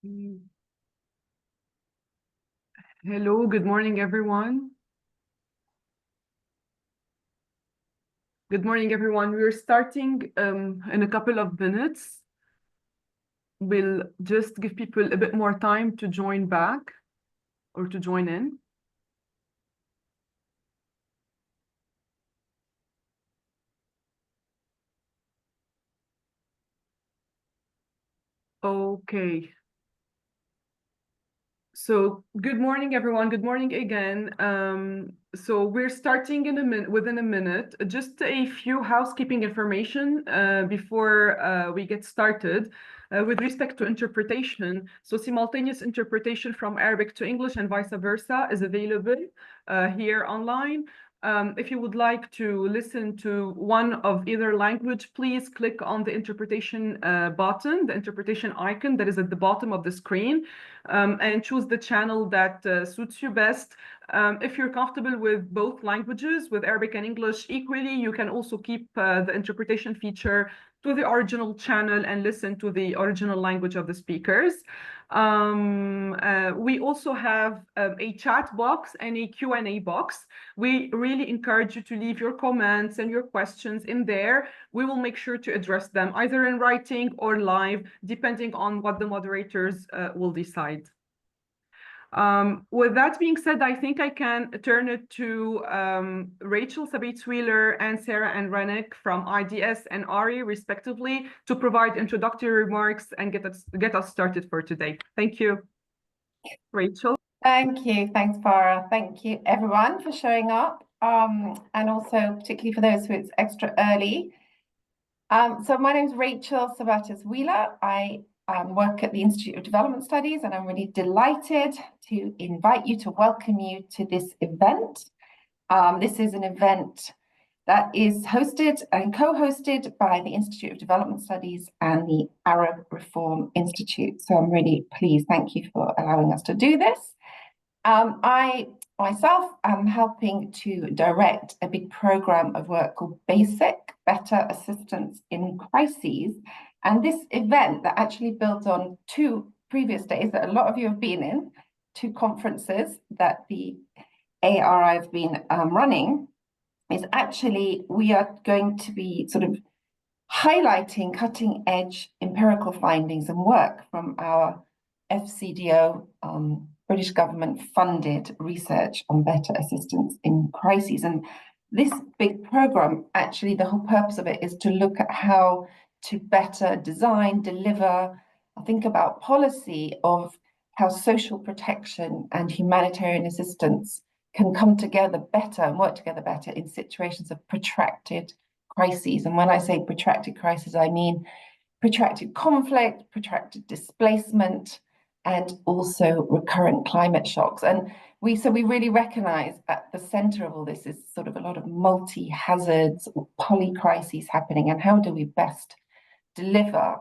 Mm. Hello, good morning, everyone. Good morning, everyone. We're starting in a couple of minutes. We'll just give people a bit more time to join back or to join in. Okay. So good morning, everyone. Good morning again. So we're starting in a minute, within a minute. Just a few housekeeping information before we get started. With respect to interpretation, so simultaneous interpretation from Arabic to English and vice versa is available here online. If you would like to listen to one of either language, please click on the interpretation button, the interpretation icon that is at the bottom of the screen, and choose the channel that suits you best. If you're comfortable with both languages, with Arabic and English equally, you can also keep the interpretation feature to the original channel and listen to the original language of the speakers. We also have a chat box and a Q&A box. We really encourage you to leave your comments and your questions in there. We will make sure to address them either in writing or live, depending on what the moderators will decide. With that being said, I think I can turn it to Rachel Sabitz-Wheeler and Sarah and Rennick from IDS and ARI, respectively, to provide introductory remarks and get us started for today. Thank you. Rachel. Thank you. Thanks, Farah. Thank you, everyone, for showing up, and also particularly for those who it's extra early. So my name is Rachel Sabitz-Wheeler. I work at the Institute of Development Studies, and I'm really delighted to invite you, to welcome you to this event. This is an event that is hosted and co-hosted by the Institute of Development Studies and the Arab Reform Institute. So I'm really pleased. Thank you for allowing us to do this. I myself am helping to direct a big program of work called Better Assistance in Crises. And this event that actually builds on two previous days that a lot of you have been in, two conferences that the ARI have been running, is actually, we are going to be sort of highlighting cutting edge empirical findings and work from our FCDO British government funded research on better assistance in crises. And this big program, actually, the whole purpose of it is to look at how to better design, deliver, think about policy of how social protection and humanitarian assistance can come together better and work together better in situations of protracted crises. And when I say protracted crises, I mean protracted conflict, protracted displacement, and also recurrent climate shocks. And we really recognize at the center of all this is sort of a lot of multi-hazards, poly-crises happening, and how do we best deliver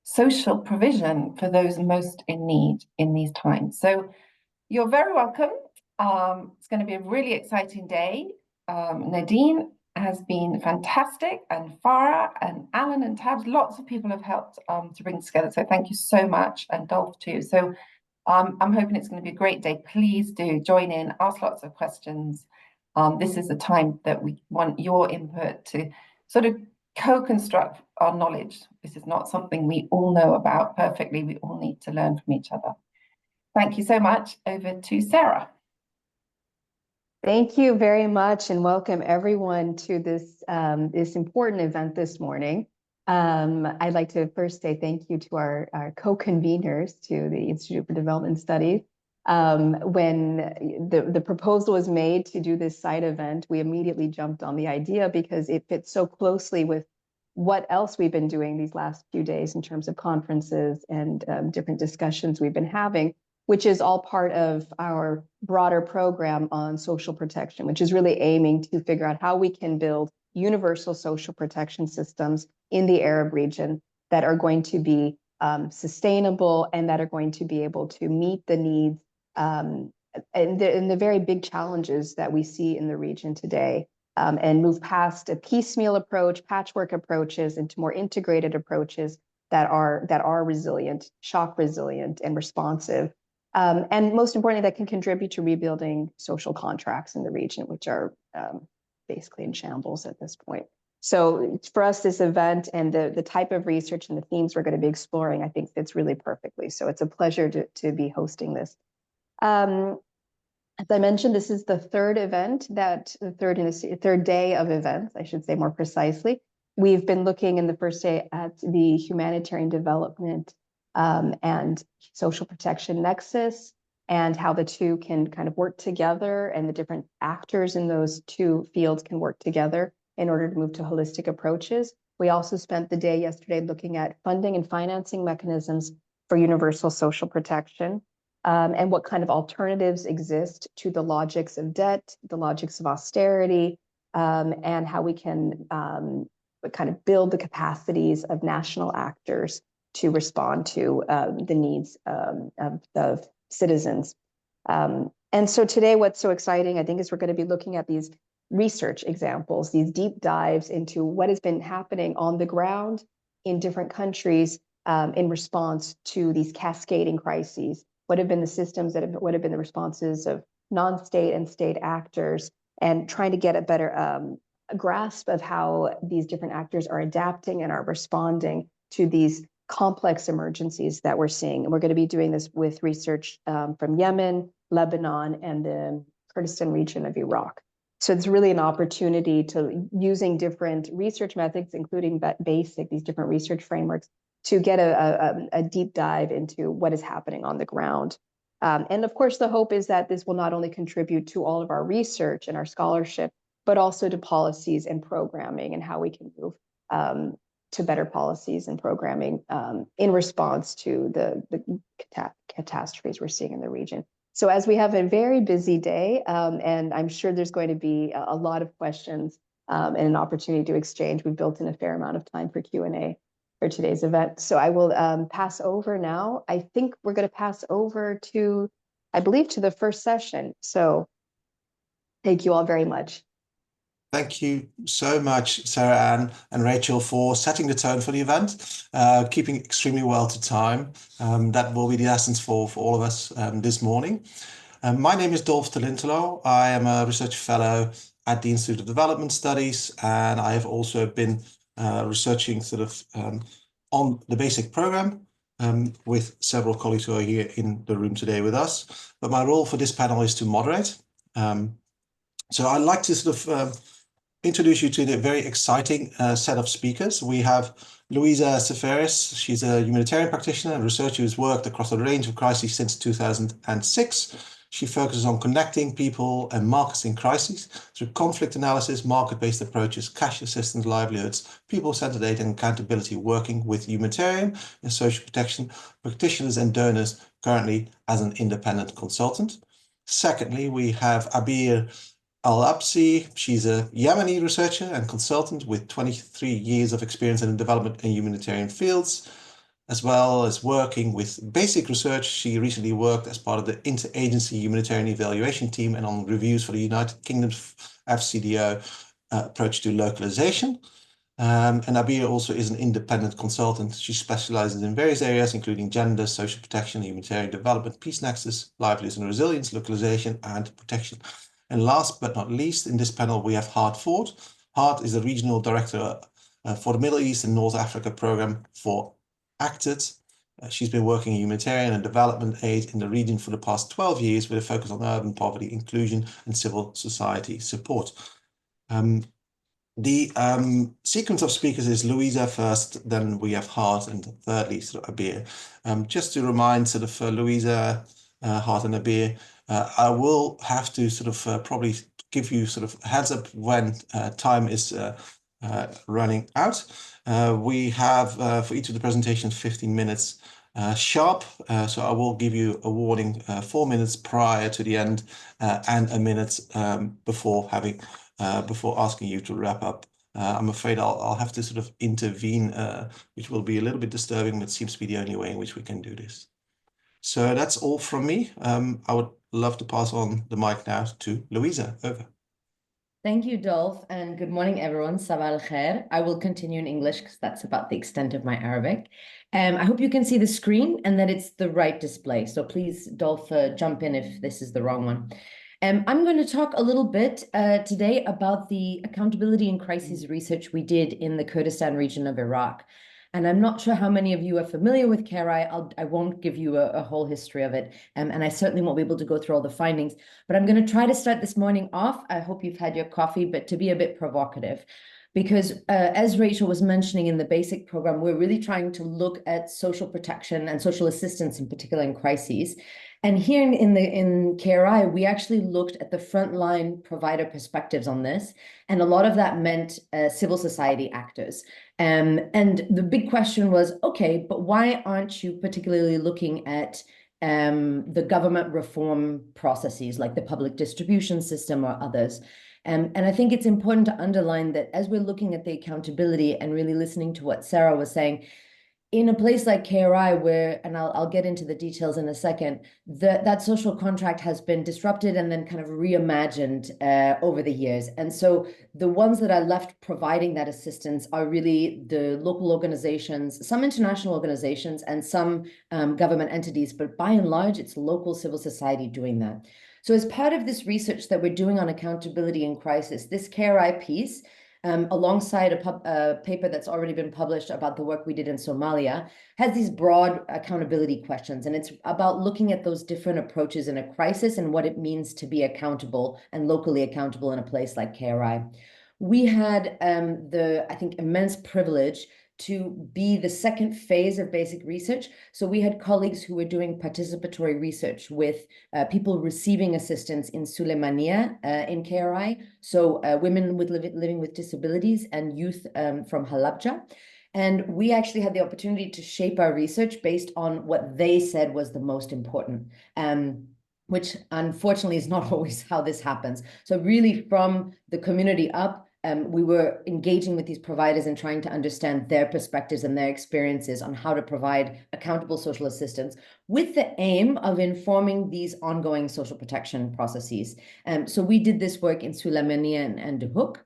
social provision for those most in need in these times. So you're very welcome. It's going to be a really exciting day. Nadine has been fantastic, and Farah and Alan and Tabs, lots of people have helped to bring this together. So thank you so much, and Dolph too. So I'm hoping it's going to be a great day. Please do join in, ask lots of questions. This is the time that we want your input to sort of co-construct our knowledge. This is not something we all know about perfectly. We all need to learn from each other. Thank you so much. Over to Sarah. Thank you very much, and welcome everyone to this important event this morning. I'd like to first say thank you to our co-conveners, to the Institute for Development Studies. When the proposal was made to do this side event, we immediately jumped on the idea because it fits so closely with what else we've been doing these last few days in terms of conferences and different discussions we've been having, which is all part of our broader program on social protection, which is really aiming to figure out how we can build universal social protection systems in the Arab region that are going to be sustainable and that are going to be able to meet the needs and the very big challenges that we see in the region today, and move past a piecemeal approach, patchwork approaches, into more integrated approaches that are resilient, shock resilient, and responsive. And most importantly, that can contribute to rebuilding social contracts in the region, which are basically in shambles at this point. So for us, this event and the type of research and the themes we're going to be exploring, I think fits really perfectly. So it's a pleasure to be hosting this. As I mentioned, this is the third day of events, I should say more precisely. We've been looking in the first day at the humanitarian development and social protection nexus, and how the two can kind of work together, and the different actors in those two fields can work together in order to move to holistic approaches. We also spent the day yesterday looking at funding and financing mechanisms for universal social protection, and what kind of alternatives exist to the logics of debt, the logics of austerity, and how we can kind of build the capacities of national actors to respond to the needs of the citizens. And so today, what's so exciting, I think, is we're going to be looking at these research examples, these deep dives into what has been happening on the ground in different countries in response to these cascading crises. What have been the systems what have been the responses of non-state and state actors, and trying to get a better grasp of how these different actors are adapting and are responding to these complex emergencies that we're seeing. And we're going to be doing this with research from Yemen, Lebanon, and the Kurdistan region of Iraq. So it's really an opportunity to, using different research methods, including these different research frameworks, to get a deep dive into what is happening on the ground. And of course, the hope is that this will not only contribute to all of our research and our scholarship, but also to policies and programming, and how we can move to better policies and programming in response to the catastrophes we're seeing in the region. So as we have a very busy day, and I'm sure there's going to be a lot of questions and an opportunity to exchange, we've built in a fair amount of time for Q&A for today's event. So I will pass over now. I think we're going to pass over to, I believe, to the first session. So thank you all very much. Thank you so much, Sarah Ann and Rachel, for setting the tone for the event, keeping extremely well to time. That will be the essence for all of us this morning. My name is Dolf Telintelo. I am a research fellow at the Institute of Development Studies, and I have also been researching sort of on the basic program with several colleagues who are here in the room today with us. But my role for this panel is to moderate. So I'd like to sort of introduce you to the very exciting set of speakers. We have Louisa Seferis. She's a humanitarian practitioner and researcher who's worked across a range of crises since 2006. She focuses on connecting people and markets in crises through conflict analysis, market-based approaches, cash assistance, livelihoods, people-centered aid and accountability, working with humanitarian and social protection practitioners and donors, currently as an independent consultant. Secondly, we have Abir Al-Absi. She's a Yemeni researcher and consultant with 23 years of experience in the development and humanitarian fields, as well as working with basic research. She recently worked as part of the interagency humanitarian evaluation team and on reviews for the United Kingdom's FCDO approach to localization. And Abir also is an independent consultant. She specializes in various areas, including gender, social protection, humanitarian development, peace nexus, livelihoods and resilience, localization, and protection. And last but not least, in this panel, we have Hart Ford. Hart is the regional director for the Middle East and North Africa program for ACTED. She's been working in humanitarian and development aid in the region for the past 12 years with a focus on urban poverty, inclusion, and civil society support. The sequence of speakers is Louisa first, then we have Hart, and thirdly, sort of Abir. Just to remind sort of Louisa, Hart and Abir, I will have to sort of probably give you sort of a heads up when time is running out. We have for each of the presentations 15 minutes sharp, so I will give you a warning 4 minutes prior to the end and a minute before asking you to wrap up. I'm afraid I'll have to sort of intervene, which will be a little bit disturbing, but seems to be the only way in which we can do this. So that's all from me. I would love to pass on the mic now to Louisa. Over. Thank you, Dolph, and good morning, everyone. Sabah al khair. I will continue in English because that's about the extent of my Arabic. I hope you can see the screen and that it's the right display. So please, Dolph, jump in if this is the wrong one. I'm going to talk a little bit today about the accountability and crises research we did in the Kurdistan region of Iraq. And I'm not sure how many of you are familiar with CARI. I won't give you a whole history of it, and I certainly won't be able to go through all the findings. But I'm going to try to start this morning off. I hope you've had your coffee, but to be a bit provocative. Because as Rachel was mentioning in the basic program, we're really trying to look at social protection and social assistance, in particular in crises. And here in KRI, we actually looked at the frontline provider perspectives on this. And a lot of that meant civil society actors. And the big question was, okay, but why aren't you particularly looking at the government reform processes like the public distribution system or others? And I think it's important to underline that as we're looking at the accountability and really listening to what Sarah was saying, in a place like KRI where, and I'll get into the details in a second, that social contract has been disrupted and then kind of reimagined over the years. And so the ones that are left providing that assistance are really the local organizations, some international organizations, and some government entities, but by and large, it's local civil society doing that. So as part of this research that we're doing on accountability in crisis, this KRI piece, alongside a paper that's already been published about the work we did in Somalia, has these broad accountability questions. And it's about looking at those different approaches in a crisis and what it means to be accountable and locally accountable in a place like KRI. We had I think, immense privilege to be the second phase of basic research. So we had colleagues who were doing participatory research with people receiving assistance in Suleimania in KRI, so women living with disabilities and youth from Halabja. And we actually had the opportunity to shape our research based on what they said was the most important, which unfortunately is not always how this happens. So really from the community up, we were engaging with these providers and trying to understand their perspectives and their experiences on how to provide accountable social assistance with the aim of informing these ongoing social protection processes. So we did this work in Suleimania and Duhok.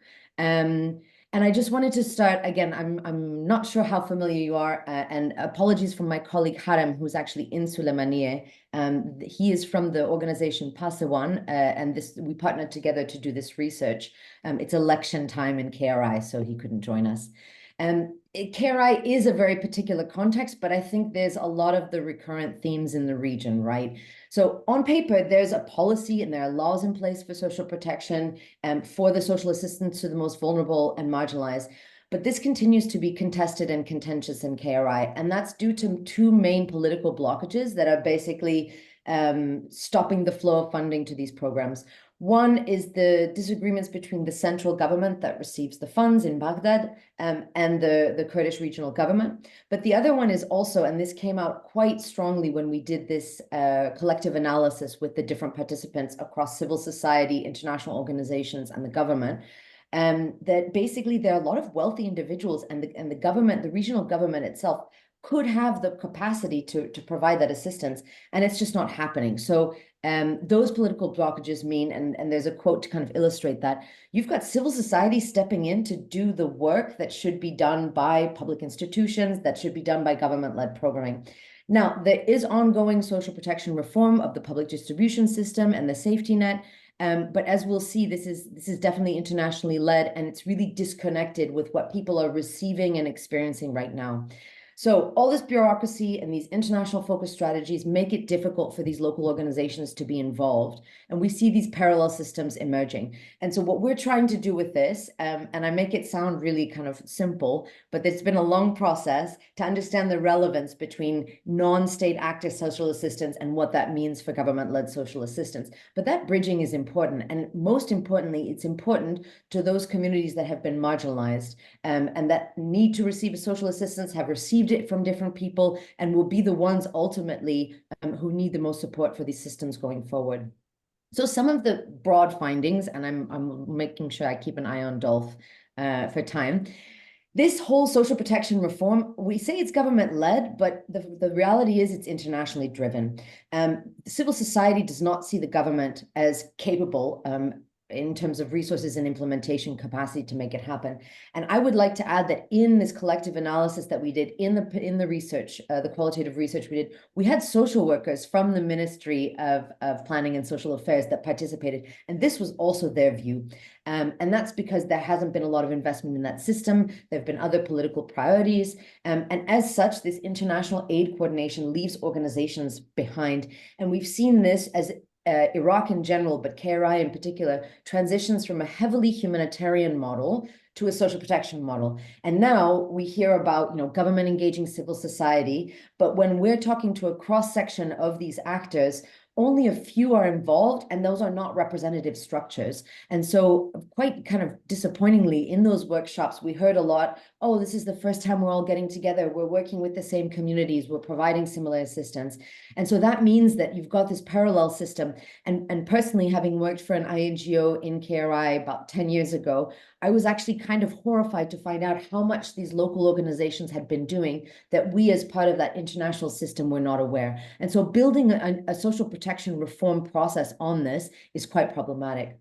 And I just wanted to start, again, I'm not sure how familiar you are, and apologies from my colleague Harem, who's actually in Suleimania. He is from the organization Pasewan, and we partnered together to do this research. It's election time in KRI, so he couldn't join us. KRI is a very particular context, but I think there's a lot of the recurrent themes in the region, right? So on paper, there's a policy and there are laws in place for social protection and for the social assistance to the most vulnerable and marginalized. But this continues to be contested and contentious in KRI. And that's due to two main political blockages that are basically stopping the flow of funding to these programs. One is the disagreements between the central government that receives the funds in Baghdad and the Kurdish regional government. But the other one is also, and this came out quite strongly when we did this collective analysis with the different participants across civil society, international organizations, and the government, that basically there are a lot of wealthy individuals and the government, the regional government itself, could have the capacity to provide that assistance, and it's just not happening. So those political blockages mean, and there's a quote to kind of illustrate that, you've got civil society stepping in to do the work that should be done by public institutions, that should be done by government-led programming. Now, there is ongoing social protection reform of the public distribution system and the safety net, but as we'll see, this is definitely internationally led, and it's really disconnected with what people are receiving and experiencing right now. So all this bureaucracy and these international focus strategies make it difficult for these local organizations to be involved. And we see these parallel systems emerging. And so what we're trying to do with this, and I make it sound really kind of simple, but it's been a long process to understand the relevance between non-state actor social assistance and what that means for government-led social assistance. But that bridging is important. And most importantly, it's important to those communities that have been marginalized and that need to receive a social assistance, have received it from different people, and will be the ones ultimately who need the most support for these systems going forward. So some of the broad findings, and I'm making sure I keep an eye on Dolph for time. This whole social protection reform, we say it's government-led, but the reality is it's internationally driven. Civil society does not see the government as capable in terms of resources and implementation capacity to make it happen. And I would like to add that in this collective analysis that we did in the research, the qualitative research we did, we had social workers from the Ministry of Planning and Social Affairs that participated, and this was also their view. And that's because there hasn't been a lot of investment in that system. There have been other political priorities. And as such, this international aid coordination leaves organizations behind. And we've seen this as Iraq in general, but KRI in particular, transitions from a heavily humanitarian model to a social protection model. And now we hear about, government engaging civil society, but when we're talking to a cross-section of these actors, only a few are involved, and those are not representative structures. And so quite kind of disappointingly in those workshops, we heard a lot, oh, this is the first time we're all getting together. We're working with the same communities. We're providing similar assistance. And so that means that you've got this parallel system. And personally, having worked for an INGO in KRI about 10 years ago, I was actually kind of horrified to find out how much these local organizations had been doing that we as part of that international system were not aware. And so building a social protection reform process on this is quite problematic.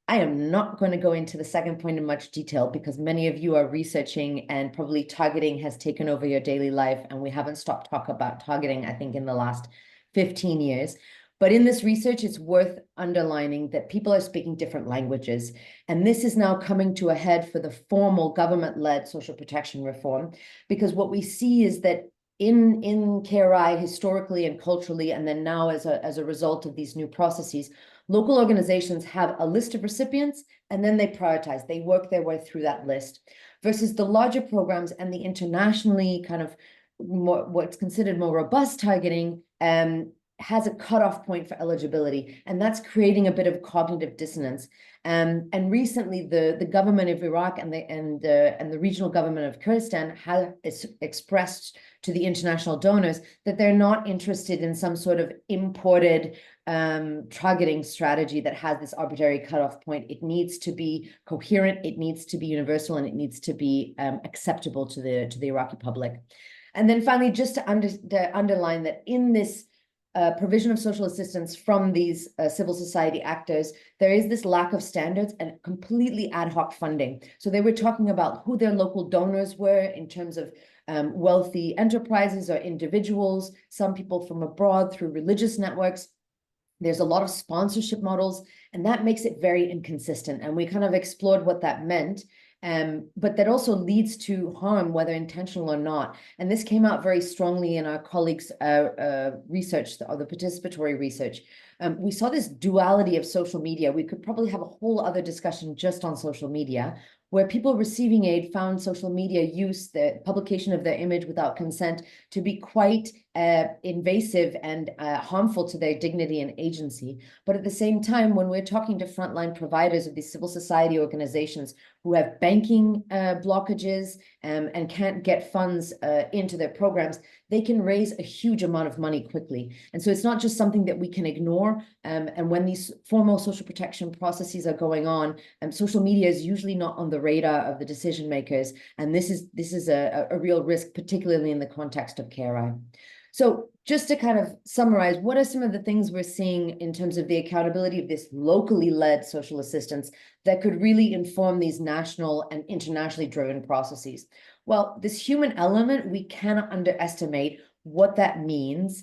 I am not going to go into the second point in much detail because many of you are researching and probably targeting has taken over your daily life, and we haven't stopped talking about targeting, I think, in the last 15 years. But in this research, it's worth underlining that people are speaking different languages. And this is now coming to a head for the formal government-led social protection reform, because what we see is that in KRI, historically and culturally, and then now as a result of these new processes, local organizations have a list of recipients, and then they prioritize. They work their way through that list. Versus the larger programs and the internationally kind of what's considered more robust targeting, has a cutoff point for eligibility, and that's creating a bit of cognitive dissonance. And recently, the government of Iraq and the regional government of Kurdistan have expressed to the international donors that they're not interested in some sort of imported targeting strategy that has this arbitrary cutoff point. It needs to be coherent, it needs to be universal, and it needs to be acceptable to the Iraqi public. And then finally, just to underline that in this provision of social assistance from these civil society actors, there is this lack of standards and completely ad hoc funding. So they were talking about who their local donors were in terms of wealthy enterprises or individuals, some people from abroad through religious networks. There's a lot of sponsorship models, and that makes it very inconsistent. And we kind of explored what that meant. But that also leads to harm, whether intentional or not. And this came out very strongly in our colleagues' research, or the participatory research. We saw this duality of social media. We could probably have a whole other discussion just on social media, where people receiving aid found social media use, the publication of their image without consent, to be quite invasive and harmful to their dignity and agency. But at the same time, when we're talking to frontline providers of these civil society organizations who have banking blockages and can't get funds into their programs, they can raise a huge amount of money quickly. And so it's not just something that we can ignore. And when these formal social protection processes are going on, social media is usually not on the radar of the decision makers. And this is a real risk, particularly in the context of KRI. So just to kind of summarize, what are some of the things we're seeing in terms of the accountability of this locally led social assistance that could really inform these national and internationally driven processes? Well, this human element, we cannot underestimate what that means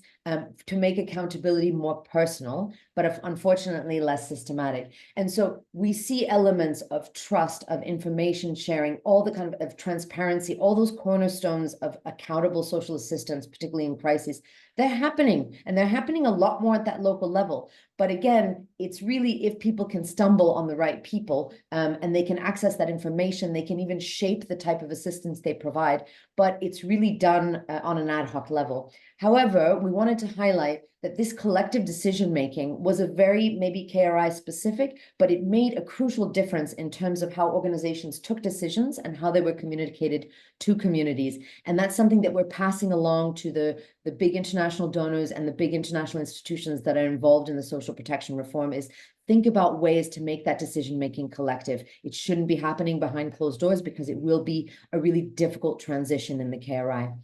to make accountability more personal, but unfortunately less systematic. And so we see elements of trust, of information sharing, all the kind of transparency, all those cornerstones of accountable social assistance, particularly in crises. They're happening, and they're happening a lot more at that local level. But again, it's really if people can stumble on the right people and they can access that information, they can even shape the type of assistance they provide, but it's really done on an ad hoc level. However, we wanted to highlight that this collective decision-making was a very maybe KRI specific, but it made a crucial difference in terms of how organizations took decisions and how they were communicated to communities. And that's something that we're passing along to the big international donors and the big international institutions that are involved in the social protection reform is think about ways to make that decision-making collective. It shouldn't be happening behind closed doors because it will be a really difficult transition in the KRI.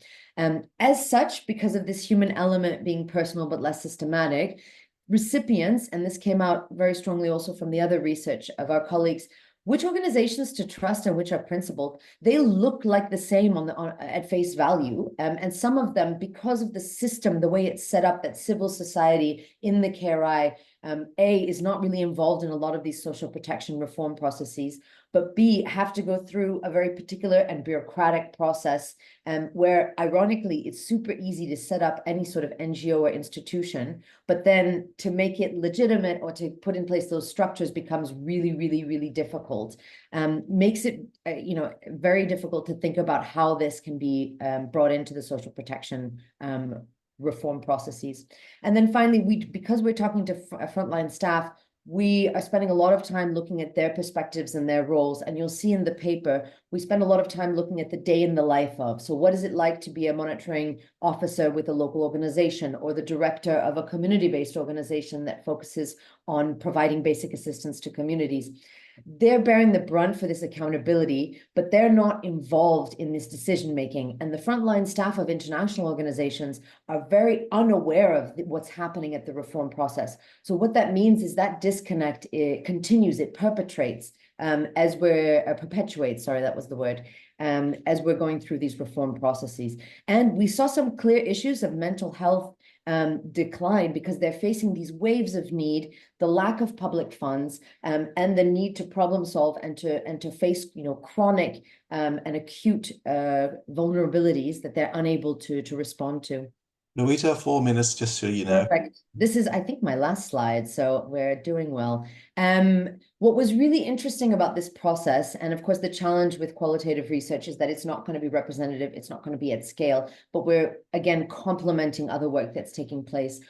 As such, because of this human element being personal but less systematic, recipients, and this came out very strongly also from the other research of our colleagues, which organizations to trust and which are principled, they look like the same at face value. And some of them, because of the system, the way it's set up, that civil society in the KRI, is not really involved in a lot of these social protection reform processes, but B, have to go through a very particular and bureaucratic process, where ironically, it's super easy to set up any sort of NGO or institution, but then to make it legitimate or to put in place those structures becomes really, really, really difficult. Makes it, very difficult to think about how this can be brought into the social protection reform processes. And then finally, because we're talking to frontline staff, we are spending a lot of time looking at their perspectives and their roles. And you'll see in the paper, we spend a lot of time looking at the day in the life of. So what is it like to be a monitoring officer with a local organization, or the director of a community-based organization that focuses on providing basic assistance to communities? They're bearing the brunt for this accountability, but they're not involved in this decision-making. And the frontline staff of international organizations are very unaware of what's happening at the reform process. So what that means is that disconnect, it continues, it perpetuates, as we're going through these reform processes. And we saw some clear issues of mental health decline, because they're facing these waves of need, the lack of public funds, and the need to problem solve and to face, chronic and acute vulnerabilities that they're unable to respond to. Louisa, 4 minutes, just so you know. Perfect. This is, I think, my last slide, so we're doing well. What was really interesting about this process, and of course the challenge with qualitative research, is that it's not going to be representative, it's not going to be at scale, but we're, again, complementing other work that's taking place.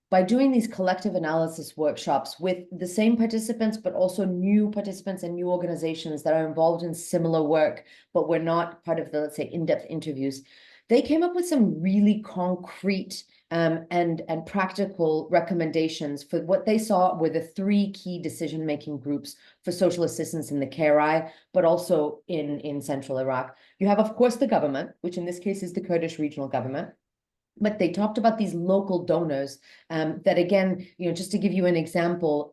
By doing these collective analysis workshops with the same participants, but also new participants and new organizations that are involved in similar work, but we're not part of the, let's say, in-depth interviews, they came up with some really concrete and practical recommendations for what they saw were the 3 key decision-making groups for social assistance in the KRI, but also in central Iraq. You have, of course, the government, which in this case is the Kurdish regional government. But they talked about these local donors that, again, just to give you an example,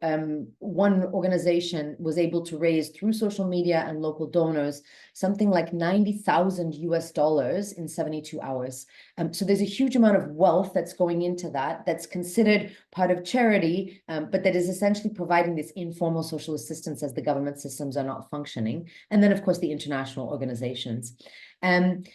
one organization was able to raise through social media and local donors something like $90,000 in 72 hours. So there's a huge amount of wealth that's going into that, that's considered part of charity, but that is essentially providing this informal social assistance as the government systems are not functioning. And then, of course, the international organizations. And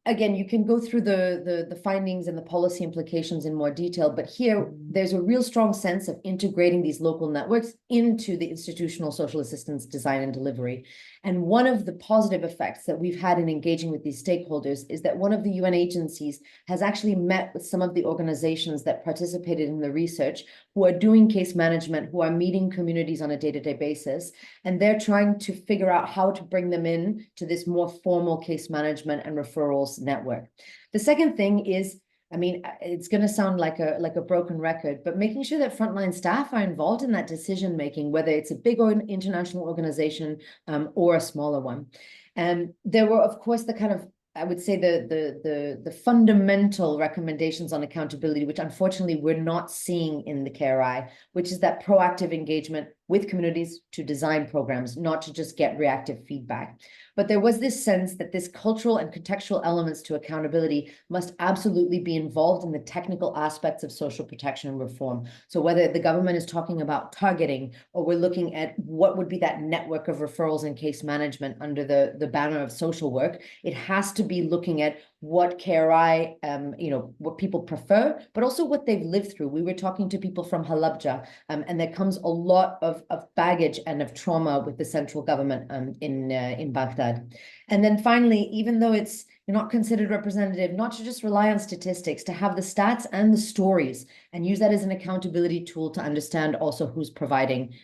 again, you can go through the findings and the policy implications in more detail, but here there's a real strong sense of integrating these local networks into the institutional social assistance design and delivery. And one of the positive effects that we've had in engaging with these stakeholders is that one of the UN agencies has actually met with some of the organizations that participated in the research, who are doing case management, who are meeting communities on a day-to-day basis, and they're trying to figure out how to bring them in to this more formal case management and referrals network. The second thing is, it's going to sound like a broken record, but making sure that frontline staff are involved in that decision making, whether it's a big international organization or a smaller one. And there were, of course, the kind of, I would say, the fundamental recommendations on accountability, which unfortunately we're not seeing in the KRI, which is that proactive engagement with communities to design programs, not to just get reactive feedback. But there was this sense that this cultural and contextual elements to accountability must absolutely be involved in the technical aspects of social protection and reform. So whether the government is talking about targeting, or we're looking at what would be that network of referrals and case management under the banner of social work, it has to be looking at what KRI, what people prefer, but also what they've lived through. We were talking to people from Halabja, and there comes a lot of baggage and of trauma with the central government in Baghdad. And then finally, even though it's not considered representative, not to just rely on statistics, to have the stats and the stories and use that as an accountability tool to understand also who's providing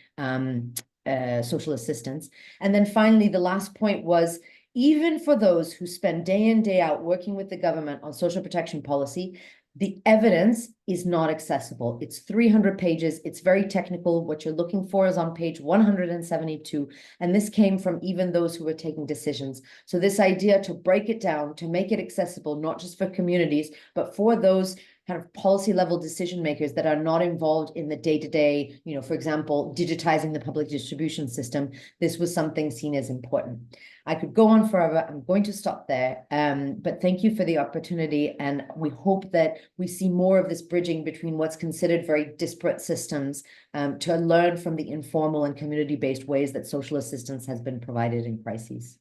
social assistance. And then finally, the last point was, even for those who spend day in, day out working with the government on social protection policy, the evidence is not accessible. It's 300 pages. It's very technical. What you're looking for is on page 172. And this came from even those who were taking decisions. So this idea to break it down, to make it accessible, not just for communities, but for those kind of policy level decision makers that are not involved in the day-to-day, for example, digitizing the public distribution system, this was something seen as important. I could go on forever. I'm going to stop there. But thank you for the opportunity. And we hope that we see more of this bridging between what's considered very disparate systems to learn from the informal and community-based ways that social assistance has been provided in crises.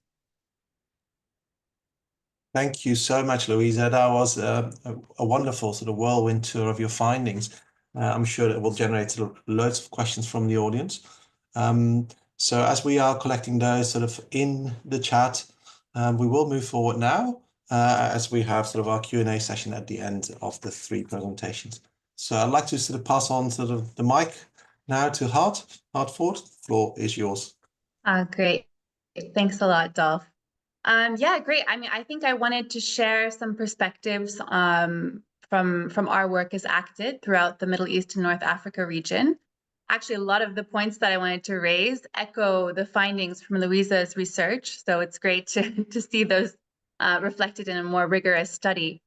Thank you so much, Louisa. That was a wonderful sort of whirlwind tour of your findings. I'm sure it will generate sort of loads of questions from the audience. So as we are collecting those sort of in the chat, we will move forward now as we have sort of our Q&A session at the end of the 3 presentations. So I'd like to sort of pass on sort of the mic now to Hartford. The floor is yours. Great. Thanks a lot, Dolph. Yeah, great. I mean, I think I wanted to share some perspectives from our work as ACTED throughout the Middle East and North Africa region. Actually, a lot of the points that I wanted to raise echo the findings from Louisa's research. So it's great to see those reflected in a more rigorous study.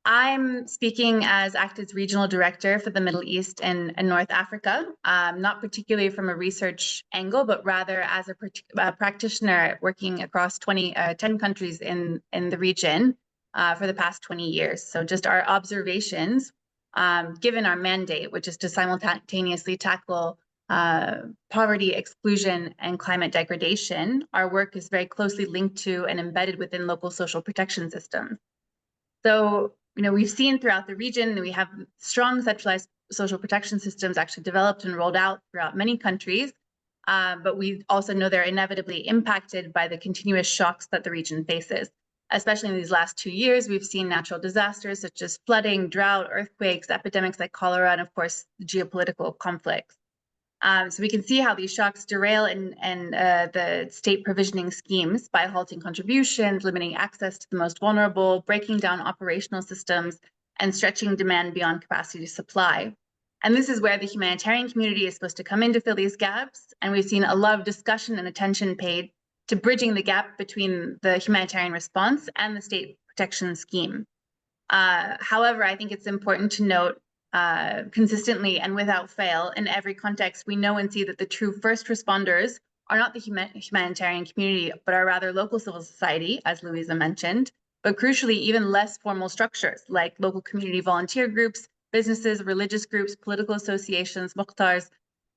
I'm speaking as ACTED's regional director for the Middle East and North Africa, not particularly from a research angle, but rather as a practitioner working across 10 countries in the region for the past 20 years. So just our observations, given our mandate, which is to simultaneously tackle poverty, exclusion, and climate degradation, our work is very closely linked to and embedded within local social protection systems. So, we've seen throughout the region that we have strong centralized social protection systems actually developed and rolled out throughout many countries, but we also know they're inevitably impacted by the continuous shocks that the region faces. Especially in these last 2 years, we've seen natural disasters such as flooding, drought, earthquakes, epidemics like cholera, and of course, geopolitical conflicts. So we can see how these shocks derail the state provisioning schemes by halting contributions, limiting access to the most vulnerable, breaking down operational systems, and stretching demand beyond capacity to supply. And this is where the humanitarian community is supposed to come in to fill these gaps. And we've seen a lot of discussion and attention paid to bridging the gap between the humanitarian response and the state protection scheme. However, I think it's important to note consistently and without fail, in every context, we know and see that the true first responders are not the humanitarian community, but are rather local civil society, as Louisa mentioned, but crucially, even less formal structures like local community volunteer groups, businesses, religious groups, political associations, muqtars,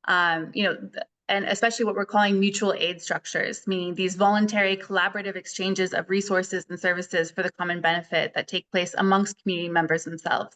and especially what we're calling mutual aid structures, meaning these voluntary collaborative exchanges of resources and services for the common benefit that take place amongst community members themselves.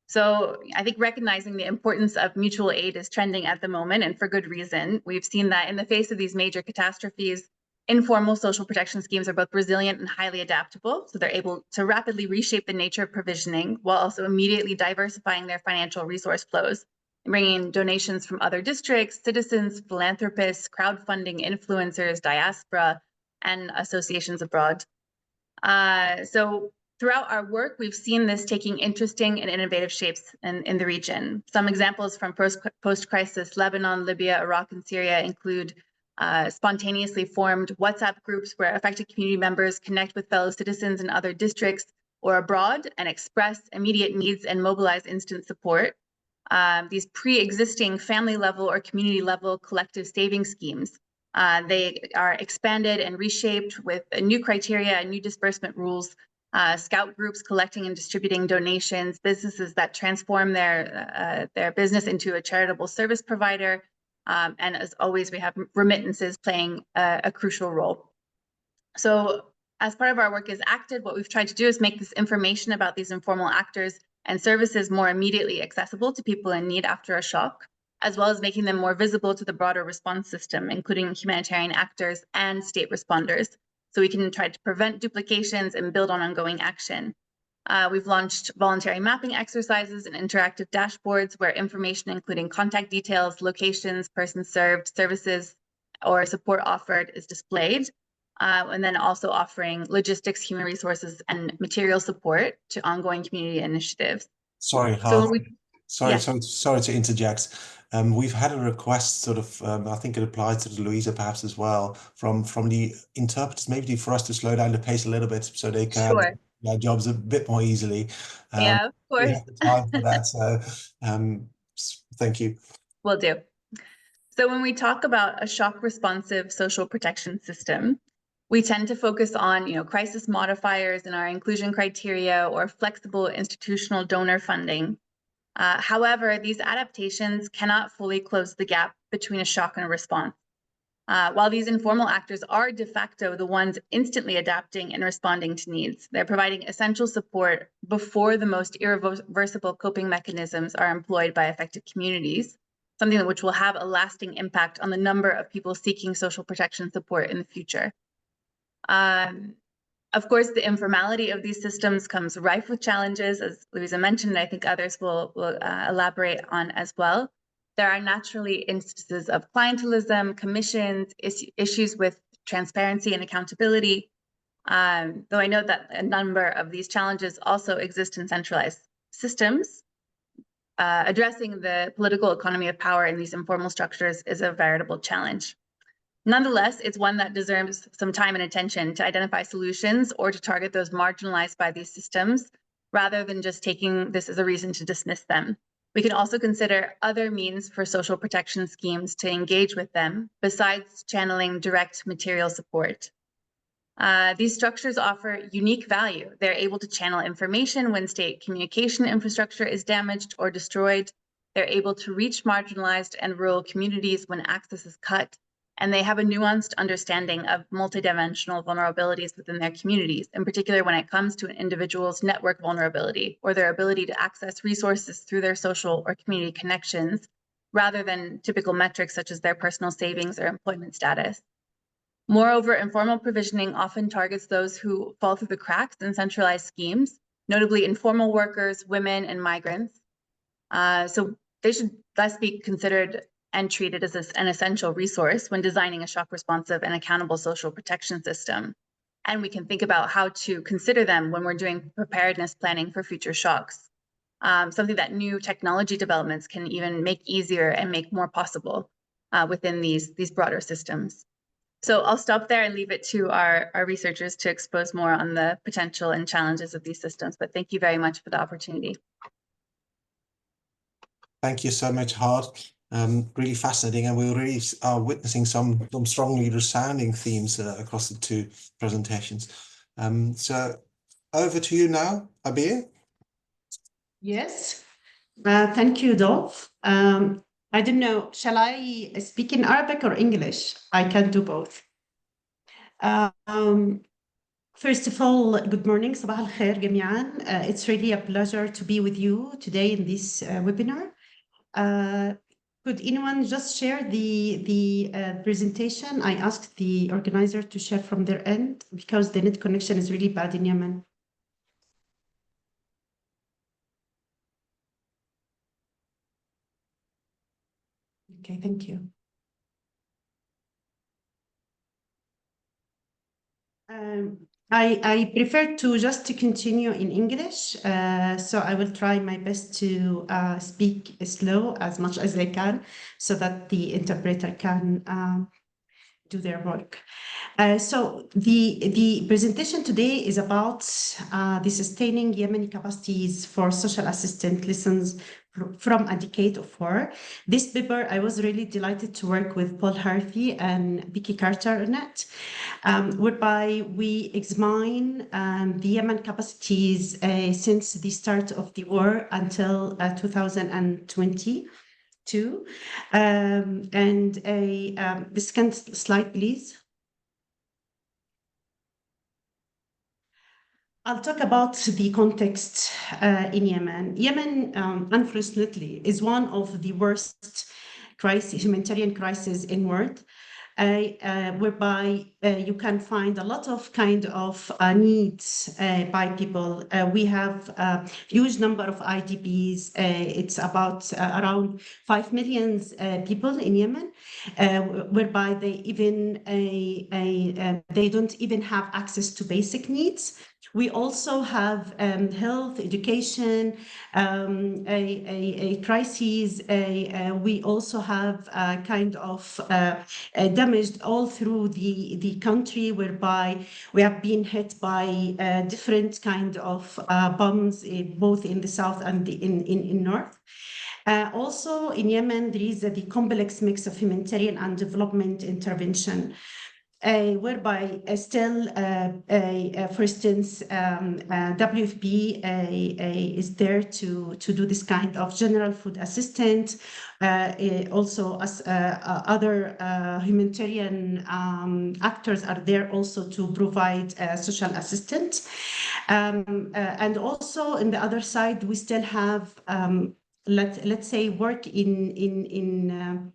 So I think recognizing the importance of mutual aid is trending at the moment, and for good reason. We've seen that in the face of these major catastrophes, informal social protection schemes are both resilient and highly adaptable, so they're able to rapidly reshape the nature of provisioning while also immediately diversifying their financial resource flows, and bringing in donations from other districts, citizens, philanthropists, crowdfunding, influencers, diaspora, and associations abroad. So throughout our work, we've seen this taking interesting and innovative shapes in the region. Some examples from post-crisis Lebanon, Libya, Iraq, and Syria include spontaneously formed WhatsApp groups where affected community members connect with fellow citizens in other districts or abroad and express immediate needs and mobilize instant support. These pre-existing family level or community level collective savings schemes, they are expanded and reshaped with new criteria and new disbursement rules. Scout groups collecting and distributing donations, businesses that transform their business into a charitable service provider, and as always, we have remittances playing a crucial role. So as part of our work as ACTED, what we've tried to do is make this information about these informal actors and services more immediately accessible to people in need after a shock, as well as making them more visible to the broader response system, including humanitarian actors and state responders, so we can try to prevent duplications and build on ongoing action. We've launched voluntary mapping exercises and interactive dashboards where information including contact details, locations, persons served, services, or support offered is displayed. And then also offering logistics, human resources, and material support to ongoing community initiatives. Sorry, sorry to interject. We've had a request, sort of, I think it applies to Louisa perhaps as well, from the interpreters, maybe for us to slow down the pace a little bit so they can our jobs a bit more easily. Yeah, of We course. have the time for that, so thank you. Will do. So when we talk about a shock responsive social protection system, we tend to focus on, crisis modifiers in our inclusion criteria or flexible institutional donor funding. However, these adaptations cannot fully close the gap between a shock and a response. While these informal actors are de facto the ones instantly adapting and responding to needs, they're providing essential support before the most irreversible coping mechanisms are employed by affected communities, something which will have a lasting impact on the number of people seeking social protection support in the future. Of course, the informality of these systems comes rife with challenges, as Louisa mentioned, and I think others will elaborate on as well. There are naturally instances of clientelism, commissions, issues with transparency and accountability, though I note that a number of these challenges also exist in centralized systems. Addressing the political economy of power in these informal structures is a veritable challenge. Nonetheless, it's one that deserves some time and attention to identify solutions or to target those marginalized by these systems, rather than just taking this as a reason to dismiss them. We can also consider other means for social protection schemes to engage with them, besides channeling direct material support. These structures offer unique value. They're able to channel information when state communication infrastructure is damaged or destroyed. They're able to reach marginalized and rural communities when access is cut. And they have a nuanced understanding of multidimensional vulnerabilities within their communities, in particular when it comes to an individual's network vulnerability or their ability to access resources through their social or community connections, rather than typical metrics such as their personal savings or employment status. Moreover, informal provisioning often targets those who fall through the cracks in centralized schemes, notably informal workers, women, and migrants. So they should thus be considered and treated as an essential resource when designing a shock responsive and accountable social protection system. And we can think about how to consider them when we're doing preparedness planning for future shocks, something that new technology developments can even make easier and make more possible within these broader systems. So I'll stop there and leave it to our researchers to expose more on the potential and challenges of these systems. But thank you very much for the opportunity. Thank you so much, Hard. Really fascinating, and we really are witnessing some strongly resounding themes across the two presentations. So over to you now, Abir. Yes, thank you, Dolph. I don't know, shall I speak in Arabic or English? I can do both. First of all, good morning, صباح الخير جميعا. It's really a pleasure to be with you today in this webinar. Could anyone just share the presentation? I asked the organizer to share from their end because the net connection is really bad in Yemen. Okay, thank you. I prefer to continue in English, so I will try my best to speak slow as much as I can so that the interpreter can do their work. So the presentation today is about the sustaining Yemeni capacities for social assistance lessons from a decade of war. This paper, I was really delighted to work with Paul Harvey and Vicky Carter on it, whereby we examine the Yemen capacities since the start of the war until 2022. The second slide, please. I'll talk about the context in Yemen. Yemen, unfortunately, is one of the worst humanitarian crises in the world, whereby you can find a lot of needs by people. We have a huge number of IDPs. It's about around 5 million people in Yemen, whereby they don't even have access to basic needs. We also have health, education, crises. We also have damaged all through the country, whereby we have been hit by different kind of bombs, both in the south and in north. Also in Yemen, there is the complex mix of humanitarian and development intervention, whereby still, for instance, WFP is there to do this kind of general food assistance. Also, as other humanitarian actors are there also to provide social assistance. And also, on the other side, we still have, let's say, work in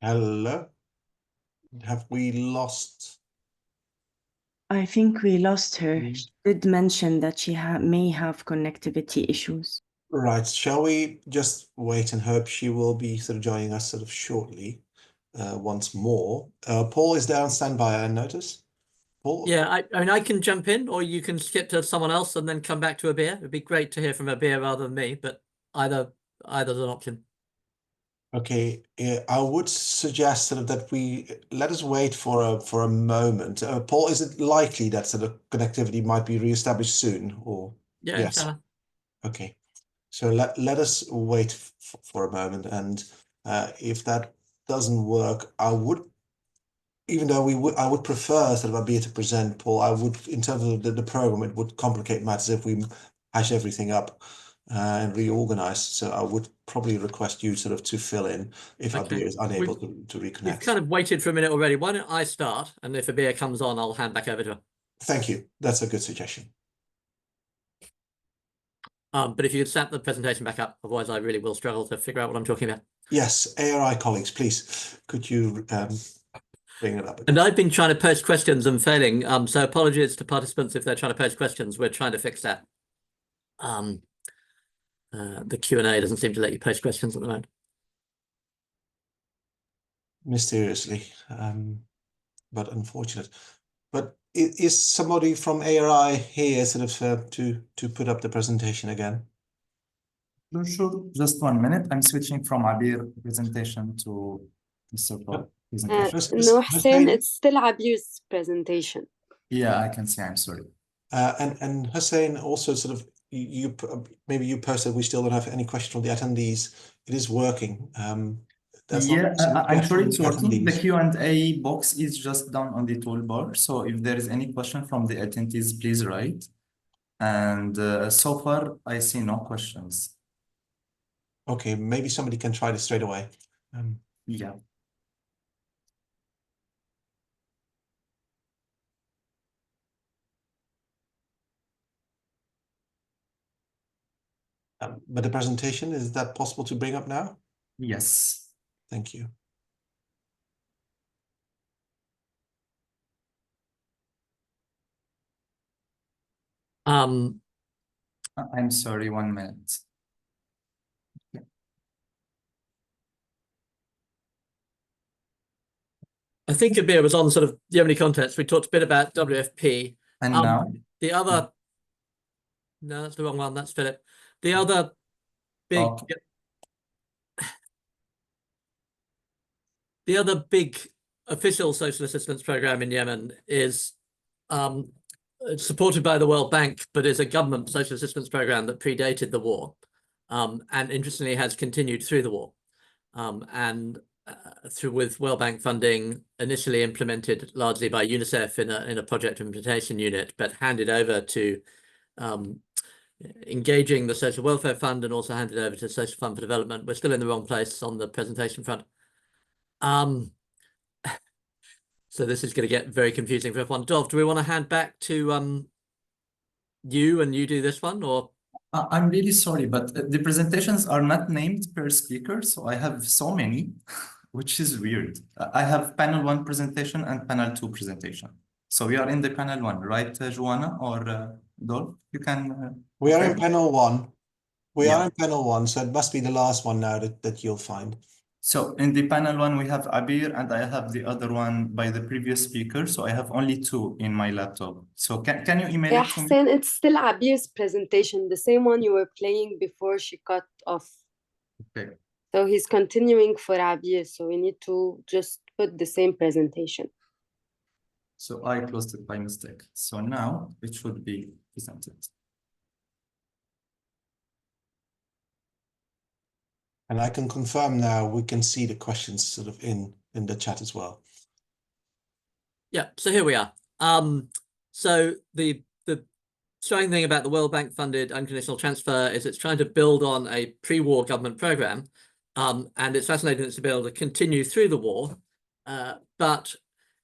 Hello, have we lost? I think we lost her. Mm. She did mention that she may have connectivity issues. Right, shall we just wait and hope she will be sort of joining us sort of shortly once more. Paul is there on standby, I notice. Paul? Yeah, I mean, I can jump in, or you can skip to someone else and then come back to Abir. It'd be great to hear from Abir rather than me, but either's an option. Okay, I would suggest sort of that we let us wait for a moment. Paul, is it likely that sort of connectivity might be reestablished soon, or Yeah, yes? inshallah. Okay, so let us wait for a moment, and if that doesn't work, I would, even though I would prefer sort of Abir to present, Paul. I would, in terms of the program, it would complicate matters if we hash everything up and reorganize. So I would probably request you sort of to fill in if Okay. Abir is unable to We've reconnect. kind of waited for a minute already. Why don't I start? And if Abir comes on, I'll hand back over to her. Thank you. That's a good suggestion. But if you could snap the presentation back up, otherwise I really will struggle to figure out what I'm talking about. Yes, ARI colleagues, please, could you bring it up again? And I've been trying to post questions and failing. So apologies to participants if they're trying to post questions. We're trying to fix that. The Q&A doesn't seem to let you post questions at the moment. Mysteriously, but unfortunate. But is somebody from ARI here sort of to put up the presentation again? Sure. Just 1 minute. I'm switching from Abir presentation to Mr. Paul presentation. No, Hussein, it's still Abir's presentation. Yeah, I can see. I'm sorry. And Hussein, also sort of maybe you posted we still don't have any questions from the attendees. It is working. That's Yeah, I'm sure it's working. The attendees. Q&A box is just down on the toolbar. So if there is any question from the attendees, please write. And so far, I see no questions. Okay, maybe somebody can try this straight away. Yeah. But the presentation, is that possible to bring up now? Yes. Thank you. I'm sorry, 1 minute. I think Abir was on sort of Yemeni context. We talked a bit about WFP. And now? The other, no, that's the wrong one. That's Philip. The other big, Okay. the other big official social assistance program in Yemen is supported by the World Bank, but is a government social assistance program that predated the war, and interestingly has continued through the war, and through with World Bank funding initially implemented largely by UNICEF in a project implementation unit, but handed over to engaging the Social Welfare Fund and also handed over to Social Fund for Development. We're still in the wrong place on the presentation front. So this is going to get very confusing for everyone. Dov, do we want to hand back to you and you do this one, or? I'm really sorry, but the presentations are not named per speaker, so I have so many, which is weird. I have panel 1 presentation and panel 2 presentation. So we are in the panel 1, right, Joanna or Dolph? You can. We are in panel 1. We Yeah. are in panel 1, so it must be the last one now that you'll find. So in the panel one, we have Abir and I have the other one by the previous speaker. So I have only two in my laptop. So can you email Yeah, it to me? Hussein, it's still Abir's presentation, the same one you were playing before she cut off. Okay. So he's continuing for Abir, so we need to just put the same presentation. So I closed it by mistake. So now it should be presented. And I can confirm now we can see the questions sort of in the chat as well. Yeah, so here we are. So the striking thing about the World Bank funded unconditional transfer is it's trying to build on a pre-war government program. And it's fascinating it's to be able to continue through the war. But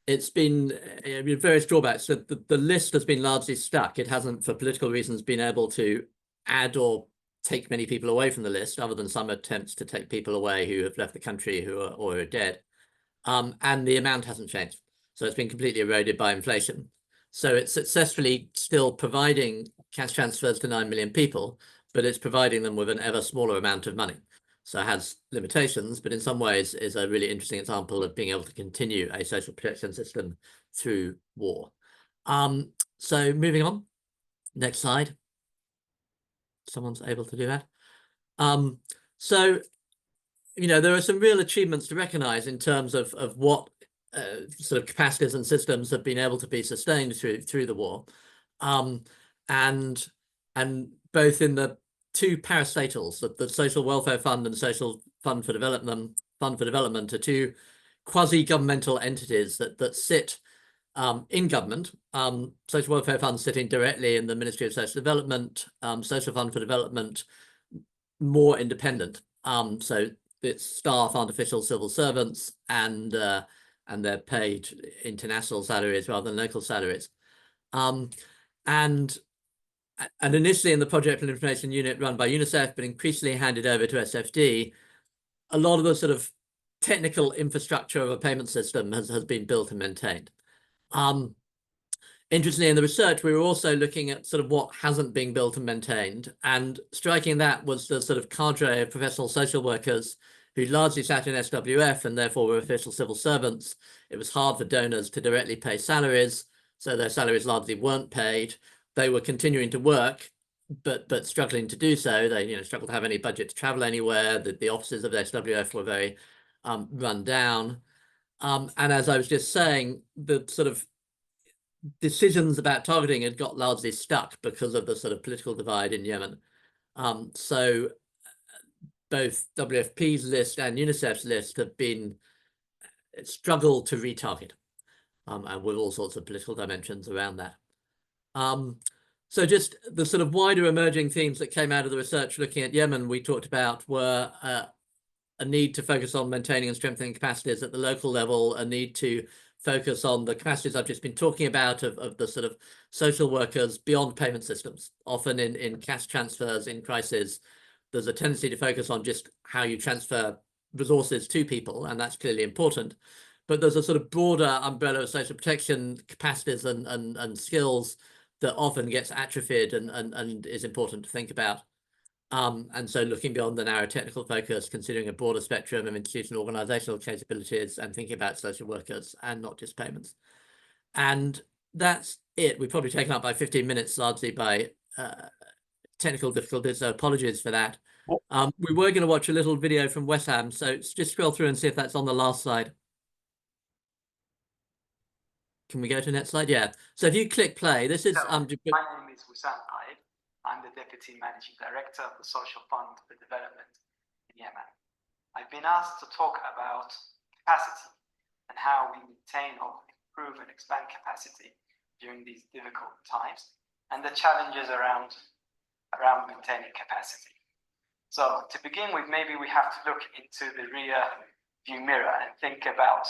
it's been various drawbacks. So the list has been largely stuck. It hasn't, for political reasons, been able to add or take many people away from the list, other than some attempts to take people away who have left the country or are dead. And the amount hasn't changed. So it's been completely eroded by inflation. So it's successfully still providing cash transfers to 9 million people, but it's providing them with an ever smaller amount of money. So it has limitations, but in some ways is a really interesting example of being able to continue a social protection system through war. So moving on, next slide. Someone's able to do that. So, you know, there are some real achievements to recognize in terms of what sort of capacities and systems have been able to be sustained through the war. And both in the two parastatals, the Social Welfare Fund and Social Fund for Development are two quasi-governmental entities that sit in government. Social Welfare Fund sitting directly in the Ministry of Social Development, Social Fund for Development more independent. So its staff aren't official civil servants, and they're paid international salaries rather than local salaries. And initially in the Project and Information Unit run by UNICEF, but increasingly handed over to SFD, a lot of the sort of technical infrastructure of a payment system has been built and maintained. Interestingly, in the research, we were also looking at sort of what hasn't been built and maintained, and striking that was the sort of cadre of professional social workers who largely sat in SWF and therefore were official civil servants. It was hard for donors to directly pay salaries, so their salaries largely weren't paid. They were continuing to work, but struggling to do so. They struggled to have any budget to travel anywhere. The offices of the SWF were very run down. And as I was just saying, the sort of decisions about targeting had got largely stuck because of the sort of political divide in Yemen. So both WFP's list and UNICEF's list have been struggled to retarget, and with all sorts of political dimensions around that. So just the sort of wider emerging themes that came out of the research looking at Yemen we talked about were a need to focus on maintaining and strengthening capacities at the local level, a need to focus on the capacities I've just been talking about of the sort of social workers beyond payment systems. Often in cash transfers in crisis, there's a tendency to focus on just how you transfer resources to people, and that's clearly important. But there's a sort of broader umbrella of social protection capacities and skills that often gets atrophied and is important to think about. And so looking beyond the narrow technical focus, considering a broader spectrum of institutional organizational capabilities and thinking about social workers and not just payments. And that's it. We've probably taken up by 15 minutes, largely by technical difficulties, so apologies for that. We were going to watch a little video from Wesham, so just scroll through and see if that's on the last slide. Can we go to the next slide? Yeah. So if you click play, this is... my name is Wissam Aid. I'm the Deputy Managing Director of the Social Fund for Development in Yemen. I've been asked to talk about capacity and how we maintain or improve and expand capacity during these difficult times and the challenges around maintaining capacity. So to begin with, maybe we have to look into the rear view mirror and think about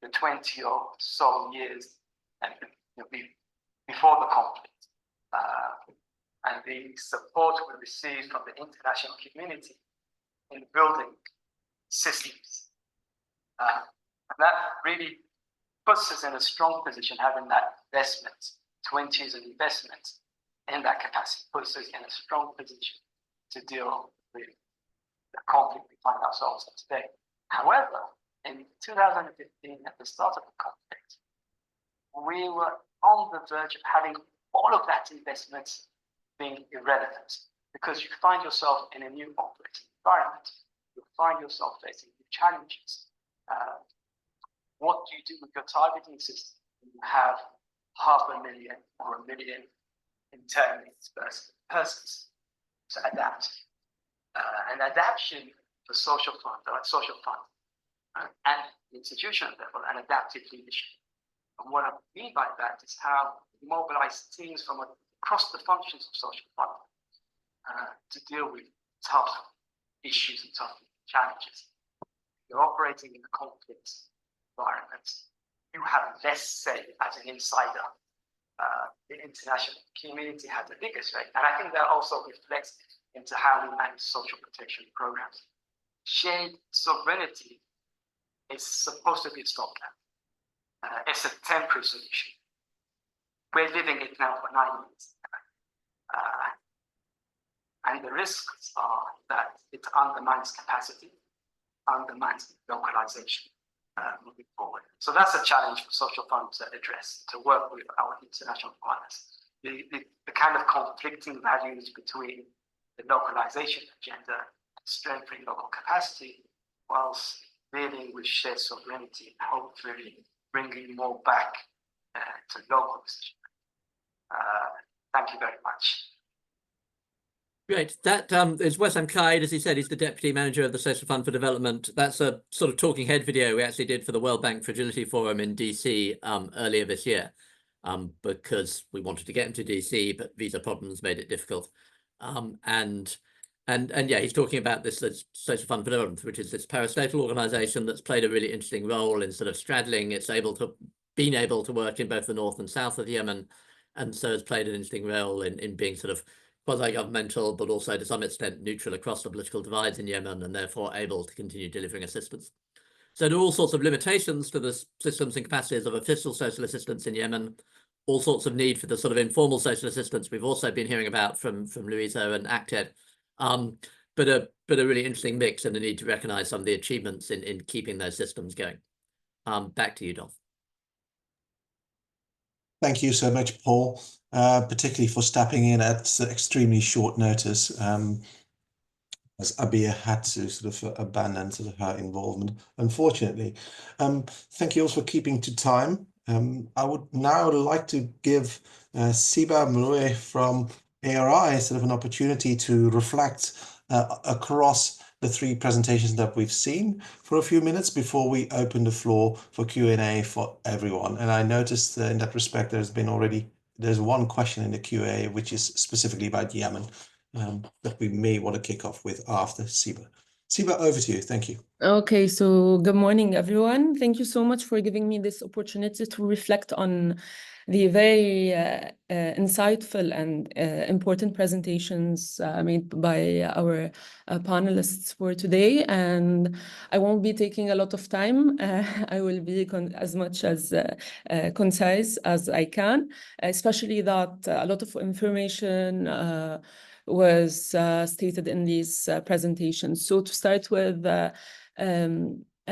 the 20 or so years before the conflict. And the support we received from the international community in building systems. And that really puts us in a strong position, having that investment, 20 years of investment in that capacity, puts us in a strong position to deal with the conflict we find ourselves in today. However, in 2015, at the start of the conflict, we were on the verge of having all of that investment being irrelevant, because you find yourself in a new operating environment. You find yourself facing new challenges. What do you do with your targeting system? You have 500,000 or 1 million internally dispersed persons to adapt. An adaptation for social fund, and institutional level, and adaptive leadership. And what I mean by that is how we mobilize teams from across the functions of social fund to deal with tough issues and tough challenges. You're operating in a conflict environment. You have less say as an insider. The international community has a bigger say, and I think that also reflects into how we manage social protection programs. Shared sovereignty is supposed to be a stopgap. It's a temporary solution. We're living it now for 9 years. And the risks are that it undermines capacity, undermines localization moving forward. So that's a challenge for social funds to address, to work with our international partners. The kind of conflicting values between the localization agenda and strengthening local capacity, whilst dealing with shared sovereignty and hopefully bringing more back to local decision. Thank you very much. Great. That is Wessam Kaid, as he said, he's the Deputy Manager of the Social Fund for Development. That's a sort of talking head video we actually did for the World Bank Fragility Forum in DC earlier this year, because we wanted to get into DC, but visa problems made it difficult. And yeah, he's talking about this Social Fund for Development, which is this parastatal organization that's played a really interesting role in sort of straddling. It's been able to work in both the north and south of Yemen, and so has played an interesting role in being sort of quasi-governmental, but also to some extent neutral across the political divides in Yemen, and therefore able to continue delivering assistance. So there are all sorts of limitations to the systems and capacities of official social assistance in Yemen, all sorts of need for the sort of informal social assistance we've also been hearing about from Louisa and ACTED, but a really interesting mix, and the need to recognize some of the achievements in keeping those systems going. Back to you, Dolph. Thank you so much, Paul, particularly for stepping in at extremely short notice, as Abia had to sort of abandon sort of her involvement, unfortunately. Thank you also for keeping to time. I would now like to give Siba Mloe from ARI sort of an opportunity to reflect across the three presentations that we've seen for a few minutes before we open the floor for Q&A for everyone. And I noticed in that respect, there's one question in the Q&A, which is specifically about Yemen, that we may want to kick off with after Siba. Siba, over to you. Thank you. Okay, so good morning, everyone. Thank you so much for giving me this opportunity to reflect on the very insightful and important presentations made by our panelists for today. And I won't be taking a lot of time. I will be as much as concise as I can, especially that a lot of information was stated in these presentations. So to start with,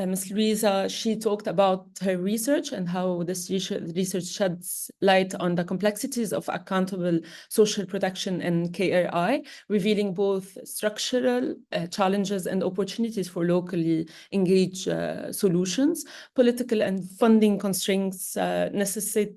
Ms. Louisa, she talked about her research and how this research sheds light on the complexities of accountable social protection in KRI, revealing both structural challenges and opportunities for locally engaged solutions. Political and funding constraints necessitate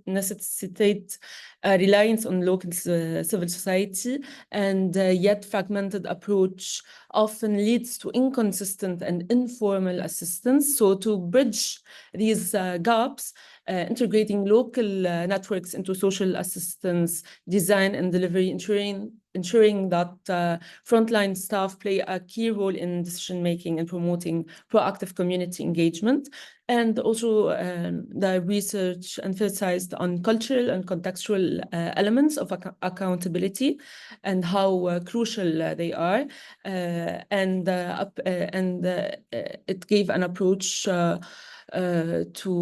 reliance on local civil society, and yet fragmented approach often leads to inconsistent and informal assistance. So to bridge these gaps, integrating local networks into social assistance design and delivery, ensuring that frontline staff play a key role in decision-making and promoting proactive community engagement. And also the research emphasized on cultural and contextual elements of accountability and how crucial they are. And it gave an approach to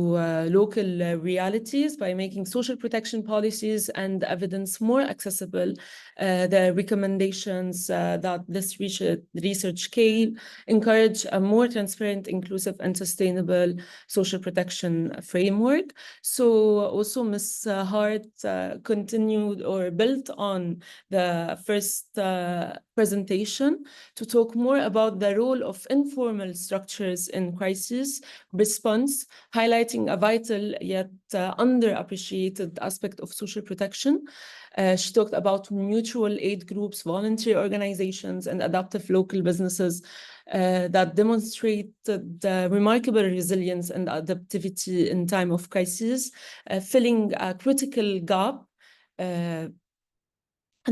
local realities by making social protection policies and evidence more accessible. The recommendations that this research gave encourage a more transparent, inclusive, and sustainable social protection framework. So also Ms. Hart continued or built on the first presentation to talk more about the role of informal structures in crisis response, highlighting a vital yet underappreciated aspect of social protection. She talked about mutual aid groups, volunteer organizations, and adaptive local businesses that demonstrate the remarkable resilience and adaptivity in time of crisis, filling a critical gap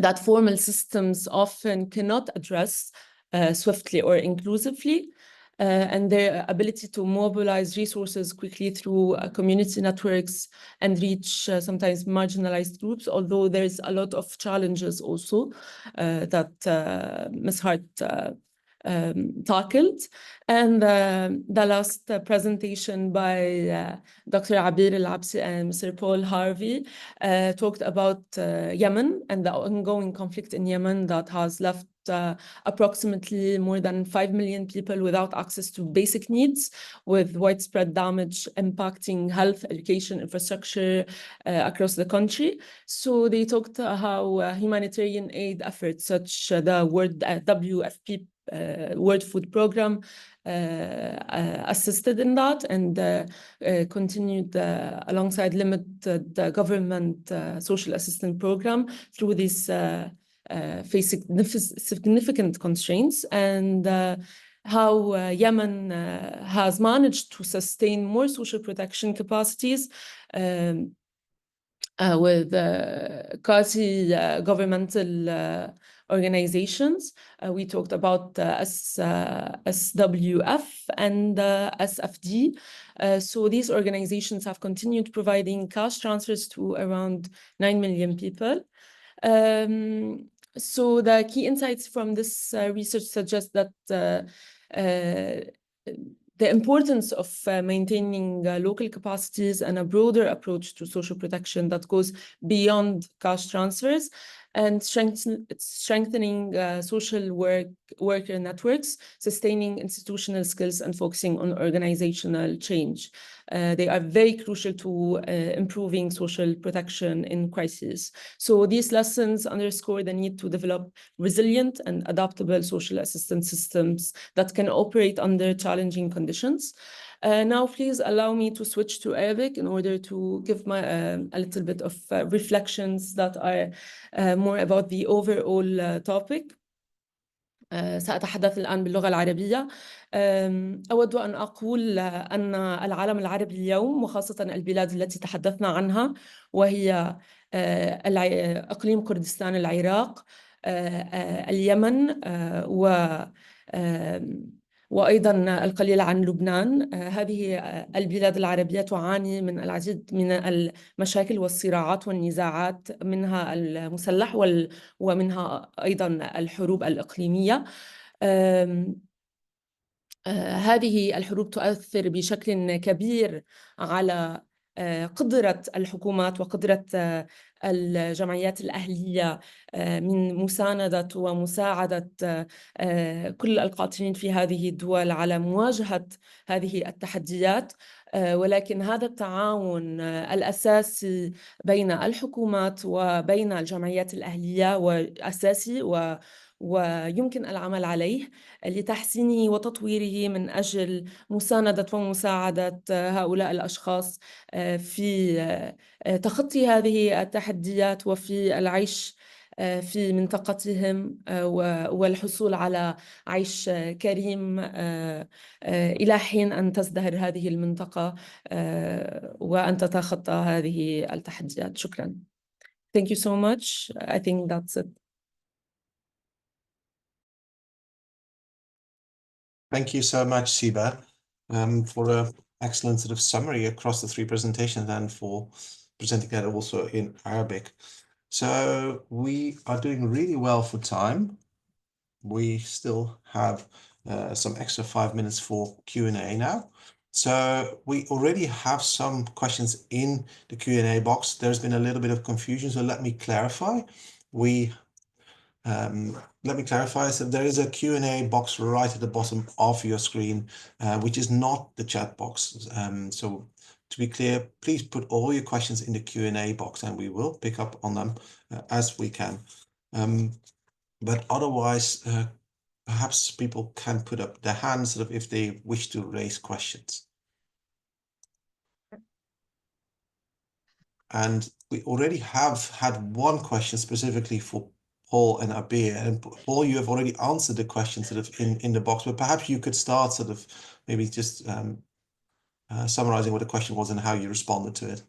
that formal systems often cannot address swiftly or inclusively, and their ability to mobilize resources quickly through community networks and reach sometimes marginalized groups, although there's a lot of challenges also that Ms. Hart tackled. And the last presentation by Dr. Abir Al-Absi and Mr. Paul Harvey talked about Yemen and the ongoing conflict in Yemen that has left approximately more than 5 million people without access to basic needs, with widespread damage impacting health, education, infrastructure across the country. So they talked how humanitarian aid efforts such the WFP World Food Program assisted in that and continued alongside limited government social assistance program through this face significant constraints, and how Yemen has managed to sustain more social protection capacities with quasi-governmental organizations. We talked about SWF and SFD. So these organizations have continued providing cash transfers to around 9 million people. So the key insights from this research suggest that the importance of maintaining local capacities and a broader approach to social protection that goes beyond cash transfers and strengthening social worker networks, sustaining institutional skills, and focusing on organizational change. They are very crucial to improving social protection in crisis. So these lessons underscore the need to develop resilient and adaptable social assistance systems that can operate under challenging conditions. Now, please allow me to switch to Arabic in order to give my a little bit of reflections that are more about the overall topic. سأتحدث الآن باللغة العربية. أود أن أقول أن العالم العربي اليوم وخاصة البلاد التي تحدثنا عنها وهي إقليم كردستان العراق، اليمن وأيضا القليل عن لبنان. هذه البلاد العربية تعاني من العديد من المشاكل والصراعات والنزاعات، منها المسلح ومنها أيضا الحروب الإقليمية. هذه الحروب تؤثر بشكل كبير على قدرة الحكومات وقدرة الجمعيات الأهلية من مساندة ومساعدة كل القاطنين في هذه الدول على مواجهة هذه التحديات. ولكن هذا التعاون الأساسي بين الحكومات وبين الجمعيات الأهلية وأساسي ويمكن العمل عليه لتحسينه وتطويره من أجل مساندة ومساعدة هؤلاء الأشخاص في تخطي هذه التحديات وفي العيش في منطقتهم والحصول على عيش كريم إلى حين أن تزدهر هذه المنطقة وأن تتخطى هذه التحديات. شكرا. Thank you so much. I think that's it. Thank you so much, Siba, for a excellent sort of summary across the 3 presentations and for presenting that also in Arabic. So we are doing really well for time. We still have some extra 5 minutes for Q&A now. So we already have some questions in the Q&A box. There's been a little bit of confusion, so let me clarify. Let me clarify. So there is a Q&A box right at the bottom of your screen, which is not the chat box. So to be clear, please put all your questions in the Q&A box and we will pick up on them as we can. But otherwise, perhaps people can put up their hands sort of if they wish to raise questions. And we already have had one question specifically for Paul and Abir. And Paul, you have already answered the question sort of in the box, but perhaps you could start sort of maybe just summarizing what the question was and how you responded to it.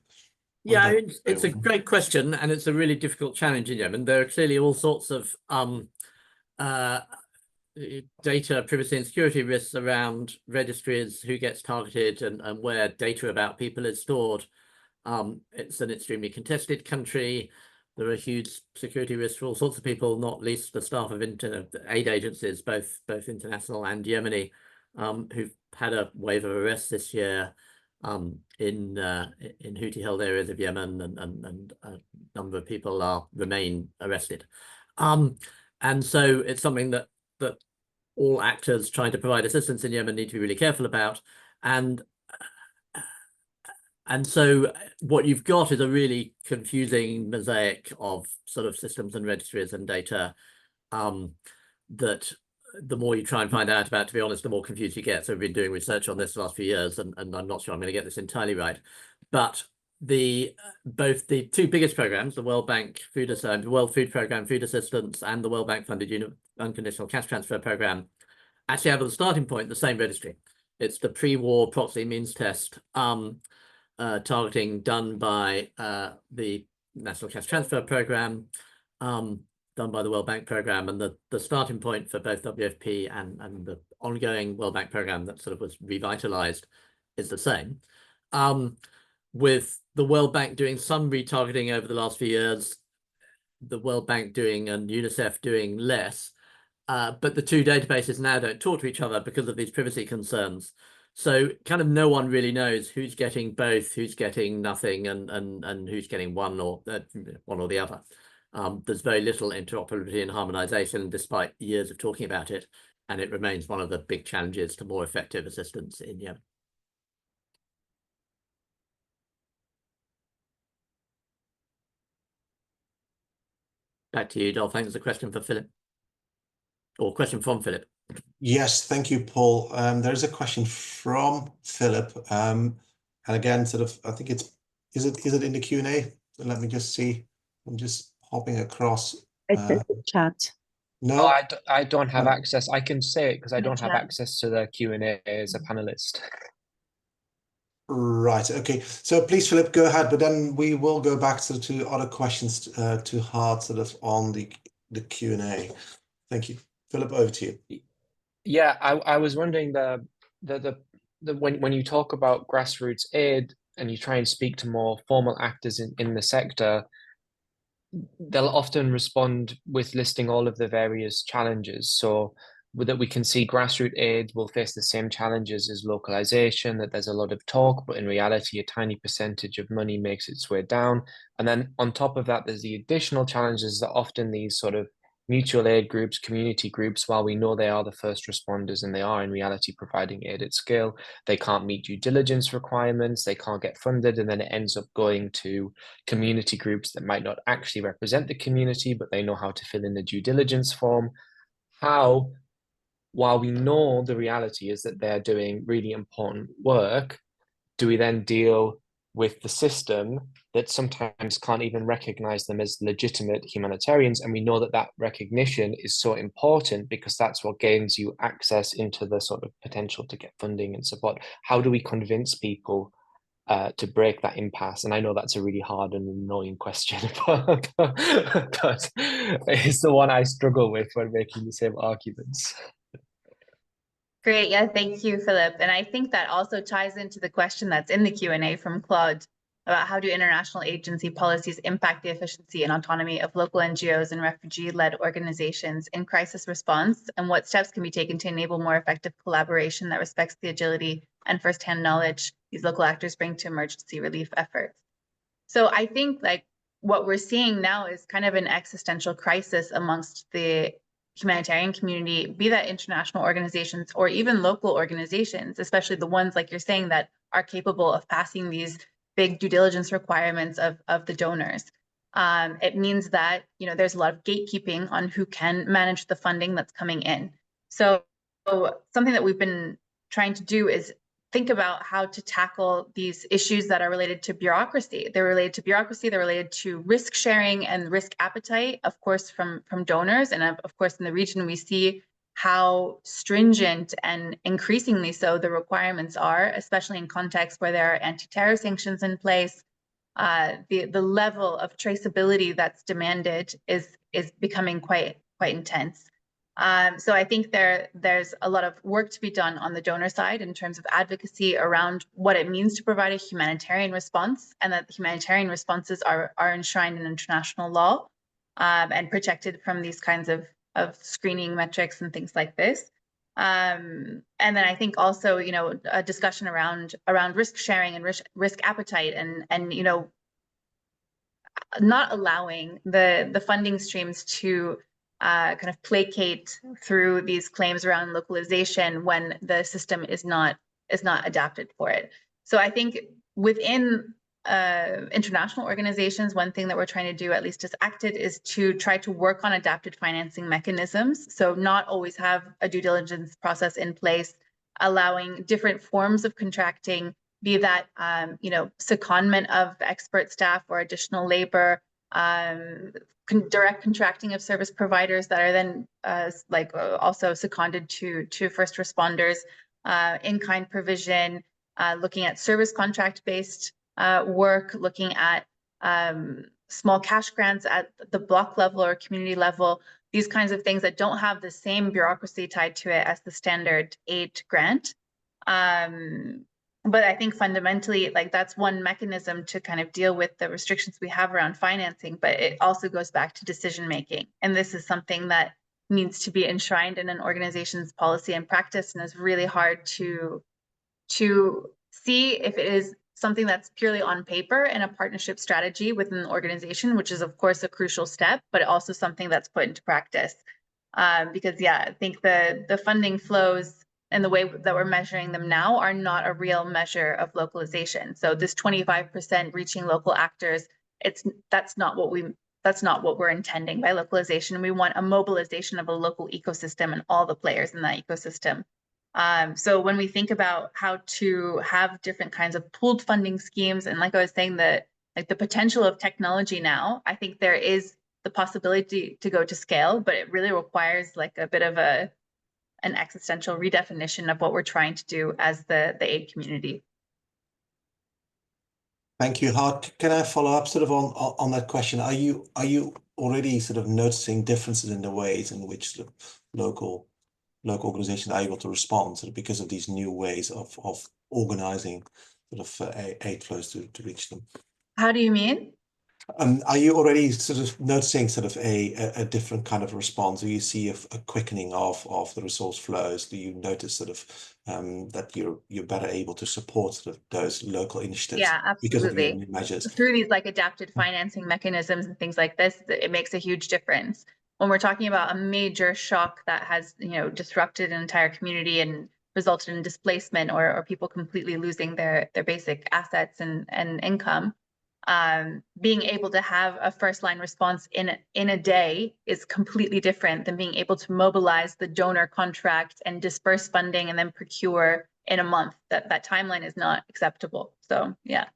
Yeah, it's a great question, and it's a really difficult challenge in Yemen. There are clearly all sorts of data privacy and security risks around registries, who gets targeted, and where data about people is stored. It's an extremely contested country. There are huge security risks for all sorts of people, not least the staff of aid agencies, both international and Yemeni, who've had a wave of arrests this year in Houthi-held areas of Yemen, and a number of people remain arrested. And so it's something that all actors trying to provide assistance in Yemen need to be really careful about. And so what you've got is a really confusing mosaic of sort of systems and registries and data that the more you try and find out about, to be honest, the more confused you get. So we've been doing research on this the last few years, and I'm not sure I'm going to get this entirely right. But both the 2 biggest programs, the World Bank the World Food Programme Food Assistance and the World Bank funded Unconditional Cash Transfer Programme, actually have as a starting point the same registry. It's the pre-war proxy means test targeting done by the National Cash Transfer Programme, done by the World Bank Programme, and the starting point for both WFP and the ongoing World Bank Programme that sort of was revitalized is the same. With the World Bank doing some retargeting over the last few years, the World Bank doing and UNICEF doing less, but the 2 databases now don't talk to each other because of these privacy concerns. So kind of no one really knows who's getting both, who's getting nothing, and who's getting one or the other. There's very little interoperability and harmonization, despite years of talking about it, and it remains one of the big challenges to more effective assistance in Yemen. Back to you, Dolph. I think there's a question for Philip, or question from Philip. Yes, thank you, Paul. There's a question from Philip, and again, sort of, I think is it in the Q&A? Let me just see. I'm just hopping across. It's in the chat. No, Oh, I don't have access. I can say it because I don't have access to the Q&A as a panelist. Right. Okay. So please, Philip, go ahead. But then we will go back to other questions to Hart sort of on the Q&A. Thank you, Philip. Over to you. Yeah, I was wondering when you talk about grassroots aid and you try and speak to more formal actors in the sector, they'll often respond with listing all of the various challenges. So that we can see grassroots aid will face the same challenges as localization, that there's a lot of talk, but in reality, a tiny percentage of money makes its way down. And then on top of that, there's the additional challenges that often these sort of mutual aid groups, community groups, while we know they are the first responders and they are in reality providing aid at scale, they can't meet due diligence requirements, they can't get funded, and then it ends up going to community groups that might not actually represent the community, but they know how to fill in the due diligence form. How, while we know the reality is that they're doing really important work, do we then deal with the system that sometimes can't even recognize them as legitimate humanitarians? And we know that that recognition is so important because that's what gains you access into the sort of potential to get funding and support. How do we convince people to break that impasse? And I know that's a really hard and annoying question, but it's the one I struggle with when making the same arguments. Great. Yeah, thank you, Philip. And I think that also ties into the question that's in the Q&A from Claude about how do international agency policies impact the efficiency and autonomy of local NGOs and refugee-led organizations in crisis response, and what steps can be taken to enable more effective collaboration that respects the agility and firsthand knowledge these local actors bring to emergency relief efforts. So I think like what we're seeing now is kind of an existential crisis amongst the humanitarian community, be that international organizations or even local organizations, especially the ones like you're saying that are capable of passing these big due diligence requirements of the donors. It means that, you know, there's a lot of gatekeeping on who can manage the funding that's coming in. So something that we've been trying to do is think about how to tackle these issues that are related to bureaucracy. They're related to bureaucracy, they're related to risk sharing and risk appetite, of course, from donors. And of course, in the region, we see how stringent and increasingly so the requirements are, especially in contexts where there are anti-terror sanctions in place. The level of traceability that's demanded is becoming quite intense. So I think there's a lot of work to be done on the donor side in terms of advocacy around what it means to provide a humanitarian response, and that the humanitarian responses are enshrined in international law and protected from these kinds of screening metrics and things like this. And then I think also, you know, a discussion around risk sharing and risk appetite, and you know, not allowing the funding streams to kind of placate through these claims around localization when the system is not adapted for it. So I think within international organizations, one thing that we're trying to do, at least as ACTED, is to try to work on adapted financing mechanisms. So not always have a due diligence process in place, allowing different forms of contracting, be that you know, secondment of expert staff or additional labor, direct contracting of service providers that are then also seconded to first responders, in-kind provision, looking at service contract-based work, looking at small cash grants at the block level or community level, these kinds of things that don't have the same bureaucracy tied to it as the standard aid grant. But I think fundamentally, like, that's one mechanism to kind of deal with the restrictions we have around financing, but it also goes back to decision making. And this is something that needs to be enshrined in an organization's policy and practice, and is really hard to see if it is something that's purely on paper in a partnership strategy within the organization, which is of course a crucial step, but also something that's put into practice. Because yeah, I think the funding flows and the way that we're measuring them now are not a real measure of localization. So this 25% reaching local actors, that's not what we're intending by localization. We want a mobilization of a local ecosystem and all the players in that ecosystem. So when we think about how to have different kinds of pooled funding schemes, and like I was saying, the potential of technology now, I think there is the possibility to go to scale, but it really requires like a bit of an existential redefinition of what we're trying to do as the aid community. Thank you, Hart. Can I follow up sort of on that question? Are you already sort of noticing differences in the ways in which the local organizations are able to respond sort of because of these new ways of organizing sort of aid flows to reach them? How do you mean? Are you already sort of noticing sort of a different kind of response? Do you see a quickening of the resource flows? Do you notice sort of that you're better able to support sort of those local initiatives? Yeah, absolutely. Because of your new measures? Through these like adapted financing mechanisms and things like this, it makes a huge difference. When we're talking about a major shock that has, you know, disrupted an entire community and resulted in displacement or people completely losing their basic assets and income, being able to have a first line response in a day is completely different than being able to mobilize the donor contract and disperse funding and then procure in a month. That timeline is not acceptable. So yeah,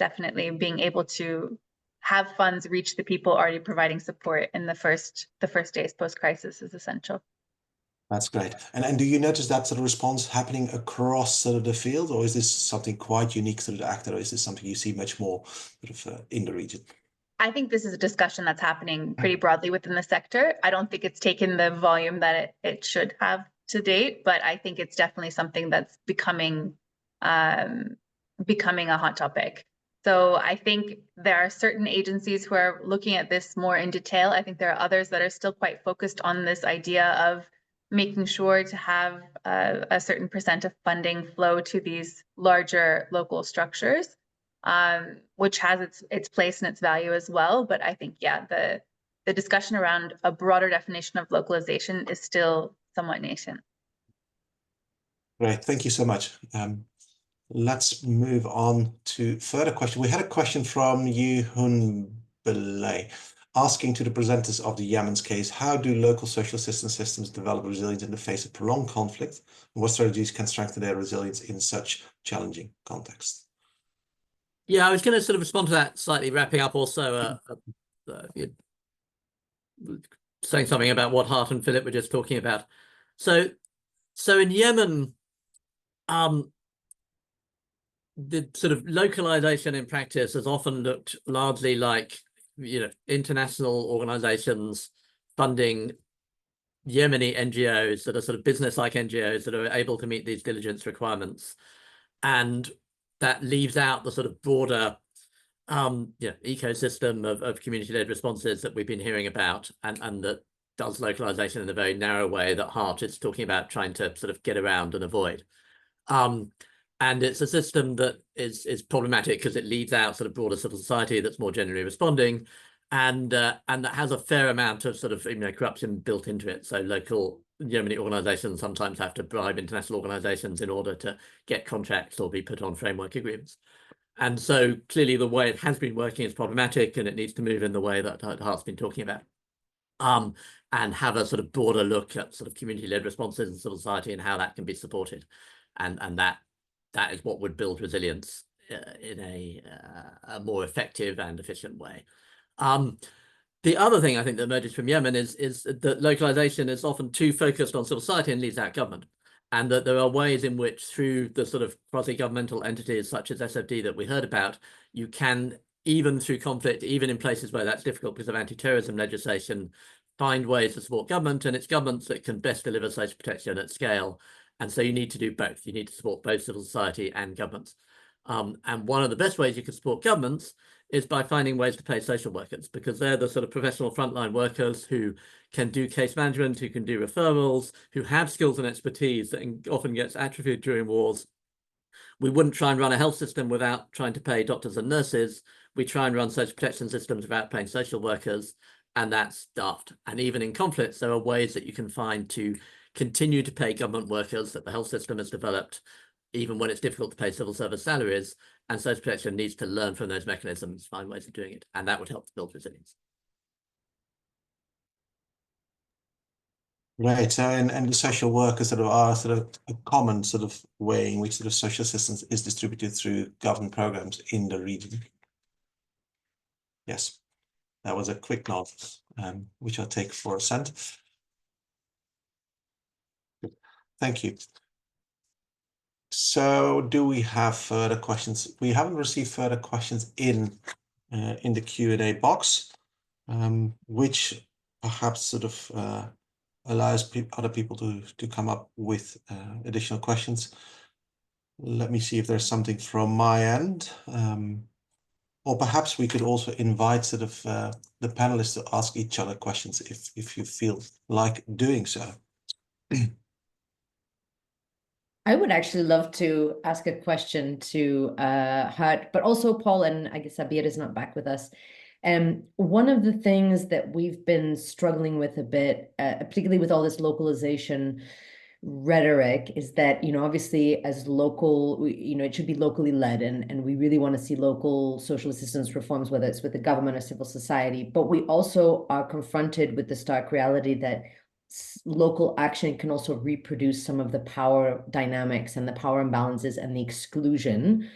definitely being able to have funds reach the people already providing support in the first days post-crisis is essential. That's great. And do you notice that sort of response happening across sort of the field, or is this something quite unique to the actor, or is this something you see much more sort of in the region? I think this is a discussion that's happening pretty broadly within the sector. I don't think it's taken the volume that it should have to date, but I think it's definitely something that's becoming a hot topic. So I think there are certain agencies who are looking at this more in detail. I think there are others that are still quite focused on this idea of making sure to have a certain percent of funding flow to these larger local structures, which has its place and its value as well. But I think, yeah, the discussion around a broader definition of localization is still somewhat nascent. Great, thank you so much. Let's move on to further question. We had a question from Yuhun Belay asking to the presenters of the Yemen's case, how do local social systems develop resilience in the face of prolonged conflict? And what strategies can strengthen their resilience in such challenging context? Yeah, I was going to sort of respond to that slightly, wrapping up also saying something about what Hart and Philip were just talking about. So in Yemen, the sort of localization in practice has often looked largely like, international organizations funding Yemeni NGOs that are sort of business-like NGOs that are able to meet these diligence requirements. And that leaves out the sort of broader ecosystem of community-led responses that we've been hearing about, and that does localization in a very narrow way that Hart is talking about trying to sort of get around and avoid. And it's a system that is problematic because it leaves out sort of broader civil society that's more generally responding, and that has a fair amount of sort of corruption built into it. So local Yemeni organizations sometimes have to bribe international organizations in order to get contracts or be put on framework agreements. And so clearly the way it has been working is problematic, and it needs to move in the way that Hart's been talking about. And have a sort of broader look at sort of community-led responses in civil society and how that can be supported. And that is what would build resilience in a more effective and efficient way. The other thing I think that emerges from Yemen is that localization is often too focused on civil society and leaves out government. And that there are ways in which, through the sort of quasi-governmental entities such as SFD that we heard about, you can, even through conflict, even in places where that's difficult because of anti-terrorism legislation, find ways to support government, and it's governments that can best deliver social protection at scale. And so you need to do both. You need to support both civil society and governments. And one of the best ways you can support governments is by finding ways to pay social workers, because they're the sort of professional frontline workers who can do case management, who can do referrals, who have skills and expertise that often gets atrophied during wars. We wouldn't try and run a health system without trying to pay doctors and nurses. We try and run social protection systems without paying social workers, and that's daft. And even in conflicts, there are ways that you can find to continue to pay government workers that the health system has developed, even when it's difficult to pay civil service salaries, and social protection needs to learn from those mechanisms, find ways of doing it, and that would help to build resilience. Right, so and the social workers sort of are sort of a common sort of way in which sort of social assistance is distributed through government programs in the region. Yes, that was a quick nod, which I'll take for assent. Thank you. So do we have further questions? We haven't received further questions in the Q&A box, which perhaps sort of allows other people to come up with additional questions. Let me see if there's something from my end. Or perhaps we could also invite sort of the panelists to ask each other questions if you feel like doing so. I would actually love to ask a question to Hart, but also Paul, and I guess Abir is not back with us. One of the things that we've been struggling with a bit, particularly with all this localization rhetoric, is that, obviously as local, it should be locally led, and we really want to see local social assistance reforms, whether it's with the government or civil society. But we also are confronted with the stark reality that local action can also reproduce some of the power dynamics and the power imbalances and the exclusion.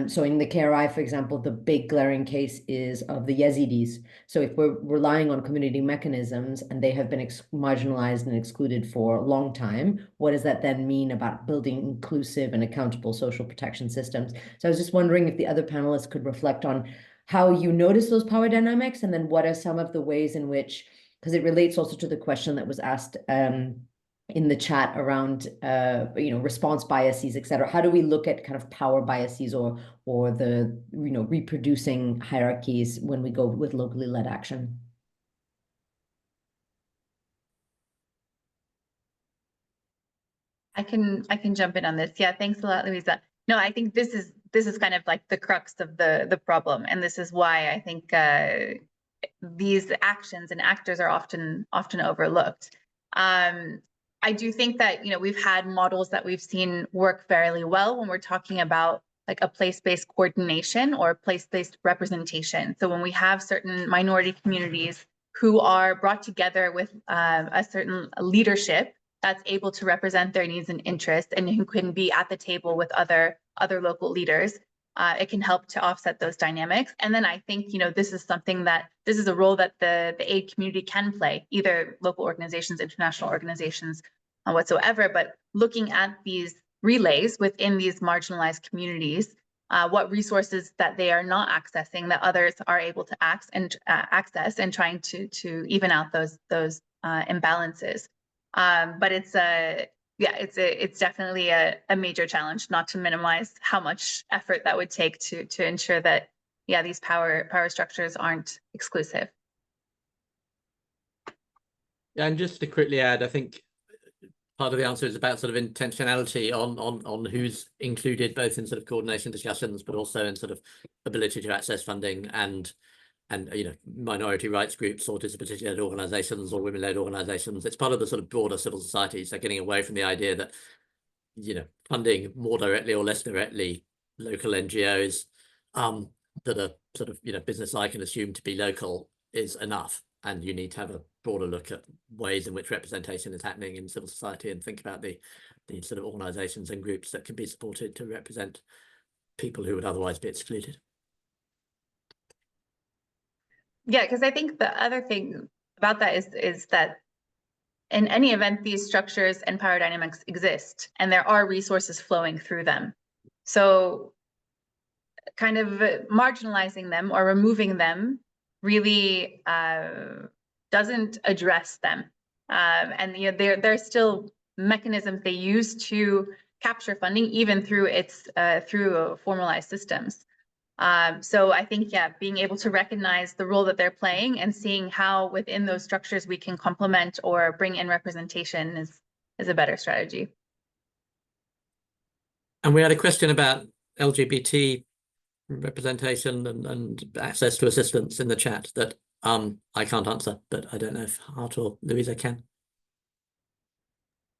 So in the KRI, for example, the big glaring case is of the Yazidis. So if we're relying on community mechanisms and they have been marginalized and excluded for a long time, what does that then mean about building inclusive and accountable social protection systems? So I was just wondering if the other panelists could reflect on how you notice those power dynamics, and then what are some of the ways in which, because it relates also to the question that was asked in the chat around response biases, etc. How do we look at kind of power biases or the reproducing hierarchies when we go with locally led action? I can jump in on this. Yeah, thanks a lot, Louisa. No, I think this is kind of like the crux of the problem, and this is why I think these actions and actors are often overlooked. I do think that we've had models that we've seen work fairly well when we're talking about like a place-based coordination or place-based representation. So when we have certain minority communities who are brought together with a certain leadership that's able to represent their needs and interests and who can be at the table with other local leaders, it can help to offset those dynamics. And then I think, this is a role that the aid community can play, either local organizations, international organizations, whatsoever, but looking at these relays within these marginalized communities, what resources that they are not accessing that others are able to access and trying to even out those imbalances. But it's definitely a major challenge, not to minimize how much effort that would take to ensure that these power structures aren't exclusive. Yeah, and just to quickly add, I think part of the answer is about sort of intentionality on who's included, both in sort of coordination discussions, but also in sort of ability to access funding and minority rights groups or disability-led organizations or women-led organizations. It's part of the sort of broader civil society. So getting away from the idea that funding more directly or less directly local NGOs that are sort of business-like and assumed to be local is enough, and you need to have a broader look at ways in which representation is happening in civil society and think about the sort of organizations and groups that can be supported to represent people who would otherwise be excluded. Yeah, because I think the other thing about that is that in any event, these structures and power dynamics exist, and there are resources flowing through them. So kind of marginalizing them or removing them really doesn't address them. And there's still mechanisms they use to capture funding, even through through formalized systems. So I think, being able to recognize the role that they're playing and seeing how within those structures we can complement or bring in representation is a better strategy. And we had a question about LGBT representation and access to assistance in the chat that I can't answer, but I don't know if Hart or Louisa can.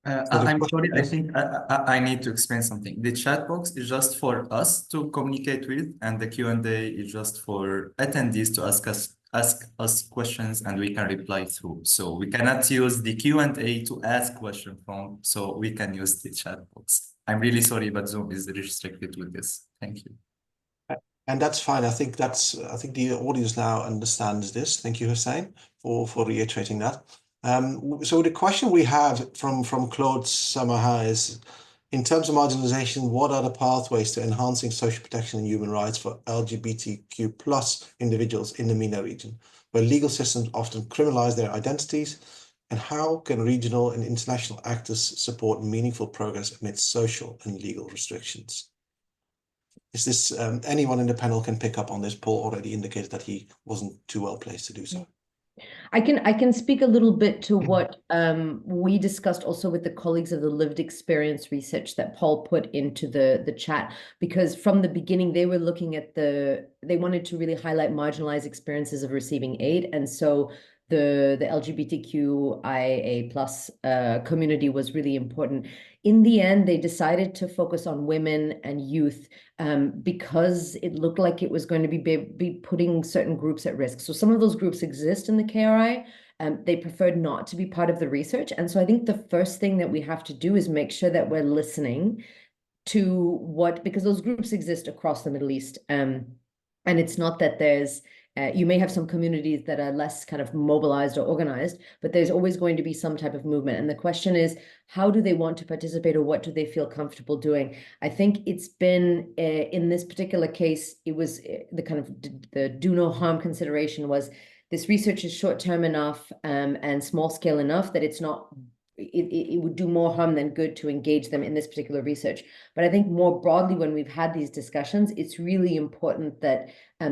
I'm sorry, I think I need to explain something. The chat box is just for us to communicate with, and the Q&A is just for attendees to ask us questions, and we can reply through. So we cannot use the Q&A to ask questions from, so we can use the chat box. I'm really sorry, but Zoom is restricted with this. Thank you. And that's fine. I think the audience now understands this. Thank you, Hussein, for reiterating that. So the question we have from Claude Samaha is, in terms of marginalization, what are the pathways to enhancing social protection and human rights for LGBTQ+ individuals in the MENA region, where legal systems often criminalize their identities? And how can regional and international actors support meaningful progress amidst social and legal restrictions? Is this anyone in the panel can pick up on this? Paul already indicated that he wasn't too well placed to do so. I can speak a little bit to what we discussed also with the colleagues of the lived experience research that Paul put into the chat, because from the beginning they were looking at they wanted to really highlight marginalized experiences of receiving aid, and so the LGBTQIA+ community was really important. In the end, they decided to focus on women and youth because it looked like it was going to be putting certain groups at risk. So some of those groups exist in the KRI. They preferred not to be part of the research. And so I think the first thing that we have to do is make sure that we're listening to because those groups exist across the Middle East. And it's not that there's you may have some communities that are less kind of mobilized or organized, but there's always going to be some type of movement. And the question is, how do they want to participate, or what do they feel comfortable doing? I think it's been, in this particular case, it was the kind of the do no harm consideration was this research is short-term enough and small scale enough that it's not it would do more harm than good to engage them in this particular research. But I think more broadly, when we've had these discussions, it's really important that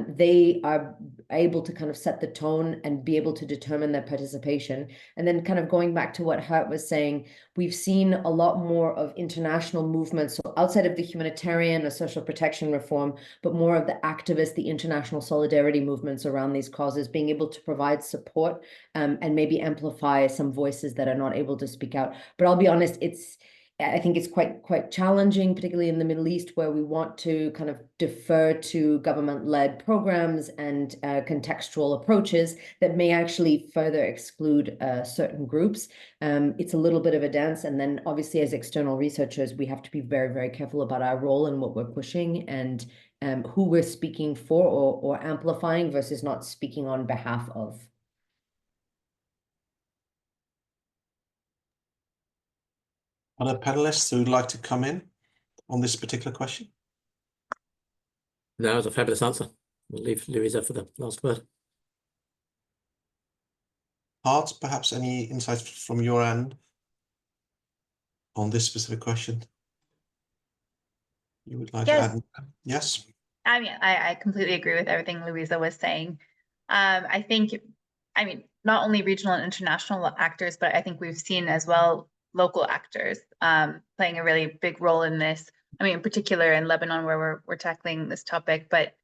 they are able to kind of set the tone and be able to determine their participation. And then kind of going back to what Hart was saying, we've seen a lot more of international movements, so outside of the humanitarian or social protection reform, but more of the activist, the international solidarity movements around these causes, being able to provide support and maybe amplify some voices that are not able to speak out. But I'll be honest, I think it's quite challenging, particularly in the Middle East, where we want to kind of defer to government-led programs and contextual approaches that may actually further exclude certain groups. It's a little bit of a dance. And then obviously as external researchers, we have to be very, very careful about our role and what we're pushing and who we're speaking for or amplifying versus not speaking on behalf of. Other panelists who would like to come in on this particular question? No, that was a fabulous answer. We'll leave Louisa for the last word. Hart, perhaps any insights from your end on this specific question you would like to add? Yes. I mean, I completely agree with everything Louisa was saying. I think, not only regional and international actors, but I think we've seen as well local actors playing a really big role in this. I mean, in particular in Lebanon, where we're tackling this topic, but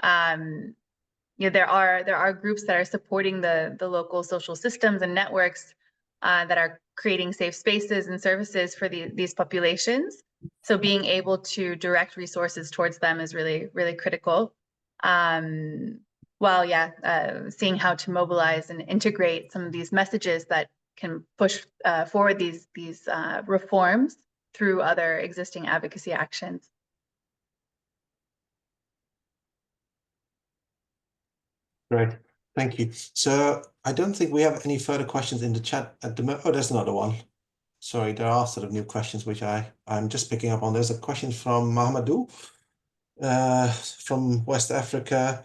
there are groups that are supporting the local social systems and networks that are creating safe spaces and services for these populations. So being able to direct resources towards them is really, really critical. Seeing how to mobilize and integrate some of these messages that can push forward these reforms through other existing advocacy actions. Great, thank you. So I don't think we have any further questions in the chat at the moment. Oh, there's another one. Sorry, there are sort of new questions which I'm just picking up on. There's a question from Mahamadou from West Africa.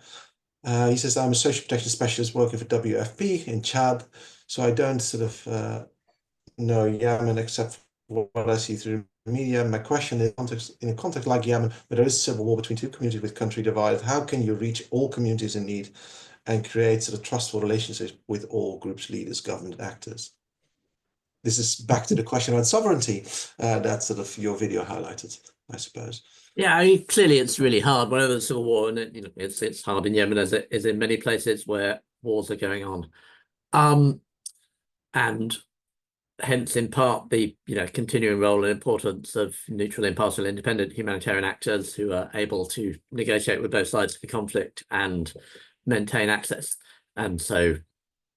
He says, I'm a social protection specialist working for WFP in Chad, so I don't sort of know Yemen except for what I see through the media. My question is, in a context like Yemen, where there is civil war between two communities with country divided, how can you reach all communities in need and create sort of trustful relationships with all groups, leaders, government actors? This is back to the question about sovereignty that sort of your video highlighted, I suppose. Yeah, clearly it's really hard. Whenever there's civil war, and it's hard in Yemen as it is in many places where wars are going on, and hence in part the continuing role and importance of neutral, impartial, independent humanitarian actors who are able to negotiate with both sides of the conflict and maintain access. And so,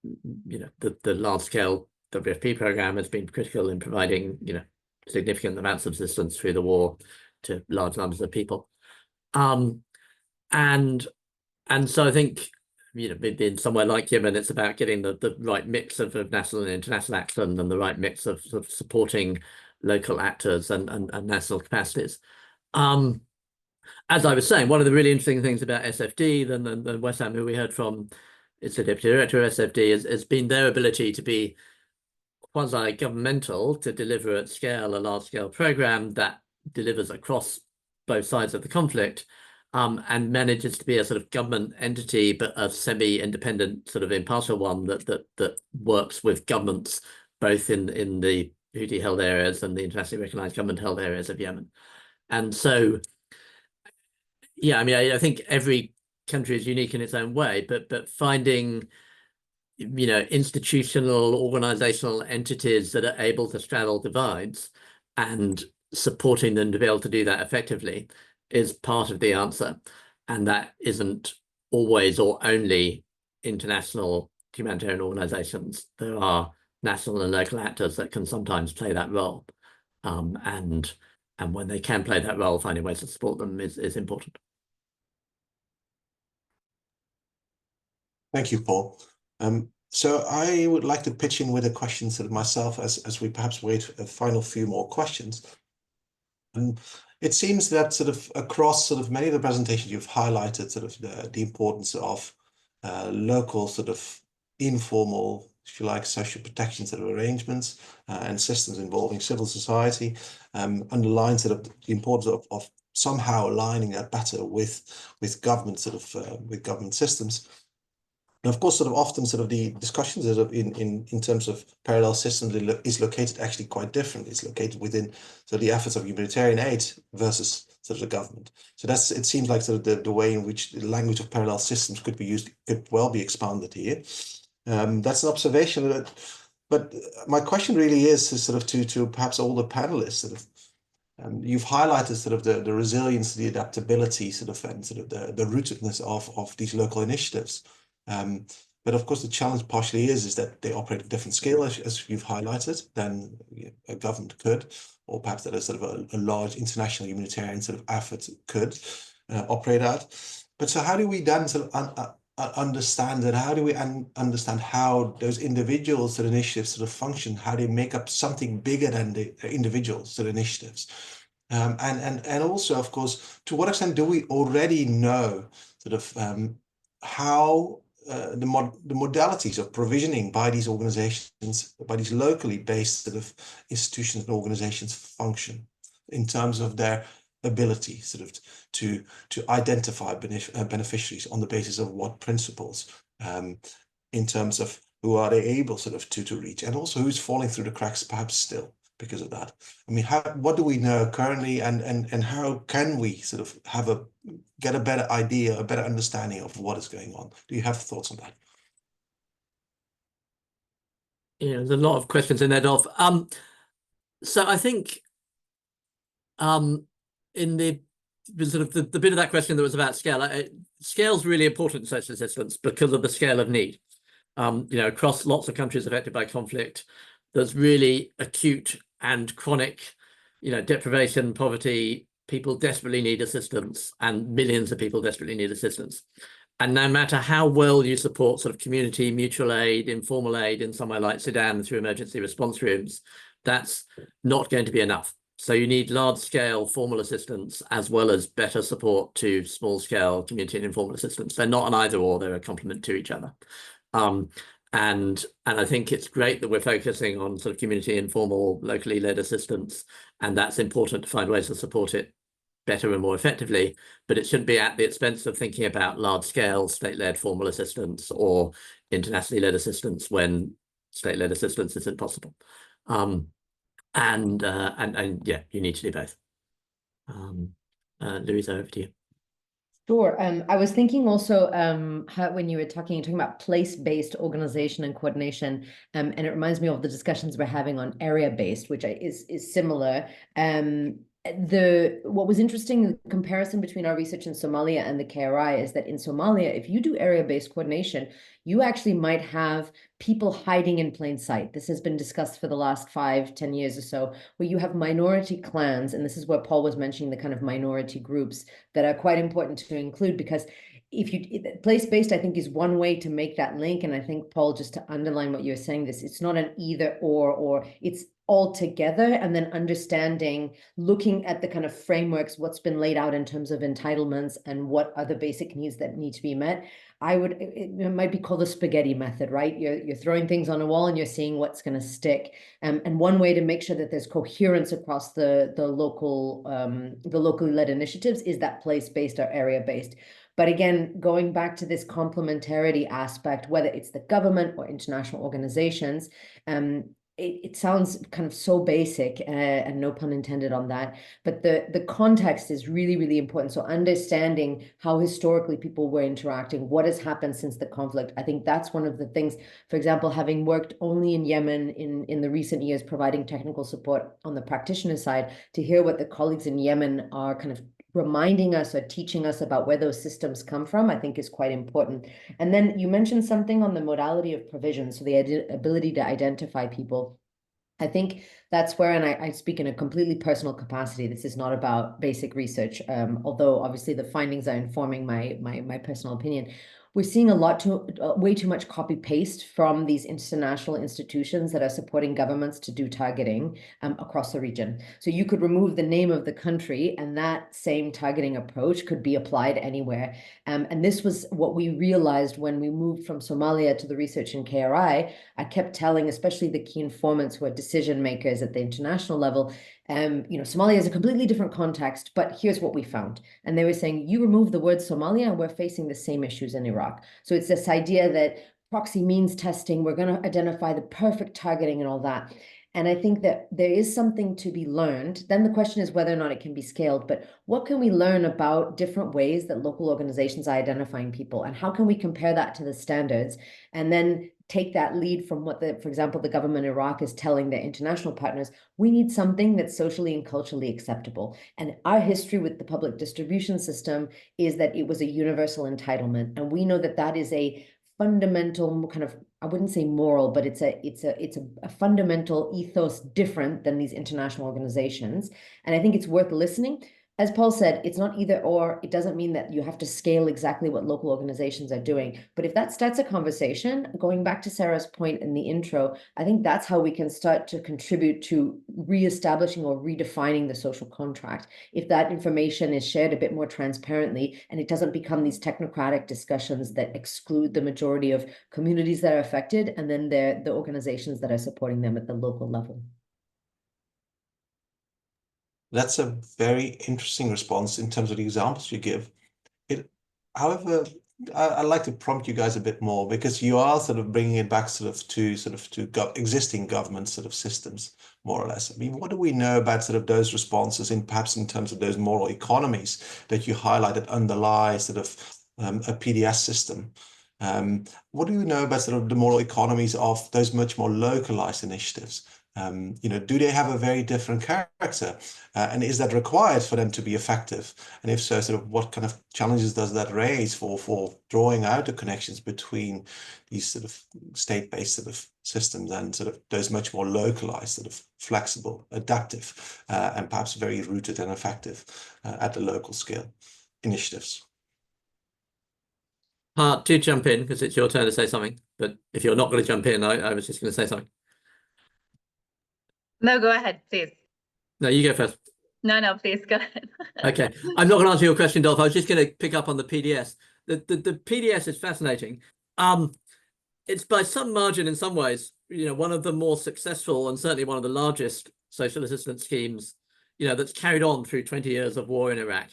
the large-scale WFP program has been critical in providing significant amounts of assistance through the war to large numbers of people, and so I think in somewhere like Yemen, it's about getting the right mix of national and international action and the right mix of sort of supporting local actors and national capacities. As I was saying, one of the really interesting things about SFD, then Wessam, who we heard from, is the deputy director of SFD, has been their ability to be quasi-governmental, to deliver at scale a large-scale program that delivers across both sides of the conflict, and manages to be a sort of government entity, but a semi-independent sort of impartial one that works with governments both in the Houthi-held areas and the internationally recognized government-held areas of Yemen. And so, yeah, I think every country is unique in its own way, but finding institutional, organizational entities that are able to straddle divides and supporting them to be able to do that effectively is part of the answer. And that isn't always or only international humanitarian organizations. There are national and local actors that can sometimes play that role. And when they can play that role, finding ways to support them is important. Thank you, Paul. So I would like to pitch in with a question sort of myself as we perhaps wait a final few more questions. And it seems that sort of across sort of many of the presentations you've highlighted sort of the importance of local sort of informal if you like, social protection sort of arrangements and systems involving civil society, underlines sort of the importance of somehow aligning that better with government with government systems. And of course, sort of often sort of the discussions in terms of parallel systems is located actually quite different. It's located within sort of the efforts of humanitarian aid versus sort of the government. So it seems like sort of the way in which the language of parallel systems could be used, could well be expanded here. That's an observation. But my question really is sort of to perhaps all the panelists sort of. You've highlighted sort of the resilience, the adaptability, sort of, and sort of the rootedness of these local initiatives. But of course, the challenge partially is that they operate at a different scale, as you've highlighted, than a government could, or perhaps that a sort of a large international humanitarian sort of effort could operate at. But so how do we then sort of understand that? How do we understand how those individual sort of initiatives sort of function, how they make up something bigger than the individual sort of initiatives? And also, of course, to what extent do we already know sort of how the modalities of provisioning by these organizations, by these locally based sort of institutions and organizations function in terms of their ability sort of to identify beneficiaries on the basis of what principles, in terms of who are they able sort of to reach, and also who's falling through the cracks perhaps still because of that. I mean, what do we know currently, and how can we sort of get a better idea, a better understanding of what is going on? Do you have thoughts on that? Yeah, there's a lot of questions in there, Dolph. So I think in the sort of the bit of that question that was about scale, scale is really important in social assistance because of the scale of need. Across lots of countries affected by conflict, there's really acute and chronic, deprivation, poverty. People desperately need assistance, and millions of people desperately need assistance. And no matter how well you support sort of community, mutual aid, informal aid in somewhere like Sudan through emergency response rooms, that's not going to be enough. So you need large-scale formal assistance as well as better support to small-scale community and informal assistance. They're not an either-or, they're a complement to each other. And I think it's great that we're focusing on sort of community, informal, locally led assistance, and that's important to find ways to support it better and more effectively, but it shouldn't be at the expense of thinking about large-scale state-led formal assistance or internationally led assistance when state-led assistance isn't possible. And yeah, you need to do both. Louisa, over to you. Sure. I was thinking also how, when you were talking about place-based organization and coordination, and it reminds me of the discussions we're having on area-based, which is similar. What was interesting, the comparison between our research in Somalia and the KRI is that in Somalia, if you do area-based coordination, you actually might have people hiding in plain sight. This has been discussed for the last 5-10 years or so, where you have minority clans, and this is where Paul was mentioning the kind of minority groups that are quite important to include, because place-based, I think, is one way to make that link. And I think, Paul, just to underline what you're saying, it's not an either or it's all together, and then understanding, looking at the kind of frameworks, what's been laid out in terms of entitlements and what are the basic needs that need to be met. It might be called the spaghetti method, right? You're throwing things on a wall and you're seeing what's going to stick. And one way to make sure that there's coherence across the locally led initiatives is that place-based or area-based. But again, going back to this complementarity aspect, whether it's the government or international organizations, it sounds kind of so basic, and no pun intended on that, but the context is really, really important. So understanding how historically people were interacting, what has happened since the conflict. I think that's one of the things, for example, having worked only in Yemen in the recent years, providing technical support on the practitioner side, to hear what the colleagues in Yemen are kind of reminding us or teaching us about where those systems come from, I think is quite important. And then you mentioned something on the modality of provision, so the ability to identify people. I think that's where, and I speak in a completely personal capacity, this is not about basic research, although obviously the findings are informing my personal opinion. we're seeing way too much copy paste from these international institutions that are supporting governments to do targeting across the region. So you could remove the name of the country and that same targeting approach could be applied anywhere. And this was what we realized when we moved from Somalia to the research in KRI. I kept telling, especially the key informants who are decision makers at the international level, Somalia is a completely different context, but here's what we found. And they were saying, you remove the word Somalia and we're facing the same issues in Iraq. So it's this idea that proxy means testing, we're going to identify the perfect targeting and all that. And I think that there is something to be learned. Then the question is whether or not it can be scaled, but what can we learn about different ways that local organizations are identifying people? And how can we compare that to the standards? And then take that lead from what for example, the government in Iraq is telling their international partners, we need something that's socially and culturally acceptable. And our history with the public distribution system is that it was a universal entitlement. And we know that that is a fundamental kind of, I wouldn't say moral, but it's a fundamental ethos different than these international organizations. And I think it's worth listening. As Paul said, it's not either or. It doesn't mean that you have to scale exactly what local organizations are doing. But if that starts a conversation, going back to Sarah's point in the intro, I think that's how we can start to contribute to reestablishing or redefining the social contract. If that information is shared a bit more transparently and it doesn't become these technocratic discussions that exclude the majority of communities that are affected and then the organizations that are supporting them at the local level. That's a very interesting response in terms of the examples you give. However, I'd like to prompt you guys a bit more because you are sort of bringing it back to existing government sort of systems, more or less. I mean, what do we know about sort of those responses perhaps in terms of those moral economies that you highlight that underlie sort of a PDS system? What do you know about sort of the moral economies of those much more localized initiatives? Do they have a very different character? And is that required for them to be effective? And if so, sort of what kind of challenges does that raise for drawing out the connections between these sort of state-based sort of systems and sort of those much more localized, sort of flexible, adaptive, and perhaps very rooted and effective at the local scale initiatives? Do jump in because it's your turn to say something. But if you're not going to jump in, I was just going to say something. No, go ahead, please. No, you go first. No, please go ahead. Okay, I'm not going to answer your question, Dolph. I was just going to pick up on the PDS. The PDS is fascinating. It's by some margin, in some ways, one of the more successful and certainly one of the largest social assistance schemes, that's carried on through 20 years of war in Iraq.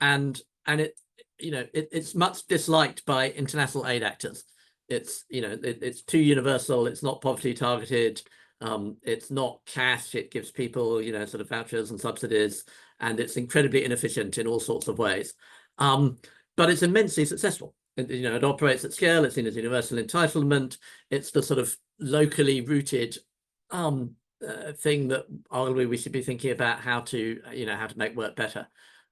And it's much disliked by international aid actors. It's it's too universal. It's not poverty targeted. It's not cash. It gives people, sort of vouchers and subsidies, and it's incredibly inefficient in all sorts of ways. But it's immensely successful. It operates at scale. It's seen as universal entitlement. It's the sort of locally rooted thing that arguably we should be thinking about how to make work better.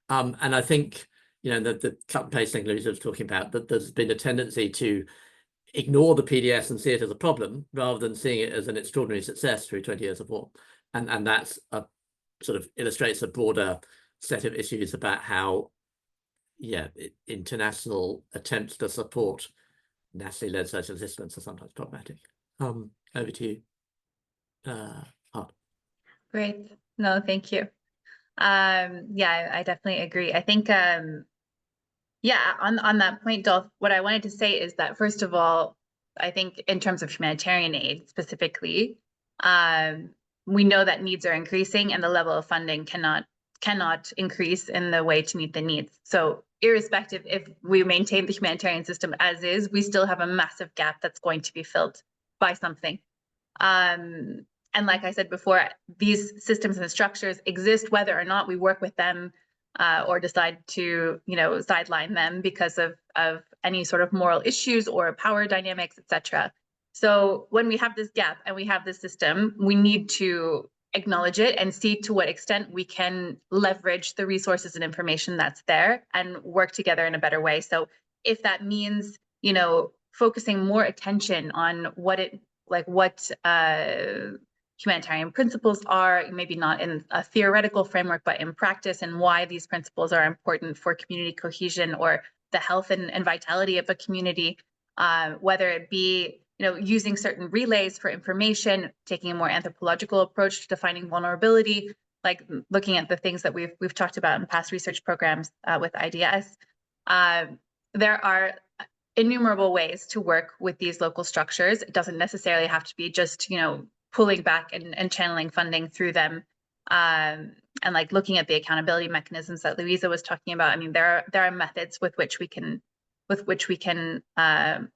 And I think, the cut and paste thing Louisa was talking about, that there's been a tendency to ignore the PDS and see it as a problem rather than seeing it as an extraordinary success through 20 years of war. And that's sort of illustrates a broader set of issues about how, international attempts to support nationally led social assistance are sometimes problematic. Over to you. Hart. Great. No, thank you. I definitely agree. I think on that point, Dolph, what I wanted to say is that, first of all, I think in terms of humanitarian aid specifically, we know that needs are increasing and the level of funding cannot increase in the way to meet the needs. So irrespective if we maintain the humanitarian system as is, we still have a massive gap that's going to be filled by something. And like I said before, these systems and structures exist whether or not we work with them or decide to, sideline them because of any sort of moral issues or power dynamics, etc. So when we have this gap and we have this system, we need to acknowledge it and see to what extent we can leverage the resources and information that's there and work together in a better way. So if that means, focusing more attention on what humanitarian principles are, maybe not in a theoretical framework, but in practice, and why these principles are important for community cohesion or the health and vitality of a community, whether it be using certain relays for information, taking a more anthropological approach to defining vulnerability, like looking at the things that we've talked about in past research programs with IDS. There are innumerable ways to work with these local structures. It doesn't necessarily have to be just pulling back and channeling funding through them, and like looking at the accountability mechanisms that Louisa was talking about. I mean, there are methods with which we can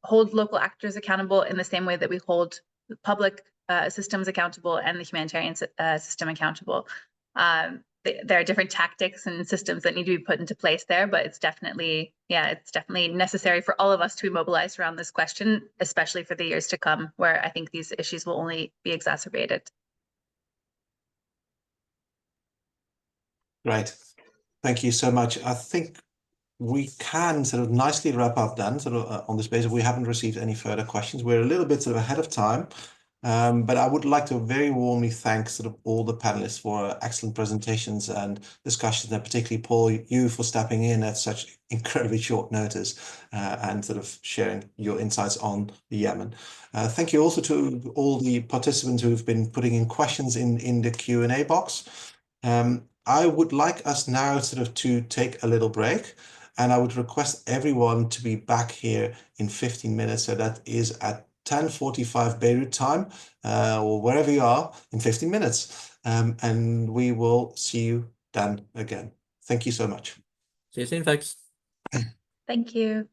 hold local actors accountable in the same way that we hold public systems accountable and the humanitarian system accountable. There are different tactics and systems that need to be put into place there, but it's definitely necessary for all of us to be mobilized around this question, especially for the years to come, where I think these issues will only be exacerbated. Great. Thank you so much. I think we can sort of nicely wrap up then, sort of on this basis. We haven't received any further questions. We're a little bit sort of ahead of time. But I would like to very warmly thank sort of all the panelists for excellent presentations and discussions, and particularly Paul, you for stepping in at such incredibly short notice and sort of sharing your insights on Yemen. Thank you also to all the participants who've been putting in questions in the Q&A box. I would like us now sort of to take a little break, and I would request everyone to be back here in 15 minutes. So that is at 10:45 Beirut time, or wherever you are, in 15 minutes. And we will see you then again. Thank you so much. See you soon, folks. Thank you.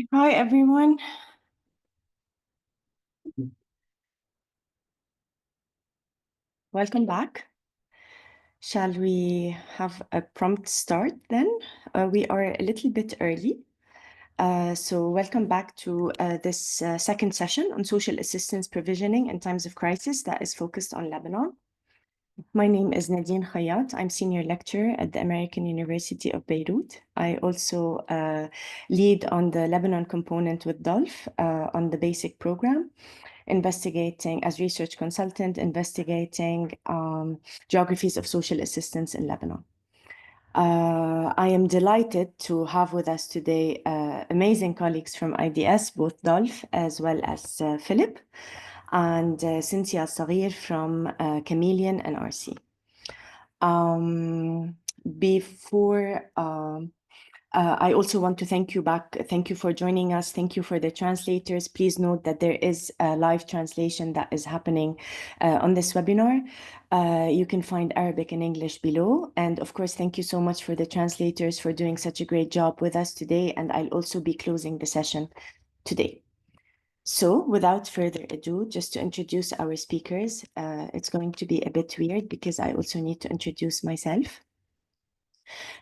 Hi, everyone. Welcome back. Shall we have a prompt start then? We are a little bit early. So welcome back to this second session on social assistance provisioning in times of crisis that is focused on Lebanon. My name is Nadine Khayat. I'm senior lecturer at the American University of Beirut. I also lead on the Lebanon component with Dolph on the basic program, investigating as research consultant, investigating geographies of social assistance in Lebanon. I am delighted to have with us today amazing colleagues from IDS, both Dolph as well as Philip, and Cynthia Saghir from Chameleon and RC. I also want to thank you back. Thank you for joining us. Thank you for the translators. Please note that there is a live translation that is happening on this webinar. You can find Arabic and English below. And of course, thank you so much for the translators for doing such a great job with us today. And I'll also be closing the session today. So without further ado, just to introduce our speakers, it's going to be a bit weird because I also need to introduce myself.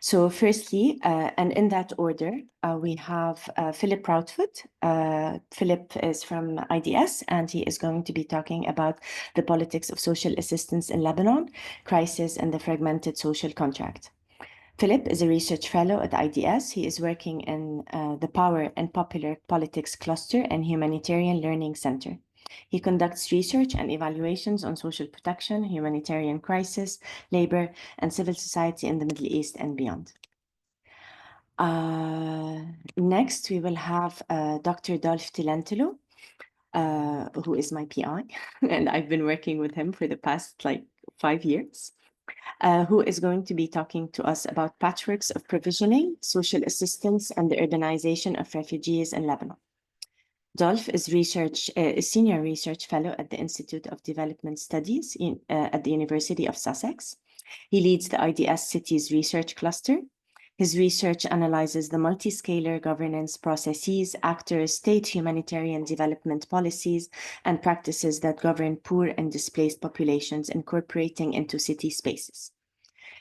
So firstly, and in that order, we have Philip Proutfoot. Philip is from IDS, and he is going to be talking about the politics of social assistance in Lebanon, crisis, and the fragmented social contract. Philip is a research fellow at IDS. He is working in the Power and Popular Politics Cluster and Humanitarian Learning Center. He conducts research and evaluations on social protection, humanitarian crisis, labor, and civil society in the Middle East and beyond. Next, we will have Dr. Dolph Tilantilo, who is my PI, and I've been working with him for the past 5 years. Who is going to be talking to us about patchworks of provisioning, social assistance, and the urbanization of refugees in Lebanon. Dolph is a senior research fellow at the Institute of Development Studies at the University of Sussex. He leads the IDS Cities Research Cluster. His research analyzes the multi-scalar governance processes, actors, state humanitarian development policies, and practices that govern poor and displaced populations incorporating into city spaces.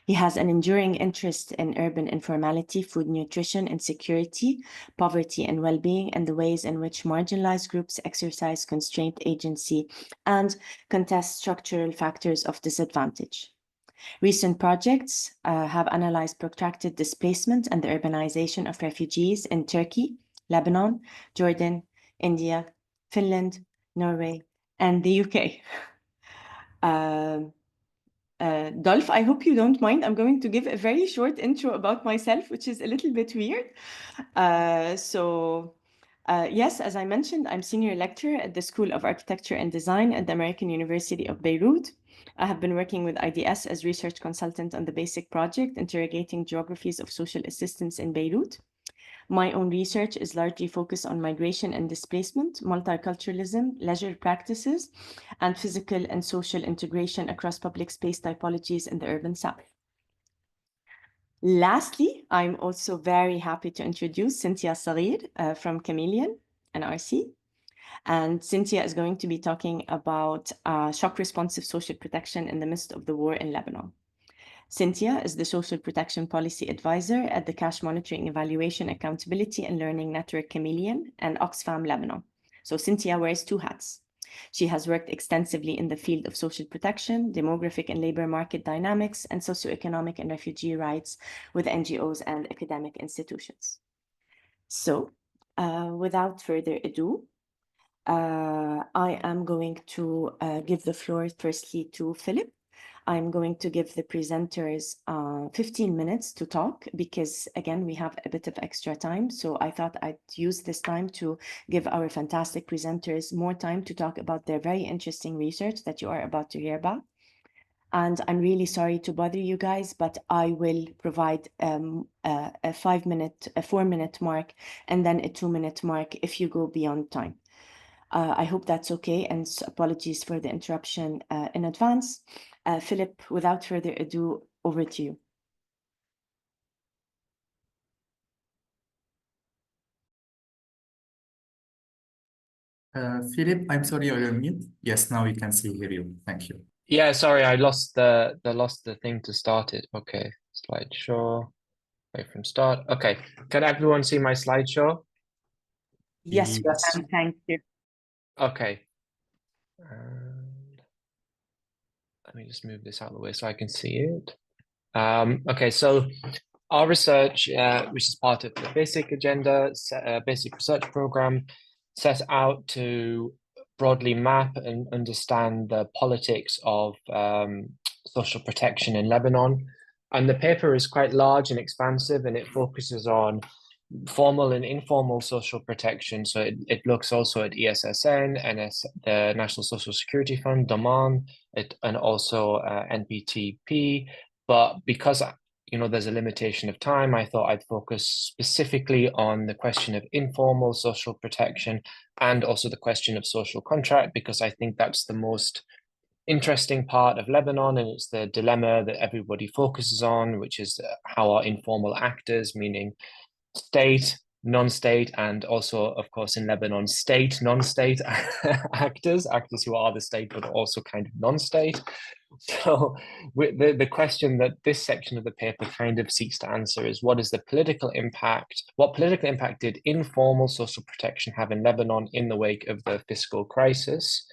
He has an enduring interest in urban informality, food nutrition and security, poverty and well-being, and the ways in which marginalized groups exercise constraint agency and contest structural factors of disadvantage. Recent projects have analyzed protracted displacement and the urbanization of refugees in Turkey, Lebanon, Jordan, India, Finland, Norway, and the UK. Dolph, I hope you don't mind. I'm going to give a very short intro about myself, which is a little bit weird. Yes, as I mentioned, I'm senior lecturer at the School of Architecture and Design at the American University of Beirut. I have been working with IDS as research consultant on the BASIC project, interrogating geographies of social assistance in Beirut. My own research is largely focused on migration and displacement, multiculturalism, leisure practices, and physical and social integration across public space typologies in the urban South. Lastly, I'm also very happy to introduce Cynthia Saghir from Chameleon and RC. And Cynthia is going to be talking about shock responsive social protection in the midst of the war in Lebanon. Cynthia is the Social Protection Policy Advisor at the Cash Monitoring Evaluation Accountability and Learning Network Chameleon and Oxfam Lebanon. So Cynthia wears 2 hats. She has worked extensively in the field of social protection, demographic and labor market dynamics, and socioeconomic and refugee rights with NGOs and academic institutions. So without further ado, I am going to give the floor firstly to Philip. I'm going to give the presenters 15 minutes to talk because, again, we have a bit of extra time. So I thought I'd use this time to give our fantastic presenters more time to talk about their very interesting research that you are about to hear about. And I'm really sorry to bother you guys, but I will provide a 4-minute mark and then a 2-minute mark if you go beyond time. I hope that's okay, and apologies for the interruption in advance. Philip, without further ado, over to you. Philip, I'm sorry, you're on mute. Yes, now we can hear you. Thank you. Yeah, sorry, I lost the thing to start it. Okay, slideshow. Wait from start. Okay, can everyone see my slideshow? Yes, we Yes. can. Thank you. Okay. And let me just move this out of the way so I can see it. Okay, so our research, which is part of the basic agenda, basic research program, sets out to broadly map and understand the politics of social protection in Lebanon. And the paper is quite large and expansive, and it focuses on formal and informal social protection. So it looks also at ESSN, the National Social Security Fund, DAMAN, and also NPTP. But because there's a limitation of time, I thought I'd focus specifically on the question of informal social protection and also the question of social contract, because I think that's the most interesting part of Lebanon, and it's the dilemma that everybody focuses on, which is how are informal actors, meaning state, non-state, and also, of course, in Lebanon, state, non-state actors who are the state, but also kind of non-state. So the question that this section of the paper kind of seeks to answer is, what is the political impact? What political impact did informal social protection have in Lebanon in the wake of the fiscal crisis?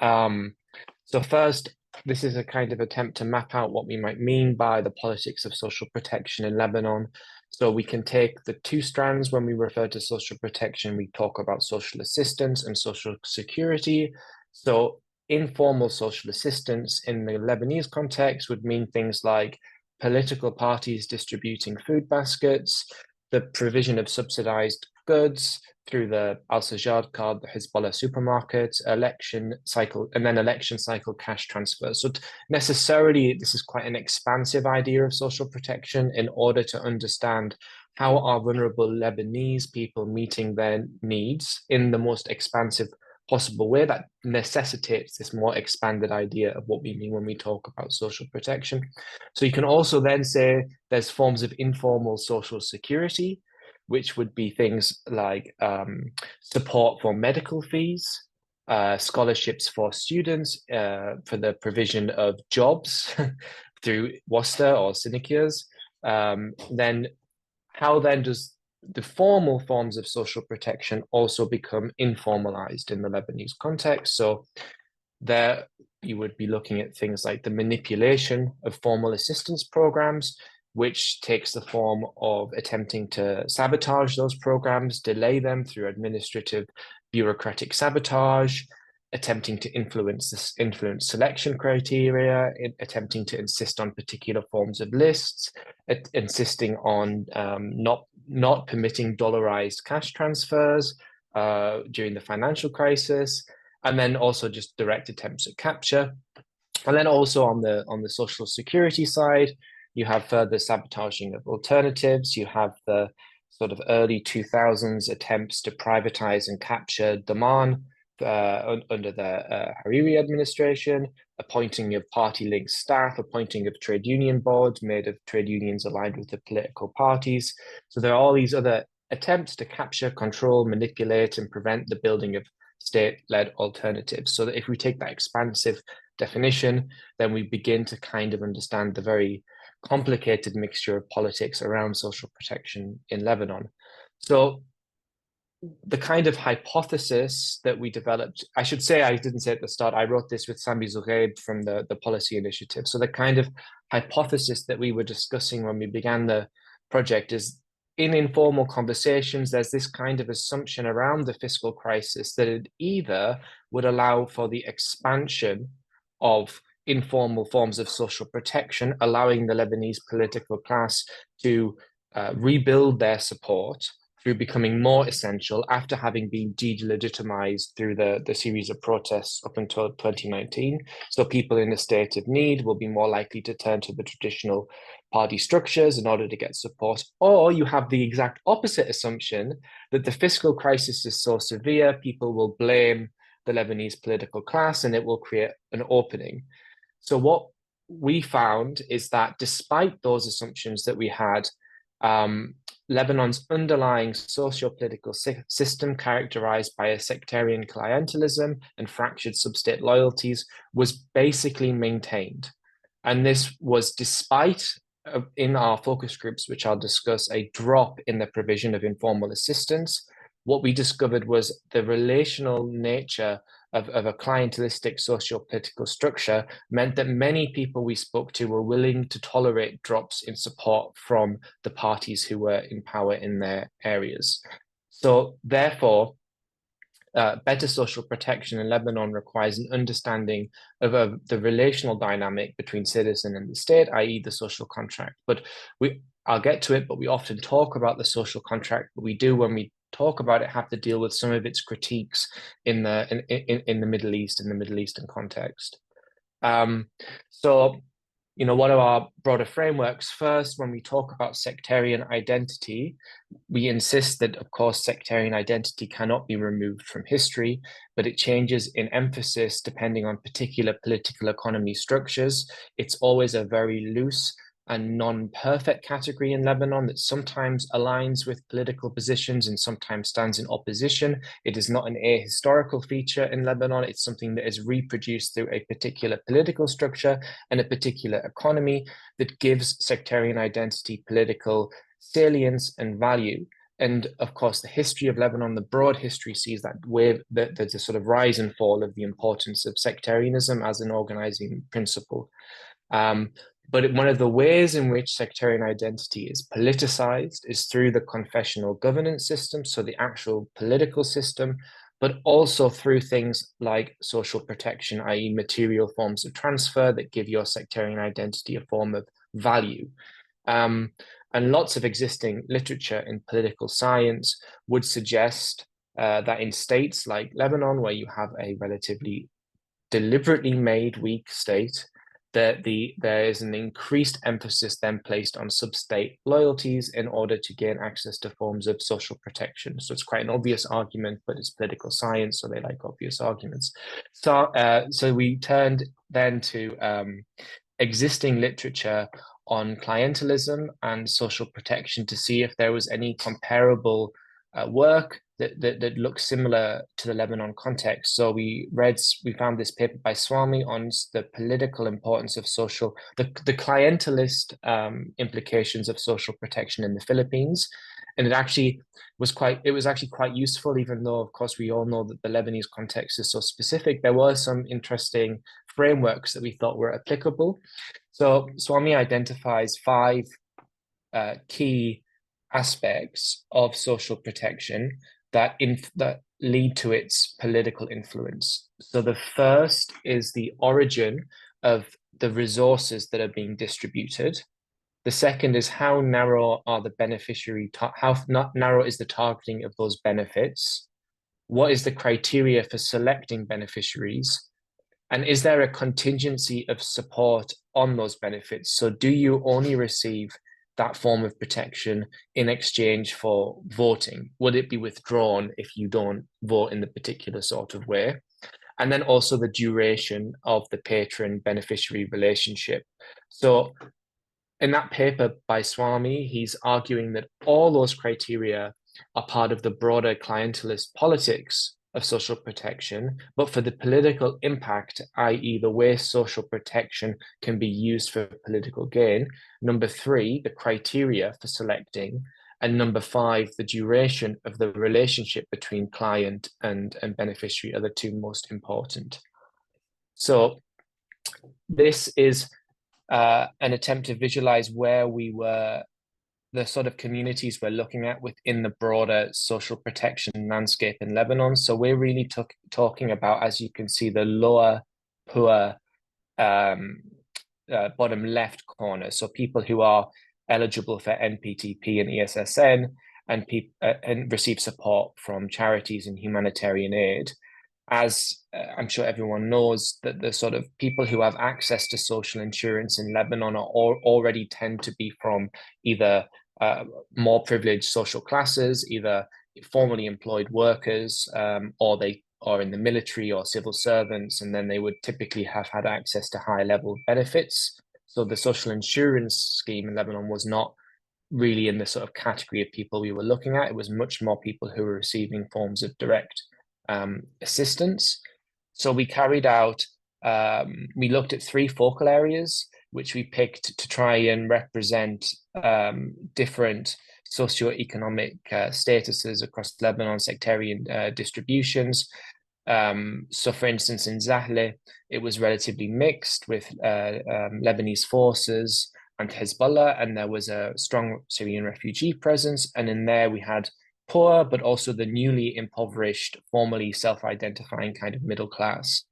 So first, this is a kind of attempt to map out what we might mean by the politics of social protection in Lebanon. So we can take the two strands when we refer to social protection. We talk about social assistance and social security. So informal social assistance in the Lebanese context would mean things like political parties distributing food baskets, the provision of subsidized goods through the Al-Sajjad card, the Hezbollah supermarket, election cycle cash transfers. So necessarily, this is quite an expansive idea of social protection in order to understand how are vulnerable Lebanese people meeting their needs in the most expansive possible way that necessitates this more expanded idea of what we mean when we talk about social protection. So you can also then say there's forms of informal social security, which would be things like support for medical fees, scholarships for students, for the provision of jobs through WASTA or sinecures. Then how then does the formal forms of social protection also become informalized in the Lebanese context? So there you would be looking at things like the manipulation of formal assistance programs, which takes the form of attempting to sabotage those programs, delay them through administrative bureaucratic sabotage, attempting to influence selection criteria, attempting to insist on particular forms of lists, insisting on not permitting dollarized cash transfers during the financial crisis, and then also just direct attempts at capture. And then also on the social security side, you have further sabotaging of alternatives. You have the sort of early 2000s attempts to privatize and capture Daman under the Hariri administration, appointing of party-linked staff, appointing of trade union boards made of trade unions aligned with the political parties. So there are all these other attempts to capture, control, manipulate, and prevent the building of state-led alternatives. So that if we take that expansive definition, then we begin to kind of understand the very complicated mixture of politics around social protection in Lebanon. So the kind of hypothesis that we developed, I should say, I didn't say at the start, I wrote this with Sami Zoughaib from the policy initiative. So the kind of hypothesis that we were discussing when we began the project is, in informal conversations, there's this kind of assumption around the fiscal crisis that it either would allow for the expansion of informal forms of social protection, allowing the Lebanese political class to rebuild their support through becoming more essential after having been de-legitimized through the series of protests up until 2019. So people in a state of need will be more likely to turn to the traditional party structures in order to get support. Or you have the exact opposite assumption that the fiscal crisis is so severe, people will blame the Lebanese political class and it will create an opening. So what we found is that despite those assumptions that we had, Lebanon's underlying socio-political system, characterized by a sectarian clientelism and fractured sub-state loyalties, was basically maintained. And this was despite, in our focus groups, which I'll discuss, a drop in the provision of informal assistance. What we discovered was the relational nature of a clientelistic socio-political structure meant that many people we spoke to were willing to tolerate drops in support from the parties who were in power in their areas. So therefore, better social protection in Lebanon requires an understanding of the relational dynamic between citizen and the state, i.e. the social contract. But I'll get to it, but we often talk about the social contract, but we do, when we talk about it, have to deal with some of its critiques in the Middle East, in the Middle Eastern context. So, you know, what are our broader frameworks? First, when we talk about sectarian identity, we insist that, of course, sectarian identity cannot be removed from history, but it changes in emphasis depending on particular political economy structures. It's always a very loose and non-perfect category in Lebanon that sometimes aligns with political positions and sometimes stands in opposition. It is not an ahistorical feature in Lebanon. It's something that is reproduced through a particular political structure and a particular economy that gives sectarian identity political salience and value. And of course, the history of Lebanon, the broad history, sees that wave, the sort of rise and fall of the importance of sectarianism as an organizing principle. But one of the ways in which sectarian identity is politicized is through the confessional governance system, so the actual political system, but also through things like social protection, i.e. material forms of transfer that give your sectarian identity a form of value. And lots of existing literature in political science would suggest that in states like Lebanon, where you have a relatively deliberately made weak state, that there is an increased emphasis then placed on sub-state loyalties in order to gain access to forms of social protection. So it's quite an obvious argument, but it's political science, so they like obvious arguments. So, so we turned then to existing literature on clientelism and social protection to see if there was any comparable work that looks similar to the Lebanon context. So we found this paper by Swami on the political importance of the clientelist implications of social protection in the Philippines. And it was actually quite useful, even though, of course, we all know that the Lebanese context is so specific. There were some interesting frameworks that we thought were applicable. So Swami identifies 5 key aspects of social protection that lead to its political influence. So the first is the origin of the resources that are being distributed. The second is how narrow are the beneficiary, how narrow is the targeting of those benefits? What is the criteria for selecting beneficiaries? And is there a contingency of support on those benefits? So do you only receive that form of protection in exchange for voting? Would it be withdrawn if you don't vote in the particular sort of way? And then also the duration of the patron-beneficiary relationship. So in that paper by Swami, he's arguing that all those criteria are part of the broader clientelist politics of social protection, but for the political impact, i.e. the way social protection can be used for political gain. Number 3, the criteria for selecting. And number 5, the duration of the relationship between client and beneficiary are the 2 most important. So this is an attempt to visualize where we were, the sort of communities we're looking at within the broader social protection landscape in Lebanon. So we're really talking about, as you can see, the lower poor bottom left corner. So people who are eligible for NPTP and ESSN and receive support from charities and humanitarian aid. As I'm sure everyone knows, that the sort of people who have access to social insurance in Lebanon already tend to be from either more privileged social classes, either formally employed workers, or they are in the military or civil servants, and then they would typically have had access to high level benefits. So the social insurance scheme in Lebanon was not really in the sort of category of people we were looking at. It was much more people who were receiving forms of direct assistance. So we carried out, we looked at 3 focal areas, which we picked to try and represent different socioeconomic statuses across Lebanon, sectarian distributions. So for instance, in Zahle, it was relatively mixed with Lebanese forces and Hezbollah, and there was a strong Syrian refugee presence. And in there we had poor, but also the newly impoverished, formally self-identifying kind of middle class.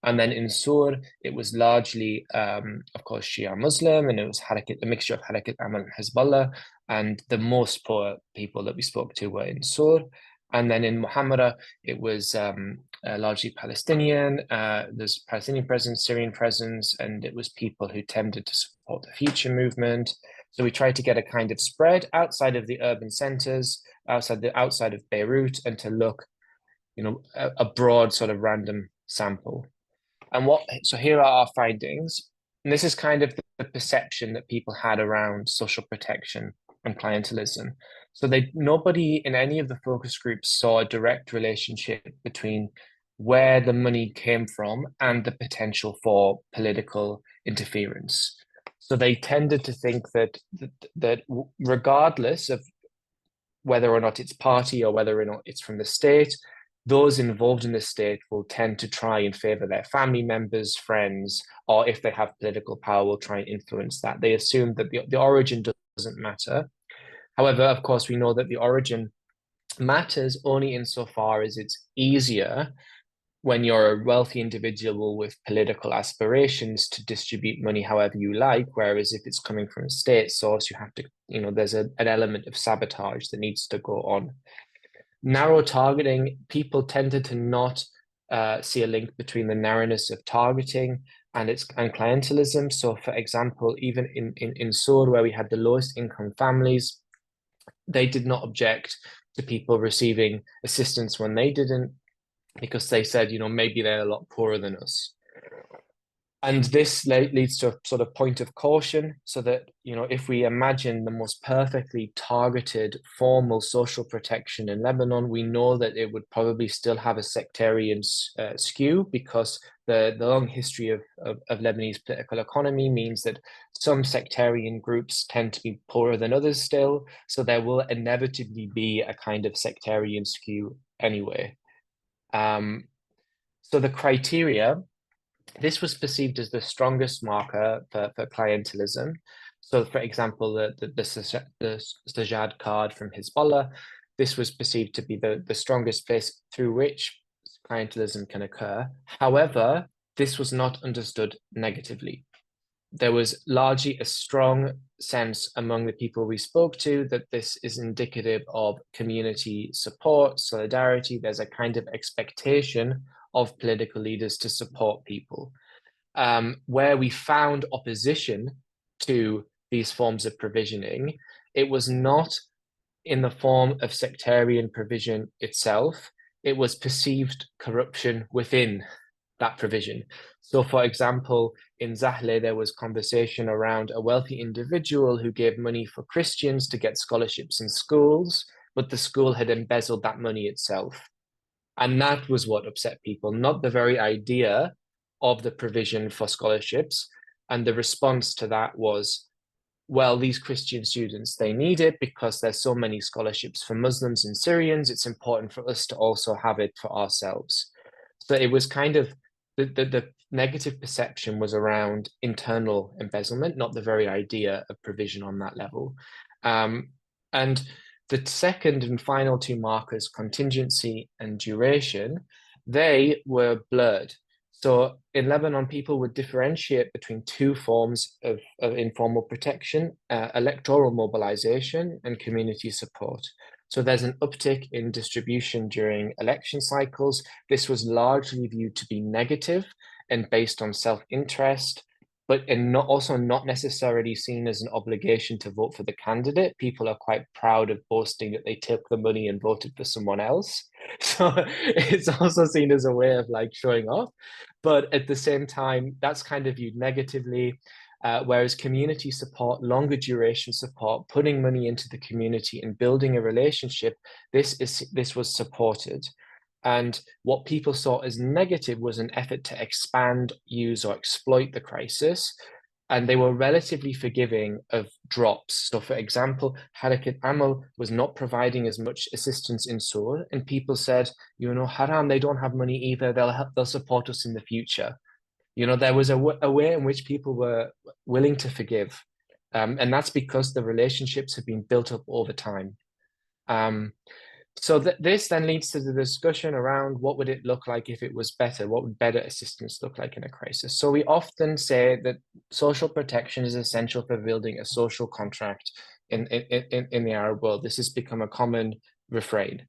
And then in Sur, it was largely, of course, Shia Muslim, and it was a mixture of Harakat Amal and Hezbollah. And the most poor people that we spoke to were in Sur. And then in Muhammara, it was largely Palestinian. There's Palestinian presence, Syrian presence, and it was people who tended to support the future movement. So we tried to get a kind of spread outside of the urban centers, outside of Beirut, and to look, a broad sort of random sample. And so here are our findings. And this is kind of the perception that people had around social protection and clientelism. So nobody in any of the focus groups saw a direct relationship between where the money came from and the potential for political interference. So they tended to think that regardless of whether or not it's party or whether or not it's from the state, those involved in the state will tend to try and favor their family members, friends, or if they have political power, will try and influence that. They assume that the origin doesn't matter. However, of course, we know that the origin matters only insofar as it's easier when you're a wealthy individual with political aspirations to distribute money however you like, whereas if it's coming from a state source, you have to, there's an element of sabotage that needs to go on. Narrow targeting, people tended to not see a link between the narrowness of targeting and clientelism. So for example, even in Sur, where we had the lowest income families, they did not object to people receiving assistance when they didn't, because they said, maybe they're a lot poorer than us. And this leads to a sort of point of caution, so that, if we imagine the most perfectly targeted formal social protection in Lebanon, we know that it would probably still have a sectarian skew, because the long history of Lebanese political economy means that some sectarian groups tend to be poorer than others still. So there will inevitably be a kind of sectarian skew anyway. So the criteria, this was perceived as the strongest marker for clientelism. So for example, the Stajad card from Hezbollah, this was perceived to be the strongest place through which clientelism can occur. However, this was not understood negatively. There was largely a strong sense among the people we spoke to that this is indicative of community support, solidarity. There's a kind of expectation of political leaders to support people. Where we found opposition to these forms of provisioning, it was not in the form of sectarian provision itself. It was perceived corruption within that provision. So for example, in Zahle, there was conversation around a wealthy individual who gave money for Christians to get scholarships in schools, but the school had embezzled that money itself. And that was what upset people, not the very idea of the provision for scholarships. And the response to that was, well, these Christian students, they need it because there's so many scholarships for Muslims and Syrians. It's important for us to also have it for ourselves. So it was kind of, the negative perception was around internal embezzlement, not the very idea of provision on that level. And the second and final 2 markers, contingency and duration, they were blurred. So in Lebanon, people would differentiate between 2 forms of informal protection, electoral mobilization and community support. So there's an uptick in distribution during election cycles. This was largely viewed to be negative and based on self-interest, but also not necessarily seen as an obligation to vote for the candidate. People are quite proud of boasting that they took the money and voted for someone else. So it's also seen as a way of showing off. But at the same time, that's kind of viewed negatively. whereas community support, longer duration support, putting money into the community and building a relationship, this was supported. And what people saw as negative was an effort to expand, use, or exploit the crisis. And they were relatively forgiving of drops. So, for example, Harakat Amal was not providing as much assistance in Sur, and people said, you know, Haram, they don't have money either. They'll support us in the future. You know, there was a way in which people were willing to forgive. And that's because the relationships have been built up over time. So this then leads to the discussion around what would it look like if it was better? What would better assistance look like in a crisis? So we often say that social protection is essential for building a social contract in the Arab world. This has become a common refrain.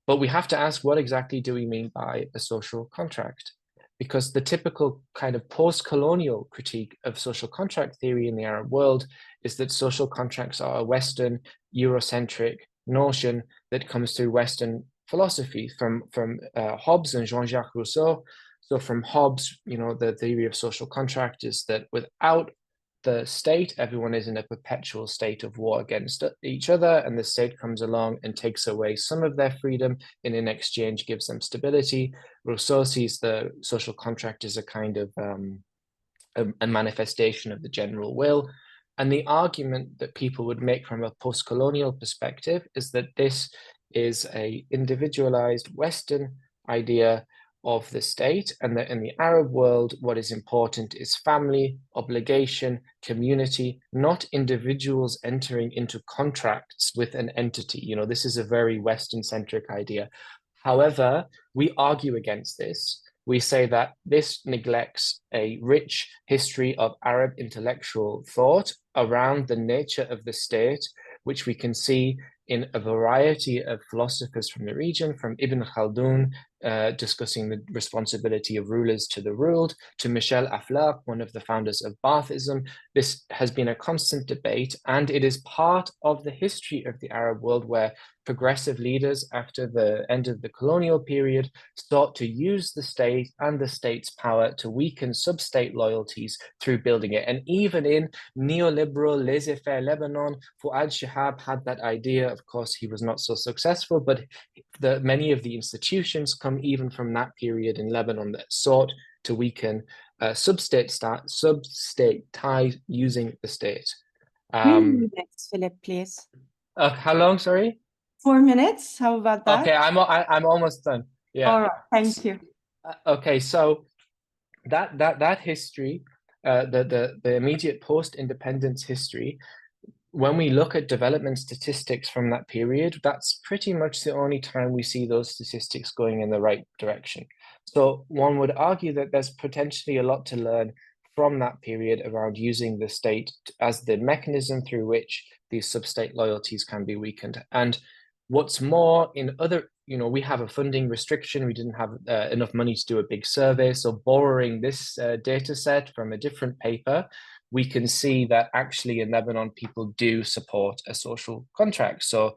But we have to ask, what exactly do we mean by a social contract? Because the typical kind of post-colonial critique of social contract theory in the Arab world is that social contracts are a Western, Eurocentric notion that comes through Western philosophy from Hobbes and Jean-Jacques Rousseau. So from Hobbes, you know, the theory of social contract is that without the state, everyone is in a perpetual state of war against each other, and the state comes along and takes away some of their freedom and in exchange gives them stability. Rousseau sees the social contract as a kind of a manifestation of the general will. And the argument that people would make from a post-colonial perspective is that this is a individualized Western idea of the state, and that in the Arab world, what is important is family, obligation, community, not individuals entering into contracts with an entity. You know, this is a very Western-centric idea. However, we argue against this. We say that this neglects a rich history of Arab intellectual thought around the nature of the state, which we can see in a variety of philosophers from the region, from Ibn Khaldun, discussing the responsibility of rulers to the ruled, to Michel Aflaq, one of the founders of Baathism. This has been a constant debate, and it is part of the history of the Arab world where progressive leaders after the end of the colonial period sought to use the state and the state's power to weaken sub-state loyalties through building it. And even in neoliberal laissez-faire Lebanon, Fuad Shihab had that idea. Of course, he was not so successful, but many of the institutions come even from that period in Lebanon that sought to weaken sub-state ties using the state. 3 minutes, Philip, please. How long, sorry? 4 minutes, how about that? Okay, I'm almost done. Yeah. All right, thank you. Okay, so that history, the immediate post-independence history, when we look at development statistics from that period, that's pretty much the only time we see those statistics going in the right direction. So one would argue that there's potentially a lot to learn from that period around using the state as the mechanism through which these sub-state loyalties can be weakened. And what's more, in other, you know, we have a funding restriction. We didn't have enough money to do a big survey. So borrowing this data set from a different paper, we can see that actually in Lebanon, people do support a social contract. So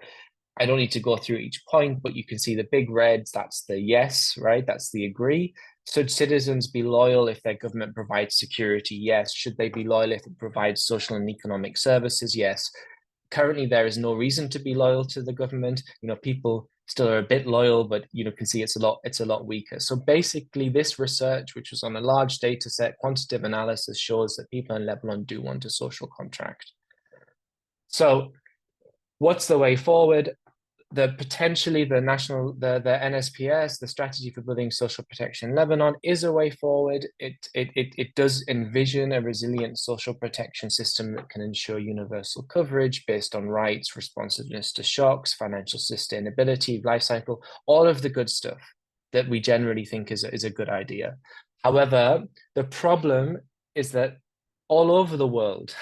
I don't need to go through each point, but you can see the big reds, that's the yes, right? That's the agree. Should citizens be loyal if their government provides security? Yes. Should they be loyal if it provides social and economic services? Yes. Currently, there is no reason to be loyal to the government. You know, people still are a bit loyal, but you know, can see it's a lot weaker. So basically, this research, which was on a large data set, quantitative analysis, shows that people in Lebanon do want a social contract. So, what's the way forward? Potentially the NSPS, the Strategy for Building Social Protection in Lebanon, is a way forward. It does envision a resilient social protection system that can ensure universal coverage based on rights, responsiveness to shocks, financial sustainability, life cycle, all of the good stuff that we generally think is a good idea. However, the problem is that all over the world,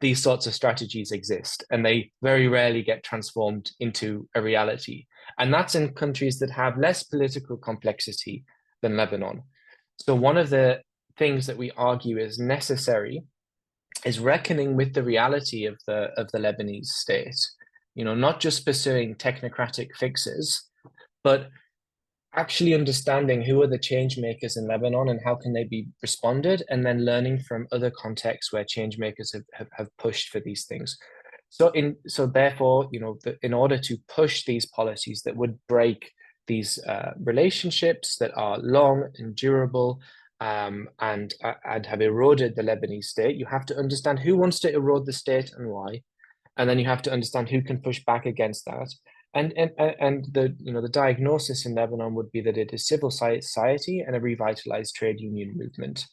these sorts of strategies exist, and they very rarely get transformed into a reality. And that's in countries that have less political complexity than Lebanon. So one of the things that we argue is necessary is reckoning with the reality of the Lebanese state. You know, not just pursuing technocratic fixes, but actually understanding who are the change makers in Lebanon and how can they be responded, and then learning from other contexts where change makers have pushed for these things. So therefore, in order to push these policies that would break these relationships that are long and durable, and have eroded the Lebanese state, you have to understand who wants to erode the state and why, and then you have to understand who can push back against that. And the diagnosis in Lebanon would be that it is civil society and a revitalized trade union movement.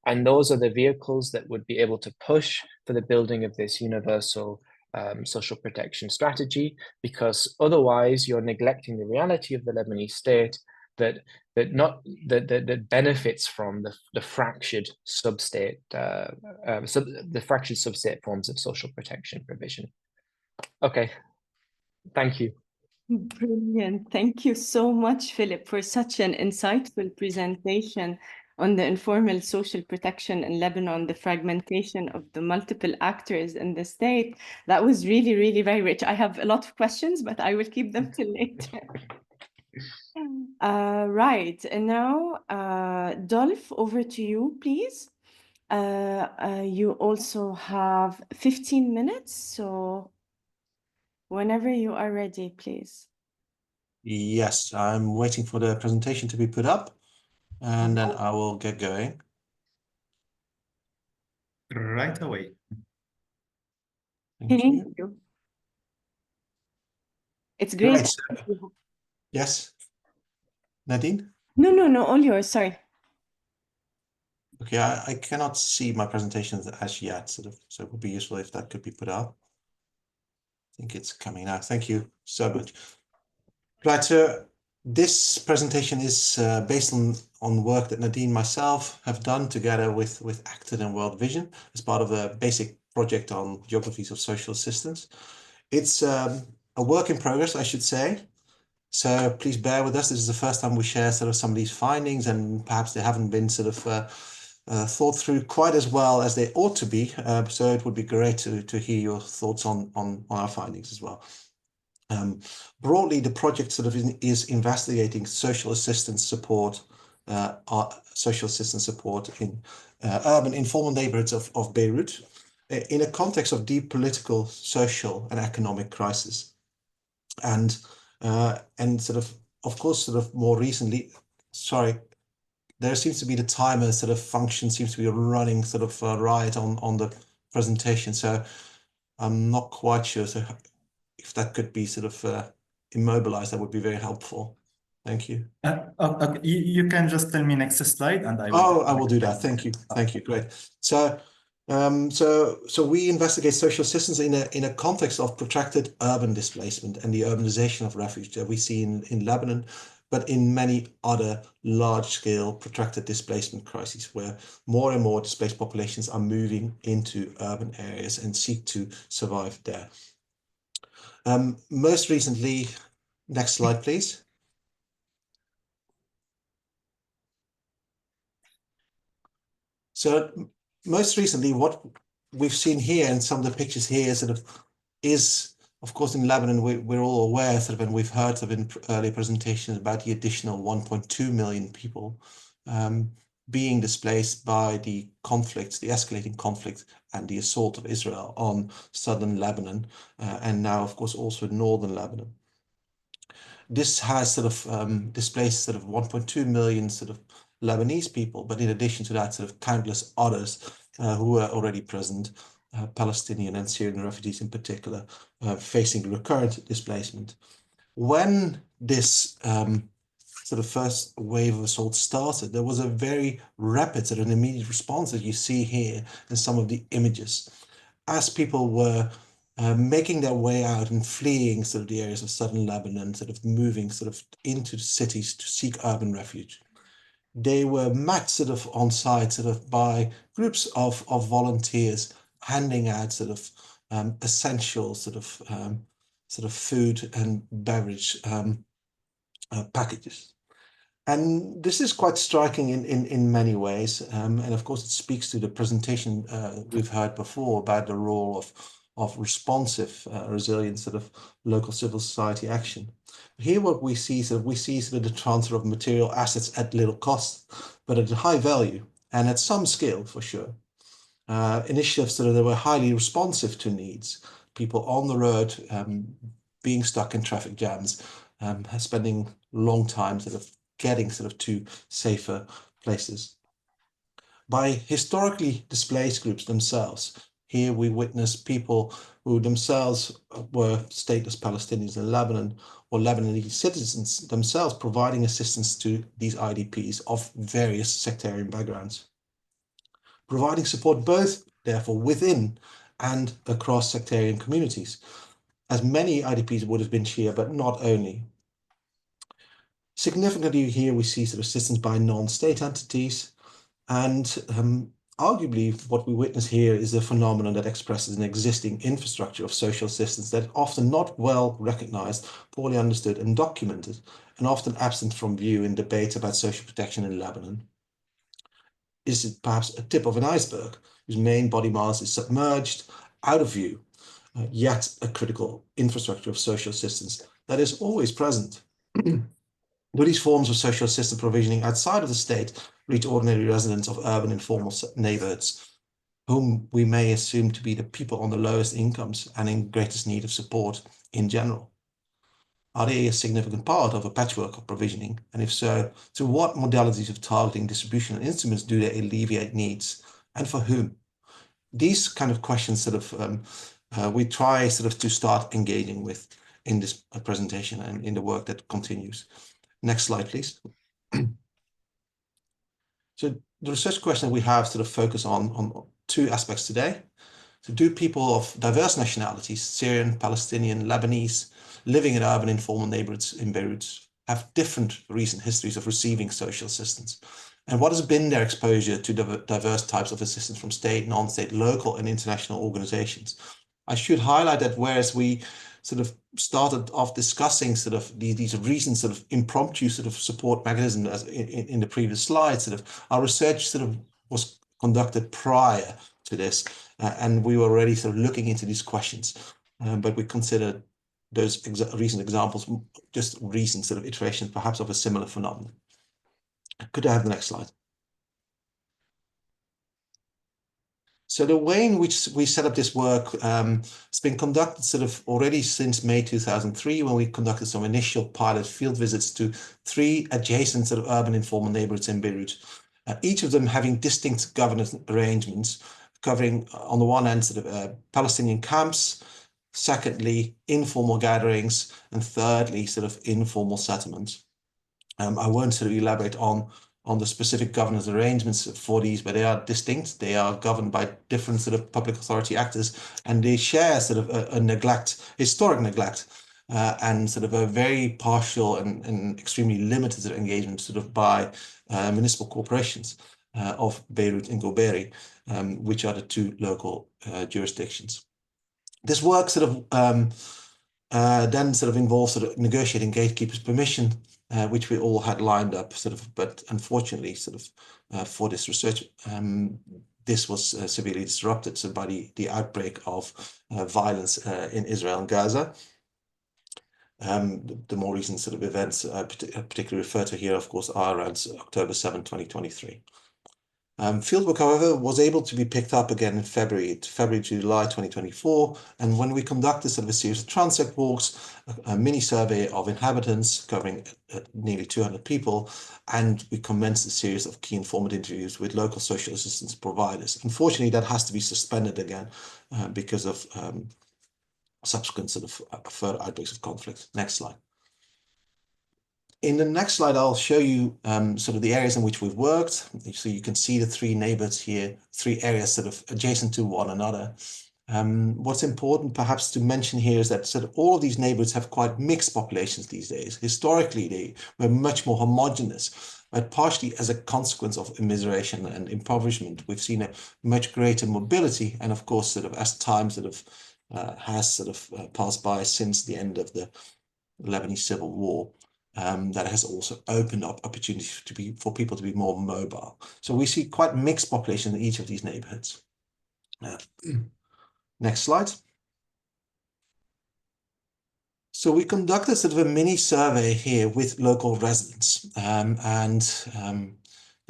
And those are the vehicles that would be able to push for the building of this universal social protection strategy, because otherwise you're neglecting the reality of the Lebanese state that benefits from the fractured substate, the fractured substate forms of social protection provision. Okay, thank you. Brilliant. Thank you so much, Philip, for such an insightful presentation on the informal social protection in Lebanon, the fragmentation of the multiple actors in the state. That was really, really very rich. I have a lot of questions, but I will keep them till later. Right, and now, Dolph, over to you, please. You also have 15 minutes, so whenever you are ready, please. Yes, I'm waiting for the presentation to be put up, and then I will get going. Right away. Thank you. It's great. Right. Yes, Nadine? No, all yours, sorry. Okay, I cannot see my presentations as yet, so it would be useful if that could be put up. I think it's coming now. Thank you so much. Right, so this presentation is based on work that Nadine and myself have done together with Acted and World Vision as part of a basic project on geographies of social assistance. It's a work in progress, I should say. So please bear with us. This is the first time we share sort of some of these findings, and perhaps they haven't been sort of thought through quite as well as they ought to be. So it would be great to hear your thoughts on our findings as well. Broadly, the project sort of is investigating social assistance support, in urban informal neighborhoods of Beirut in a context of deep political, social, and economic crisis. And sort of course, sort of more recently, sorry, there seems to be the timer sort of function seems to be running sort of right on the presentation. So I'm not quite sure. So if that could be sort of immobilized, that would be very helpful. Thank you. Okay. You can just tell me next slide, and I will. I will do that. Thank you. Thank you. Great. So we investigate social assistance in a context of protracted urban displacement and the urbanization of refuge that we see in Lebanon, but in many other large-scale protracted displacement crises where more and more displaced populations are moving into urban areas and seek to survive there. Most recently, next slide, please. So most recently, what we've seen here and some of the pictures here is, of course, in Lebanon, we're all aware sort of, and we've heard of in earlier presentations about the additional 1.2 million people being displaced by the conflicts, the escalating conflict and the assault of Israel on southern Lebanon, and now, of course, also northern Lebanon. This has sort of displaced sort of 1.2 million sort of Lebanese people, but in addition to that, sort of countless others who were already present, Palestinian and Syrian refugees in particular, facing recurrent displacement. When this sort of first wave of assault started, there was a very rapid sort of immediate response that you see here in some of the images. As people were making their way out and fleeing sort of the areas of southern Lebanon, sort of moving sort of into the cities to seek urban refuge, they were met sort of on site sort of by groups of volunteers handing out sort of essential sort of food and beverage packages. And this is quite striking in many ways. And of course, it speaks to the presentation we've heard before about the role of responsive, resilient sort of local civil society action. Here, what we see the transfer of material assets at little cost, but at a high value and at some scale for sure. Initiatives that were highly responsive to needs, people on the road being stuck in traffic jams, spending long time getting to safer places. By historically displaced groups themselves, here we witness people who themselves were stateless Palestinians in Lebanon or Lebanese citizens themselves providing assistance to these IDPs of various sectarian backgrounds. Providing support both, therefore, within and across sectarian communities, as many IDPs would have been Shia, but not only. Significantly here we see assistance by non-state entities, and arguably what we witness here is a phenomenon that expresses an existing infrastructure of social assistance that often not well recognized, poorly understood and documented, and often absent from view in debates about social protection in Lebanon. Is it perhaps a tip of an iceberg whose main body mass is submerged, out of view, yet a critical infrastructure of social assistance that is always present? Do these forms of social assistance provisioning outside of the state reach ordinary residents of urban informal neighborhoods, whom we may assume to be the people on the lowest incomes and in greatest need of support in general? Are they a significant part of a patchwork of provisioning? And if so, through what modalities of targeting, distribution, and instruments do they alleviate needs, and for whom? These kind of questions we try to start engaging with in this presentation and in the work that continues. Next slide, please. So the research question we have focus on two aspects today. So do people of diverse nationalities, Syrian, Palestinian, Lebanese, living in urban informal neighborhoods in Beirut, have different recent histories of receiving social assistance? And what has been their exposure to diverse types of assistance from state, non-state, local, and international organizations? I should highlight that whereas we started off discussing these recent impromptu support mechanisms as in the previous slide, our research was conducted prior to this, and we were already looking into these questions, but we considered those recent examples just recent iterations perhaps of a similar phenomenon. Could I have the next slide? So the way in which we set up this work has been conducted already since May 2003, when we conducted some initial pilot field visits to 3 adjacent urban informal neighborhoods in Beirut, each of them having distinct governance arrangements, covering on the one hand Palestinian camps, secondly informal gatherings, and thirdly informal settlements. I won't elaborate on the specific governance arrangements for these, but they are distinct. They are governed by different public authority actors, and they share a neglect, historic neglect, and a very partial and extremely limited engagement by municipal corporations of Beirut and Goberi, which are the 2 local jurisdictions. This work then involves negotiating gatekeepers' permission, which we all had lined up, but unfortunately, for this research, this was severely disrupted by the outbreak of violence in Israel and Gaza. The more recent events I particularly refer to here, of course, are around October 7, 2023. Fieldwork, however, was able to be picked up again in February to July 2024, and when we conducted a series of transect walks, a mini survey of inhabitants covering nearly 200 people, and we commenced a series of key informant interviews with local social assistance providers. Unfortunately, that has to be suspended again because of subsequent further outbreaks of conflict. Next slide. In the next slide, I'll show you the areas in which we've worked. So you can see the 3 neighborhoods here, 3 areas adjacent to one another. What's important perhaps to mention here is that all of these neighborhoods have quite mixed populations these days. Historically, they were much more homogeneous, but partially as a consequence of immiseration and impoverishment, we've seen a much greater mobility. And of course, as time has passed by since the end of the Lebanese civil war, that has also opened up opportunities for people to be more mobile. So we see quite mixed population in each of these neighborhoods. Next slide. So we conducted sort of a mini survey here with local residents, the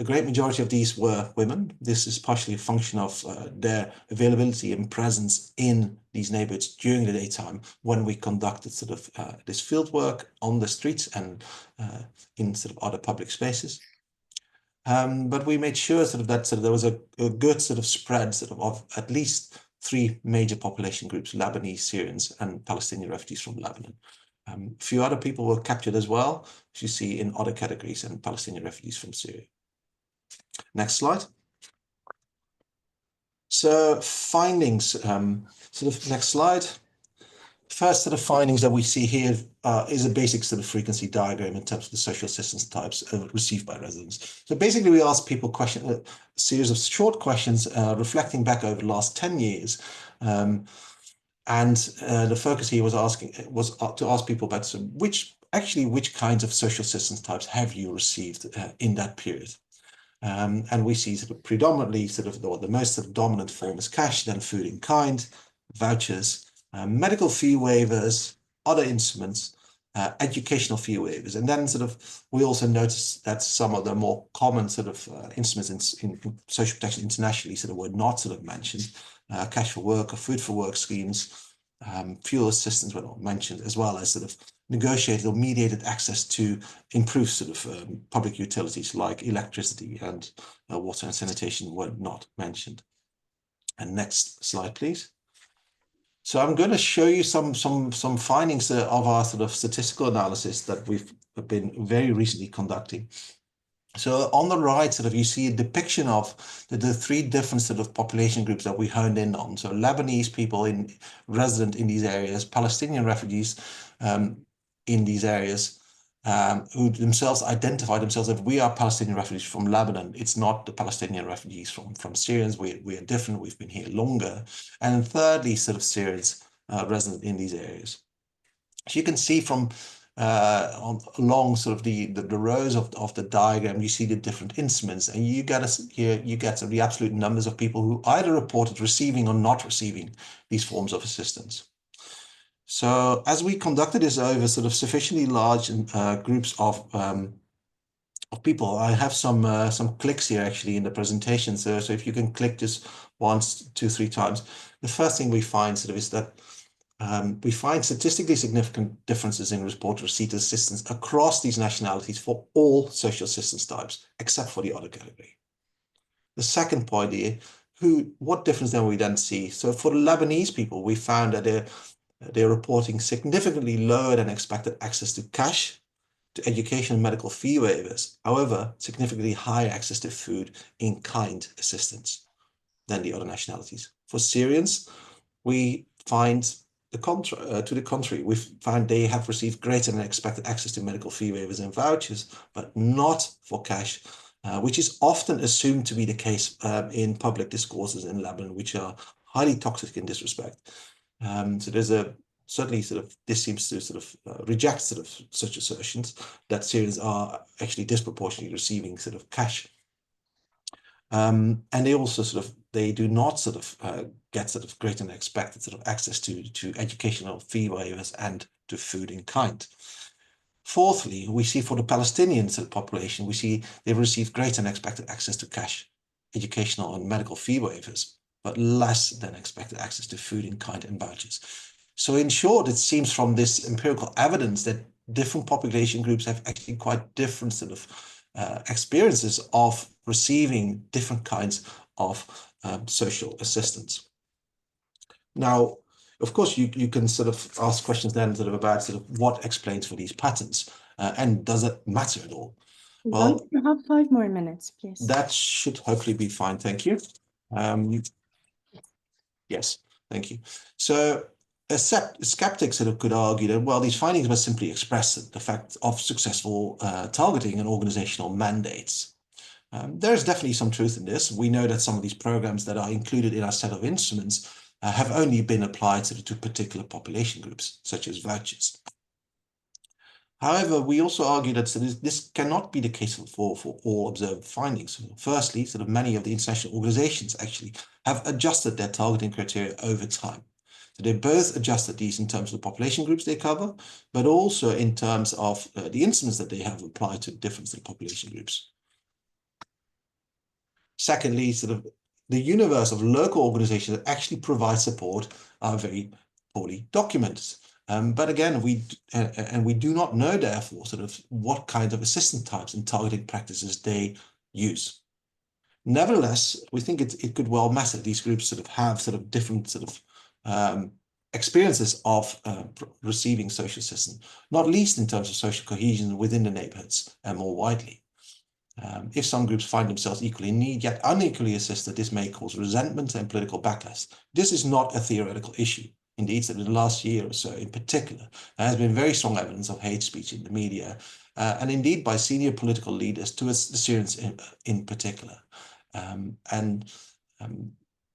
great majority of these were women. This is partially a function of their availability and presence in these neighborhoods during the daytime when we conducted sort of this field work on the streets and in sort of other public spaces. But we made sure sort of that there was a good sort of spread of at least 3 major population groups: Lebanese, Syrians, and Palestinian refugees from Lebanon. A few other people were captured as well, as you see in other categories, and Palestinian refugees from Syria. Next slide. So findings, sort of next slide. First set of findings that we see here is a basic sort of frequency diagram in terms of the social assistance types received by residents. So basically we asked people a series of short questions reflecting back over the last 10 years. The focus here was to ask people about which kinds of social assistance types have you received in that period. And we see sort of predominantly the most sort of dominant form is cash, then food in kind, vouchers, medical fee waivers, other instruments, educational fee waivers. And then we also noticed that some of the more common instruments in social protection internationally were not mentioned. Cash for work or food for work schemes, fuel assistance were not mentioned, as well as negotiated or mediated access to improve public utilities like electricity and water and sanitation were not mentioned. And next slide, please. So I'm going to show you some findings of our statistical analysis that we've been very recently conducting. So on the right, you see a depiction of the 3 different population groups that we honed in on. So Lebanese people resident in these areas, Palestinian refugees in these areas, who themselves identify themselves as we are Palestinian refugees from Lebanon. It's not the Palestinian refugees from Syrians. We are different. We've been here longer. And thirdly, Syrians resident in these areas. As you can see from along the rows of the diagram, you see the different instruments, and you get the absolute numbers of people who either reported receiving or not receiving these forms of assistance. So as we conducted this over sufficiently large groups of people, I have some clicks here actually in the presentation. So if you can click just once, 2, 3 times, the first thing we find is that we find statistically significant differences in reported receipt of assistance across these nationalities for all social assistance types, except for the other category. The second point here, what difference then we then see? So for the Lebanese people, we found that they're reporting significantly lower than expected access to cash, to education and medical fee waivers. However, significantly higher access to food in kind assistance than the other nationalities. For Syrians, we find to the contrary, we find they have received greater than expected access to medical fee waivers and vouchers, but not for cash, which is often assumed to be the case in public discourses in Lebanon, which are highly toxic in this respect. So there's certainly this seems to reject such assertions that Syrians are actually disproportionately receiving cash. And they also they do not get greater than expected access to educational fee waivers and to food in kind. Fourthly, we see for the Palestinian population, we see they've received greater than expected access to cash, educational and medical fee waivers, but less than expected access to food in kind and vouchers. So in short, it seems from this empirical evidence that different population groups have actually quite different experiences of receiving different kinds of social assistance. Now, of course, you can ask questions then about what explains for these patterns, and does it matter at all? Well, you have 5 more minutes, please. That should hopefully be fine. Thank you. Yes, thank you. So a skeptic could argue that, well, these findings must simply express the fact of successful targeting and organizational mandates. There's definitely some truth in this. We know that some of these programs that are included in our set of instruments have only been applied to particular population groups, such as vouchers. However, we also argue that this cannot be the case for all observed findings. Firstly, many of the international organizations actually have adjusted their targeting criteria over time. So they both adjusted these in terms of the population groups they cover, but also in terms of the instruments that they have applied to different population groups. Secondly, sort of the universe of local organizations that actually provide support are very poorly documented. But again, we do not know, therefore, sort of what kind of assistance types and targeting practices they use. Nevertheless, we think it could well matter. These groups sort of have sort of different sort of experiences of receiving social assistance, not least in terms of social cohesion within the neighborhoods and more widely. If some groups find themselves equally in need, yet unequally assisted, this may cause resentment and political backlash. This is not a theoretical issue. Indeed, in the last year or so in particular, there has been very strong evidence of hate speech in the media, and indeed by senior political leaders towards the Syrians in particular.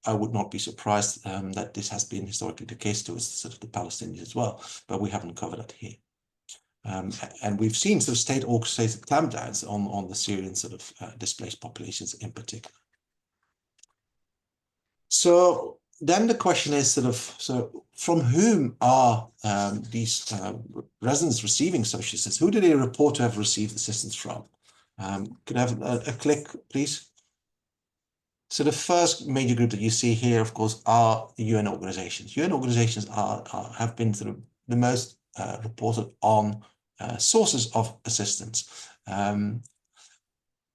I would not be surprised that this has been historically the case towards sort of the Palestinians as well, but we haven't covered that here. And we've seen sort of state-orchestrated clampdowns on the Syrian sort of displaced populations in particular. So then the question is sort of, so from whom are these residents receiving social assistance? Who do they report to have received assistance from? Could I have a click, please? So the first major group that you see here, of course, are the UN organizations. UN organizations have been sort of the most reported on sources of assistance.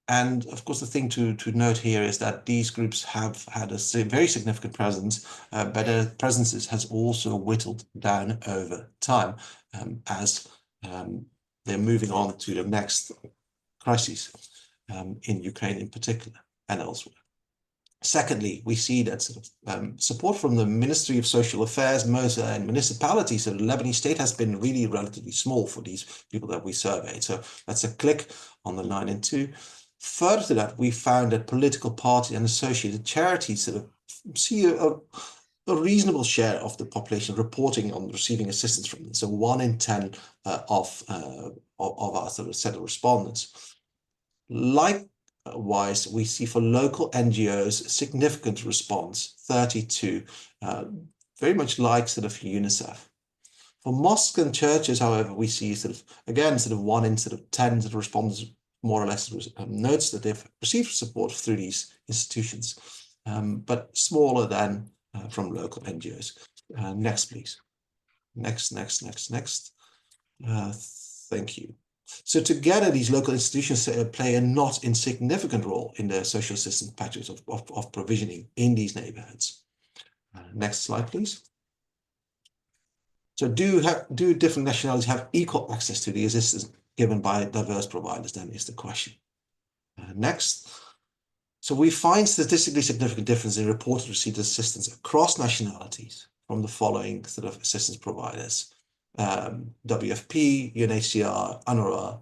And of course, the thing to note here is that these groups have had a very significant presence, but their presence has also whittled down over time as they're moving on to the next crises in Ukraine in particular and elsewhere. Secondly, we see that sort of support from the Ministry of Social Affairs, MOSA, and municipalities. So the Lebanese state has been really relatively small for these people that we surveyed. So that's a click on the 9 and 2. Further to that, we found that political parties and associated charities sort of see a reasonable share of the population reporting on receiving assistance from them. So 1 in 10 of our sort of set of respondents. Likewise, we see for local NGOs significant response, 32, very much like sort of UNICEF. For mosques and churches, however, we see sort of, again, sort of 1 in sort of 10 sort of respondents more or less notes that they've received support through these institutions, but smaller than from local NGOs. Next, please. Next. Thank you. So together, these local institutions play a not insignificant role in the social assistance packages of provisioning in these neighborhoods. Next slide, please. So do different nationalities have equal access to the assistance given by diverse providers, then is the question. Next. So we find statistically significant difference in reported received assistance across nationalities from the following sort of assistance providers. WFP, UNHCR, UNRWA,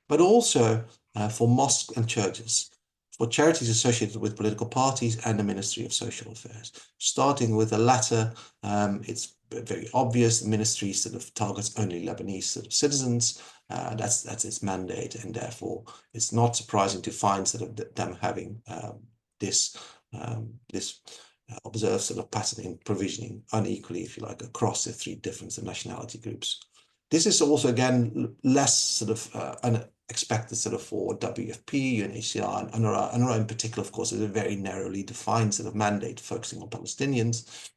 but also for mosques and churches, for charities associated with political parties and the Ministry of Social Affairs. Starting with the latter, it's very obvious the ministry sort of targets only Lebanese sort of citizens. That's its mandate, and therefore it's not surprising to find sort of them having this observed sort of pattern in provisioning unequally, if you like, across the 3 different nationality groups. This is also, again, less sort of unexpected sort of for WFP, UNHCR, and UNRWA. UNRWA in particular, of course, is a very narrowly defined sort of mandate focusing on Palestinians.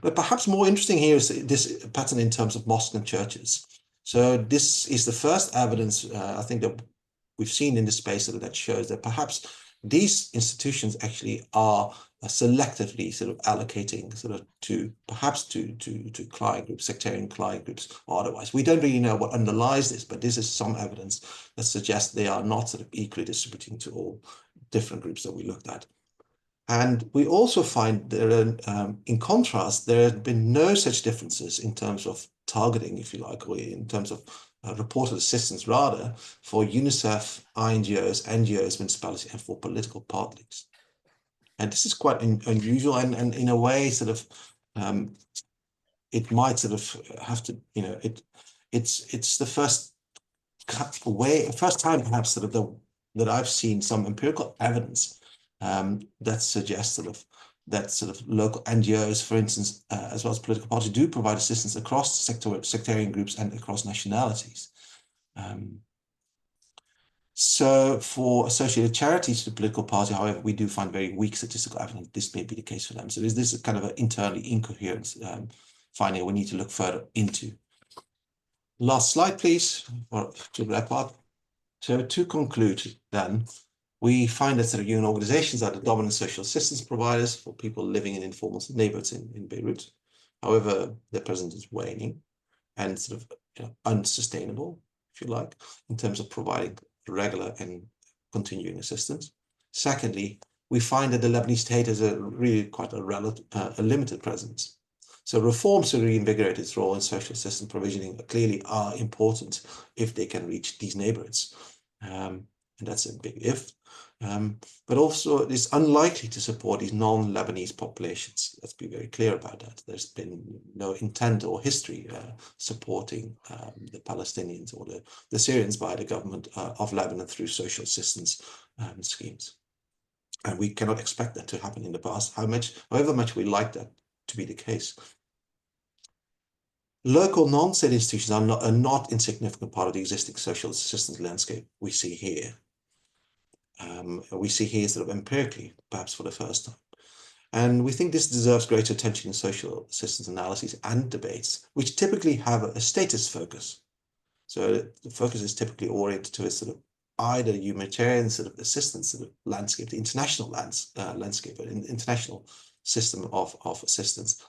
But perhaps more interesting here is this pattern in terms of mosques and churches. So this is the first evidence, I think, that we've seen in this space that shows that perhaps these institutions actually are selectively sort of allocating sort of to client groups, sectarian client groups, or otherwise. We don't really know what underlies this, but this is some evidence that suggests they are not sort of equally distributing to all different groups that we looked at. And we also find that, in contrast, there have been no such differences in terms of targeting, if you like, or in terms of reported assistance, rather, for UNICEF, INGOs, NGOs, municipalities, and for political parties. And this is quite unusual, and in a way, sort of, it might sort of have to, you know, it's the first time perhaps that I've seen some empirical evidence that suggests sort of that sort of local NGOs, for instance, as well as political parties, do provide assistance across sectarian groups and across nationalities. So for associated charities to the political party, however, we do find very weak statistical evidence. This may be the case for them. So is this a kind of an internally incoherent finding we need to look further into? Last slide, please, or to wrap up. So to conclude then, we find that sort of UN organizations are the dominant social assistance providers for people living in informal neighborhoods in Beirut. However, their presence is waning and sort of unsustainable, if you like, in terms of providing regular and continuing assistance. Secondly, we find that the Lebanese state has a really quite a limited presence. So reforms to reinvigorate its role in social assistance provisioning clearly are important if they can reach these neighborhoods. And that's a big if. But also it is unlikely to support these non-Lebanese populations. Let's be very clear about that. There's been no intent or history supporting the Palestinians or the Syrians by the government of Lebanon through social assistance schemes. And we cannot expect that to happen in the past, however much we like that to be the case. Local non-state institutions are a not insignificant part of the existing social assistance landscape we see here. We see here sort of empirically, perhaps for the first time. And we think this deserves greater attention in social assistance analyses and debates, which typically have a status focus. So the focus is typically oriented to a sort of either humanitarian sort of assistance sort of landscape, the international landscape, an international system of assistance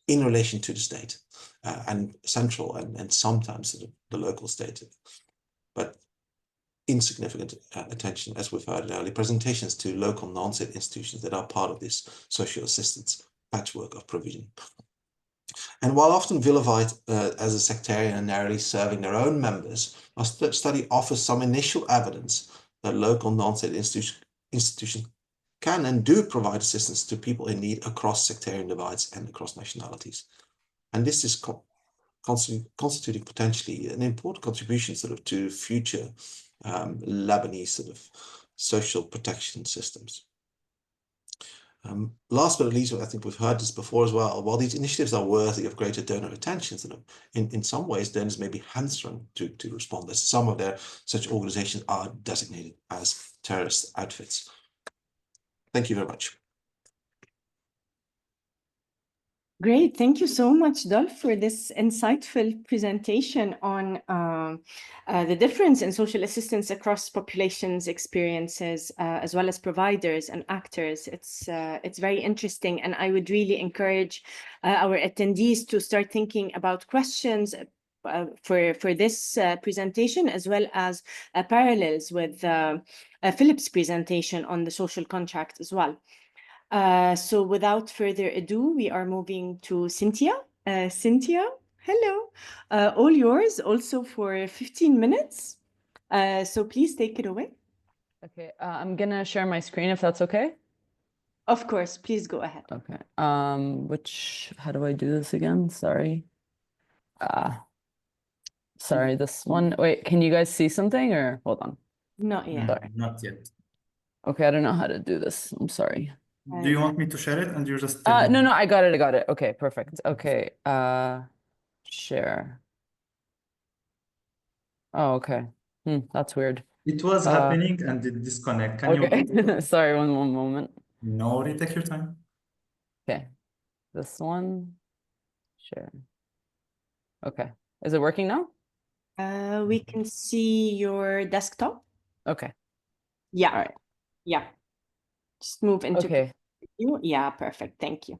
in relation to the state and central and sometimes sort of the local state. But insignificant attention, as we've heard in earlier presentations, to local non-state institutions that are part of this social assistance patchwork of provision. And while often vilified as a sectarian and narrowly serving their own members, our study offers some initial evidence that local non-state institutions can and do provide assistance to people in need across sectarian divides and across nationalities. And this is constituting potentially an important contribution sort of to future Lebanese sort of social protection systems. Last but not least, I think we've heard this before as well, while these initiatives are worthy of greater donor attention, sort of, in some ways donors may be hamstrung to respond, as some of such organizations are designated as terrorist outfits. Thank you very much. Great. Thank you so much, Dolph, for this insightful presentation on the difference in social assistance across populations, experiences, as well as providers and actors. It's very interesting, and I would really encourage our attendees to start thinking about questions for this presentation, as well as parallels with Philip's presentation on the social contract as well. So without further ado, we are moving to Cynthia. Cynthia, hello. All yours, also for 15 minutes. So please take it away. Okay, I'm gonna share my screen if that's okay. Of course, please go ahead. Okay. How do I do this again? Sorry. Sorry, this one. Wait, can you guys see something or hold on? Not yet. Sorry. Not yet. Okay, I don't know how to do this. I'm sorry. Do you want me to share it and you just no, I got it. Okay, perfect. Okay, share. Oh, okay. That's weird. It was happening and it disconnect. Can you sorry, one moment. No, take your time. Okay. This one. Share. Okay. Is it working now? We can see your desktop. Okay. Yeah. All right. Yeah. Just move into okay. Yeah, perfect. Thank you.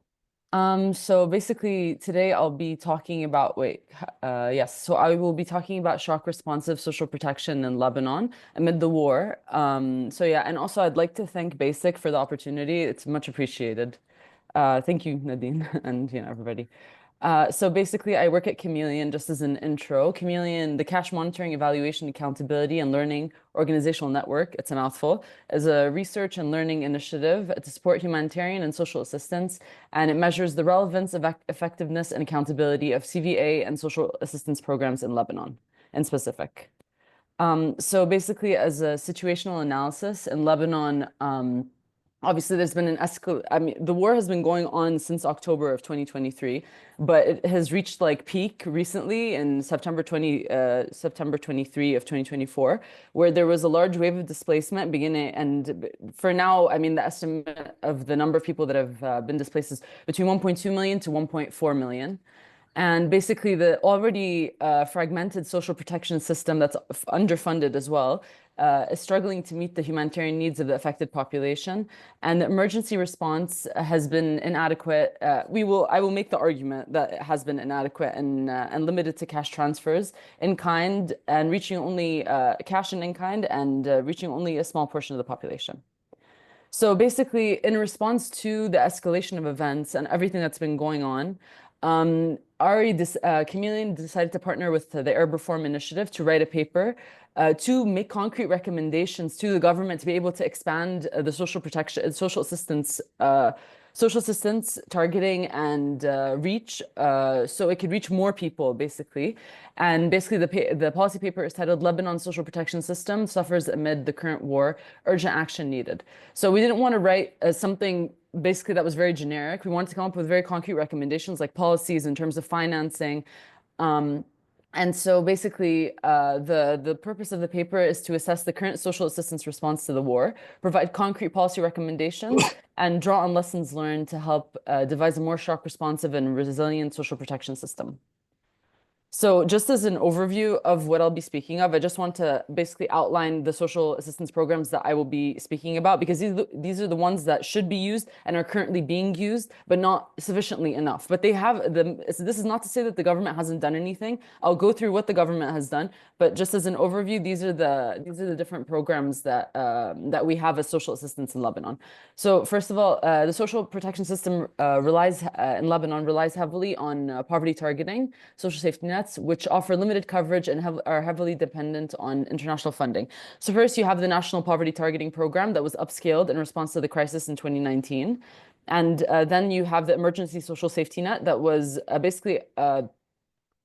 So basically today I'll be talking about, so I will be talking about shock responsive social protection in Lebanon amid the war. And also I'd like to thank BASIC for the opportunity. It's much appreciated. Thank you, Nadine, and everybody. So basically I work at Chameleon, just as an intro. Chameleon, the Cash Monitoring, Evaluation, Accountability, and Learning Organizational Network, it's a mouthful, is a research and learning initiative to support humanitarian and social assistance, and it measures the relevance of effectiveness and accountability of CVA and social assistance programs in Lebanon in specific. So basically as a situational analysis in Lebanon, obviously there's been I mean, the war has been going on since October of 2023, but it has reached like peak recently in September 23 of 2024, where there was a large wave of displacement beginning. And for now, I mean, the estimate of the number of people that have been displaced is between 1.2 million to 1.4 million. And basically, the already fragmented social protection system that's underfunded as well is struggling to meet the humanitarian needs of the affected population. And the emergency response has been inadequate. I will make the argument that it has been inadequate and limited to cash transfers in kind and reaching only cash and in kind and reaching only a small portion of the population. So basically, in response to the escalation of events and everything that's been going on, Chameleon decided to partner with the Arab Reform Initiative to write a paper to make concrete recommendations to the government to be able to expand the social assistance targeting and reach, so it could reach more people, basically. And basically, the policy paper is titled "Lebanon's Social Protection System Suffers Amid the Current War. Urgent Action Needed." So we didn't want to write something basically that was very generic. We wanted to come up with very concrete recommendations like policies in terms of financing. And so basically, the purpose of the paper is to assess the current social assistance response to the war, provide concrete policy recommendations, and draw on lessons learned to help devise a more shock responsive and resilient social protection system. So just as an overview of what I'll be speaking of, I just want to basically outline the social assistance programs that I will be speaking about, because these are the ones that should be used and are currently being used, but not sufficiently enough. But they have so this is not to say that the government hasn't done anything. I'll go through what the government has done, but just as an overview, these are the different programs that that we have as social assistance in Lebanon. So first of all, the social protection system in Lebanon relies heavily on poverty targeting, social safety nets, which offer limited coverage and are heavily dependent on international funding. So first, you have the National Poverty Targeting Program that was upscaled in response to the crisis in 2019. And then you have the Emergency Social Safety Net that was basically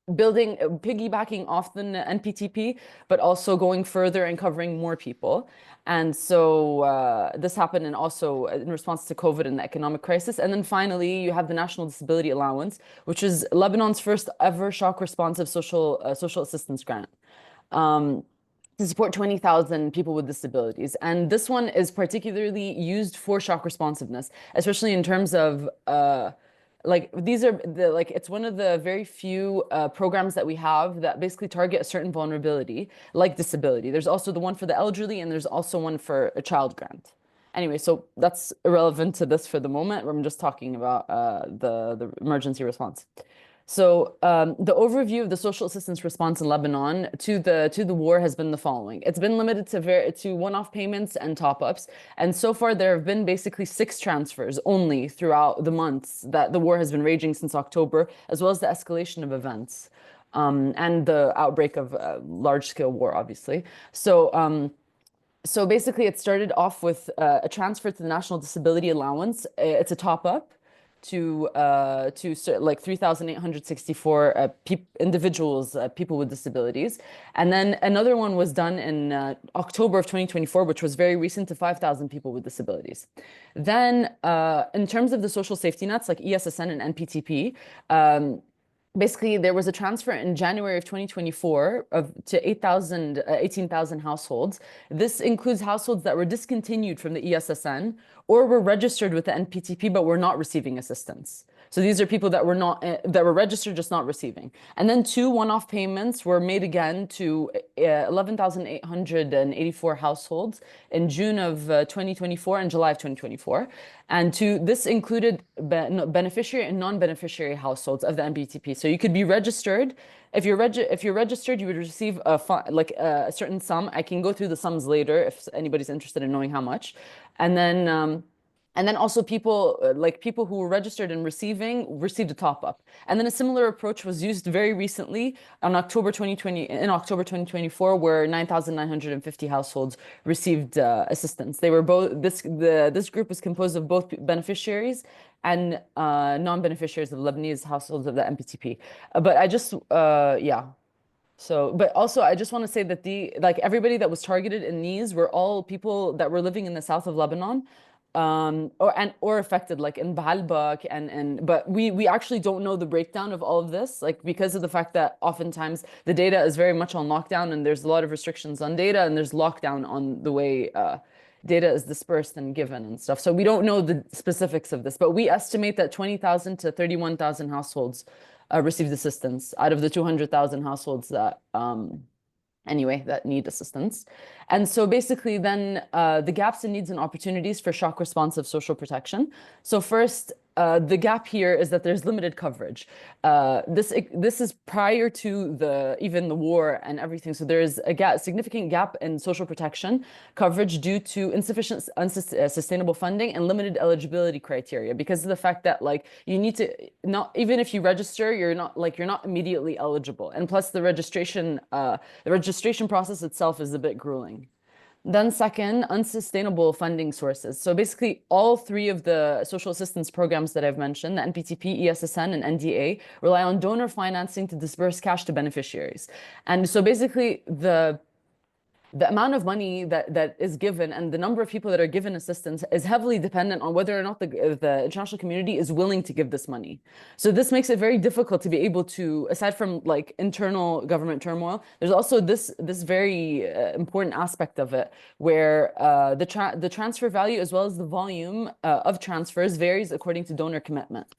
piggybacking off the NPTP, but also going further and covering more people. And so this happened and also in response to COVID and the economic crisis. And then finally, you have the National Disability Allowance, which is Lebanon's first ever shock responsive social assistance grant to support 20,000 people with disabilities. And this one is particularly used for shock responsiveness, especially in terms of it's one of the very few programs that we have that basically target a certain vulnerability, like disability. There's also the one for the elderly, and there's also one for a child grant. Anyway, so that's irrelevant to this for the moment. I'm just talking about the emergency response. So the overview of the social assistance response in Lebanon to the war has been the following. It's been limited to one-off payments and top-ups. And so far, there have been basically 6 transfers only throughout the months that the war has been raging since October, as well as the escalation of events and the outbreak of large-scale war, obviously. So basically, it started off with a transfer to the National Disability Allowance. It's a top-up to like 3,864 individuals, people with disabilities. And then another one was done in October of 2024, which was very recent, to 5,000 people with disabilities. Then in terms of the social safety nets like ESSN and NPTP, basically, there was a transfer in January of 2024 to 18,000 households. This includes households that were discontinued from the ESSN or were registered with the NPTP but were not receiving assistance. So these are people that were registered, just not receiving. And then 2 one-off payments were made again to 11,884 households in June of 2024 and July of 2024. And this included beneficiary and non-beneficiary households of the NPTP. So you could be registered. If you're registered, you would receive a certain sum. I can go through the sums later if anybody's interested in knowing how much. And then also people who were registered and received a top-up. And then a similar approach was used very recently in October 2024, where 9,950 households received assistance. They were both this group was composed of both beneficiaries and non-beneficiaries of Lebanese households of the NPTP. But I just but also I just want to say that everybody that was targeted in these were all people that were living in the south of Lebanon. or affected, like in Baalbek, but we actually don't know the breakdown of all of this, like because of the fact that oftentimes the data is very much on lockdown, and there's a lot of restrictions on data, and there's lockdown on the way data is dispersed and given and stuff. So we don't know the specifics of this, but we estimate that 20,000 to 31,000 households received assistance out of the 200,000 households that anyway, that need assistance. And so basically then the gaps in needs and opportunities for shock responsive social protection. So first, the gap here is that there's limited coverage. This is prior to even the war and everything. So there is a significant gap in social protection coverage due to insufficient sustainable funding and limited eligibility criteria, because of the fact that like you need to even if you register, you're not immediately eligible. And plus the registration process itself is a bit grueling. Then second, unsustainable funding sources. So basically all three of the social assistance programs that I've mentioned, the NPTP, ESSN, and NDA, rely on donor financing to disperse cash to beneficiaries. And so basically the amount of money that is given and the number of people that are given assistance is heavily dependent on whether or not the international community is willing to give this money. So this makes it very difficult to be able to, aside from like internal government turmoil, there's also this very important aspect of it where the transfer value as well as the volume of transfers varies according to donor commitment.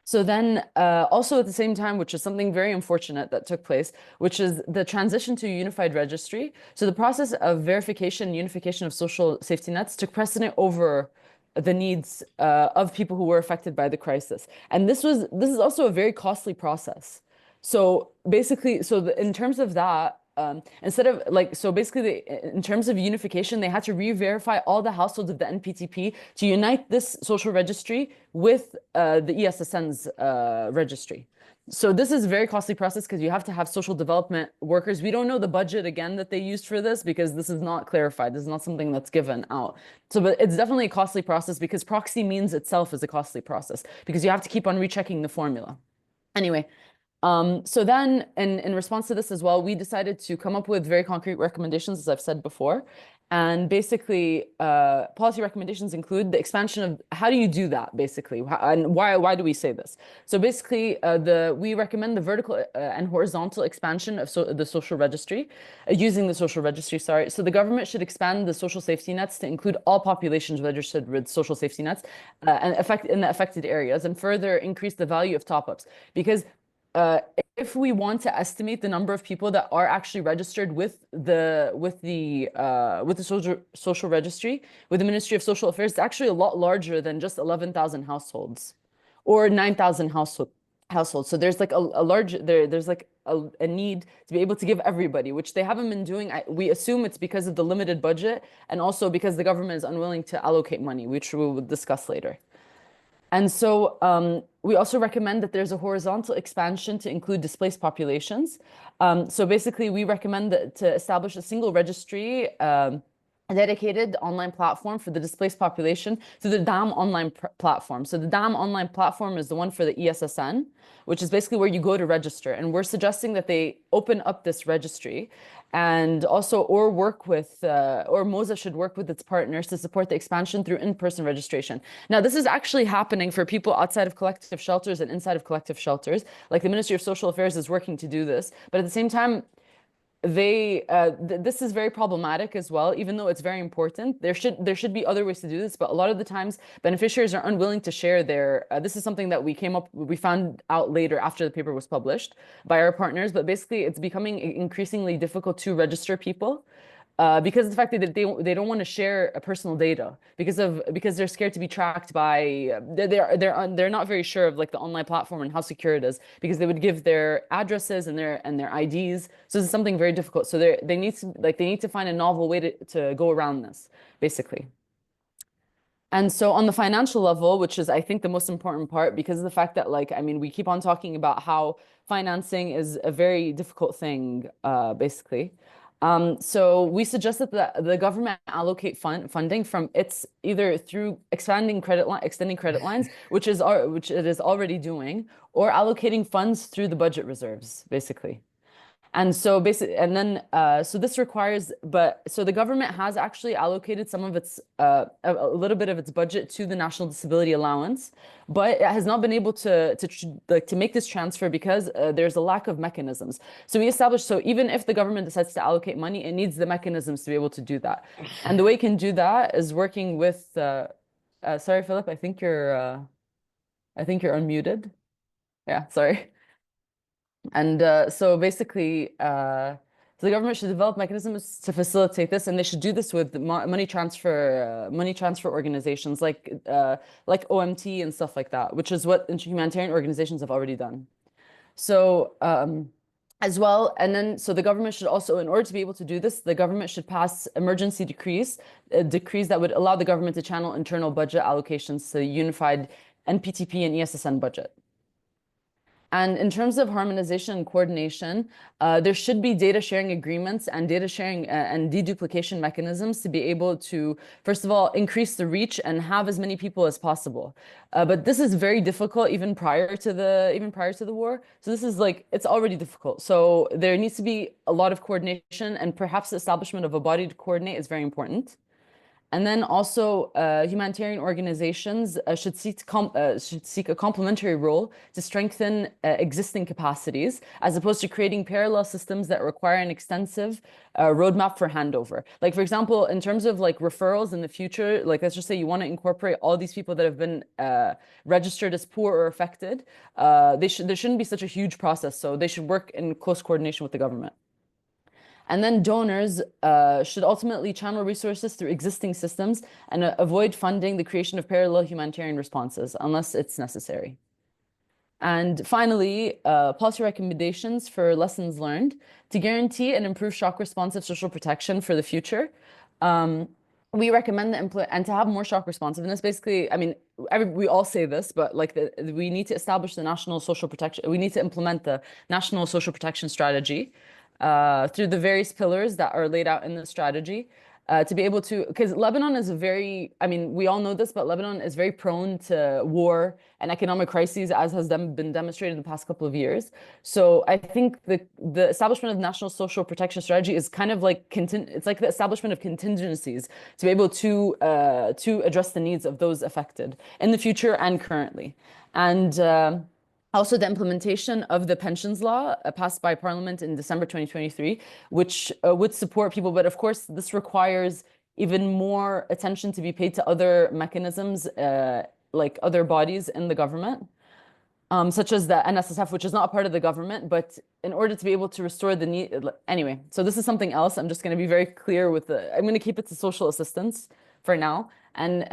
So then also at the same time, which is something very unfortunate that took place, which is the transition to a unified registry. So the process of verification and unification of social safety nets took precedent over the needs of people who were affected by the crisis. And this is also a very costly process. So basically, in terms of that, in terms of unification, they had to re-verify all the households of the NPTP to unite this social registry with the ESSN's registry. So this is a very costly process because you have to have social development workers. We don't know the budget again that they used for this because this is not clarified. This is not something that's given out. So, but it's definitely a costly process because proxy means itself is a costly process because you have to keep on rechecking the formula. Anyway. So then in response to this as well, we decided to come up with very concrete recommendations, as I've said before. And basically, policy recommendations include the expansion of how do you do that, basically, and why do we say this? So basically, we recommend the vertical and horizontal expansion of the social registry, using the social registry, sorry. So the government should expand the social safety nets to include all populations registered with social safety nets in the affected areas, and further increase the value of top-ups. Because if we want to estimate the number of people that are actually registered with the social registry, with the Ministry of Social Affairs, it's actually a lot larger than just 11,000 households or 9,000 households. So there's like there's like a need to be able to give everybody, which they haven't been doing. We assume it's because of the limited budget and also because the government is unwilling to allocate money, which we will discuss later. And so we also recommend that there's a horizontal expansion to include displaced populations. So basically, we recommend to establish a single registry, a dedicated online platform for the displaced population through the DAM online platform. So the DAM online platform is the one for the ESSN, which is basically where you go to register. And we're suggesting that they open up this registry and also or MOSA should work with its partners to support the expansion through in-person registration. Now, this is actually happening for people outside of collective shelters and inside of collective shelters. Like the Ministry of Social Affairs is working to do this, but at the same time, this is very problematic as well. Even though it's very important, there should be other ways to do this, but a lot of the times beneficiaries are unwilling to share their this is something that we found out later after the paper was published by our partners, but basically it's becoming increasingly difficult to register people because of the fact that they don't want to share personal data because they're scared to be tracked by they're not very sure of like the online platform and how secure it is, because they would give their addresses and their IDs. So this is something very difficult. So they need to find a novel way to go around this, basically. And so on the financial level, which is, I think, the most important part, because of the fact that, like, I mean, we keep on talking about how financing is a very difficult thing, basically. So we suggest that the government allocate funding from its either through extending credit lines, which it is already doing, or allocating funds through the budget reserves, basically. And so basically, and then, so this requires, so the government has actually allocated some of its, a little bit of its budget to the National Disability Allowance, but it has not been able to make this transfer because there's a lack of mechanisms. So we established, so even if the government decides to allocate money, it needs the mechanisms to be able to do that. And the way it can do that is working with, sorry, Philip, I think you're unmuted. Yeah, sorry. And so basically, so the government should develop mechanisms to facilitate this, and they should do this with money transfer organizations like OMT and stuff like that, which is what humanitarian organizations have already done. So as well, and then so the government should also, in order to be able to do this, the government should pass emergency decrees that would allow the government to channel internal budget allocations to the unified NPTP and ESSN budget. And in terms of harmonization and coordination, there should be data sharing agreements and data sharing and deduplication mechanisms to be able to, first of all, increase the reach and have as many people as possible. But this is very difficult even prior to the war. So this is like, it's already difficult. So there needs to be a lot of coordination, and perhaps the establishment of a body to coordinate is very important. And then also humanitarian organizations should seek a complementary role to strengthen existing capacities, as opposed to creating parallel systems that require an extensive roadmap for handover. Like, for example, in terms of like referrals in the future, like let's just say you want to incorporate all these people that have been registered as poor or affected, there shouldn't be such a huge process. So they should work in close coordination with the government. And then donors should ultimately channel resources through existing systems and avoid funding the creation of parallel humanitarian responses unless it's necessary. And finally, policy recommendations for lessons learned to guarantee and improve shock responsive social protection for the future. We recommend and to have more shock responsiveness. Basically, I mean, we all say this, but like we need to establish the national social protection. We need to implement the national social protection strategy through the various pillars that are laid out in the strategy to be able to, because Lebanon is I mean, we all know this, but Lebanon is very prone to war and economic crises, as has been demonstrated in the past couple of years. So I think the establishment of the national social protection strategy is kind of like, it's like the establishment of contingencies to be able to address the needs of those affected in the future and currently. And also, the implementation of the pensions law passed by Parliament in December 2023, which would support people. But of course, this requires even more attention to be paid to other mechanisms, like other bodies in the government, such as the NSSF, which is not a part of the government. But in order to be able to restore the need, anyway, so this is something else. I'm just going to be very clear with I'm going to keep it to social assistance for now. And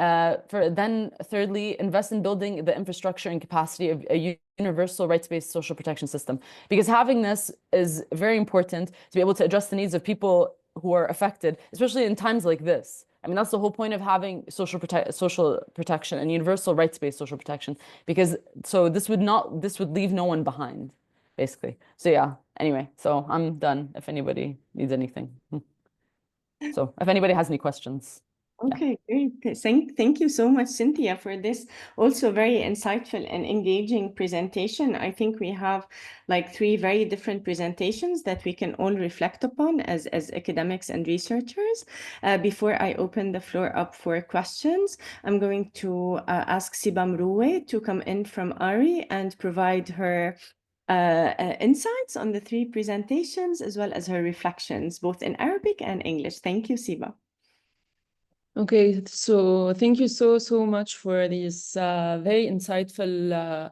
thirdly, invest in building the infrastructure and capacity of a universal rights-based social protection system, because having this is very important to be able to address the needs of people who are affected, especially in times like this. I mean, that's the whole point of having social protection and universal rights-based social protection, because so this would leave no one behind, basically. So yeah, anyway, so I'm done if anybody needs anything. So if anybody has any questions. Okay, great. Thank you so much, Cynthia, for this also very insightful and engaging presentation. I think we have like 3 very different presentations that we can all reflect upon as academics and researchers. Before I open the floor up for questions, I'm going to ask Siba Mroué to come in from ARI and provide her insights on the 3 presentations, as well as her reflections, both in Arabic and English. Thank you, Siba. Okay, so thank you so much for these very insightful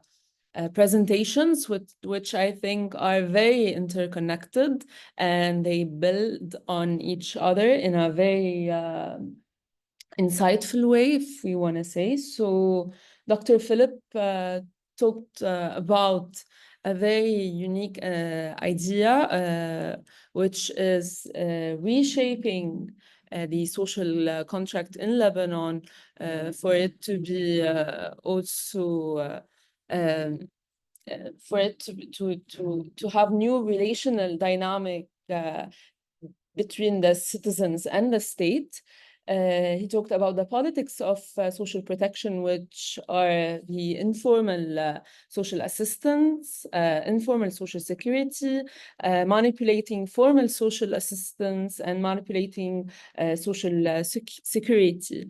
presentations, which I think are very interconnected, and they build on each other in a very insightful way, if we want to say. So Dr. Philip talked about a very unique idea, which is reshaping the social contract in Lebanon for it to be also for it to have new relational dynamic between the citizens and the state, He talked about the politics of social protection, which are the informal social assistance, informal social security, manipulating formal social assistance, and manipulating social security.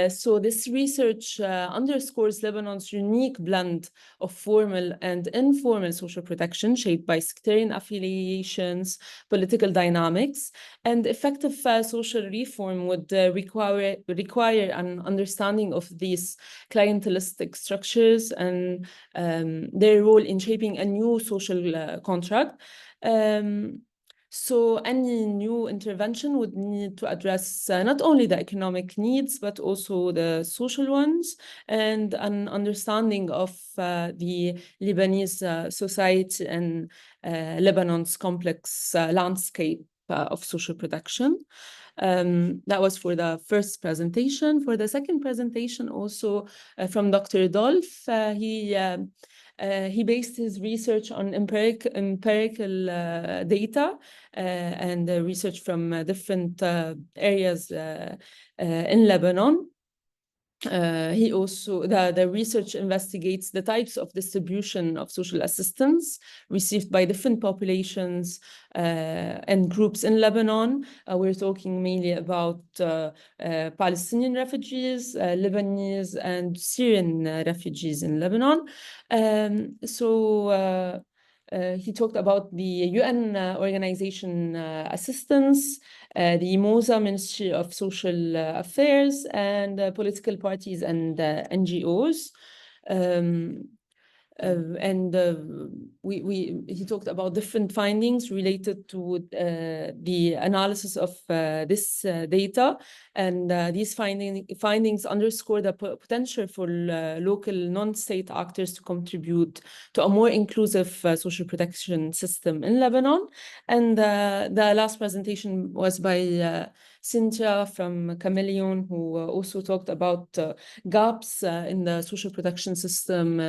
So this research underscores Lebanon's unique blend of formal and informal social protection shaped by sectarian affiliations, political dynamics, and effective social reform would require an understanding of these clientelistic structures and their role in shaping a new social contract. So any new intervention would need to address not only the economic needs, but also the social ones, and an understanding of the Lebanese society and Lebanon's complex landscape of social protection. That was for the first presentation. For the second presentation, also from Dr. Dolph, he based his research on empirical data and research from different areas in Lebanon. He also, the research investigates the types of distribution of social assistance received by different populations and groups in Lebanon. We're talking mainly about Palestinian refugees, Lebanese and Syrian refugees in Lebanon. He talked about the UN organization assistance, the MOSA, Ministry of Social Affairs, and political parties and NGOs. He talked about different findings related to the analysis of this data, and these findings underscore the potential for local non-state actors to contribute to a more inclusive social protection system in Lebanon. And the last presentation was by Cynthia from Chameleon, who also talked about gaps in the social protection system,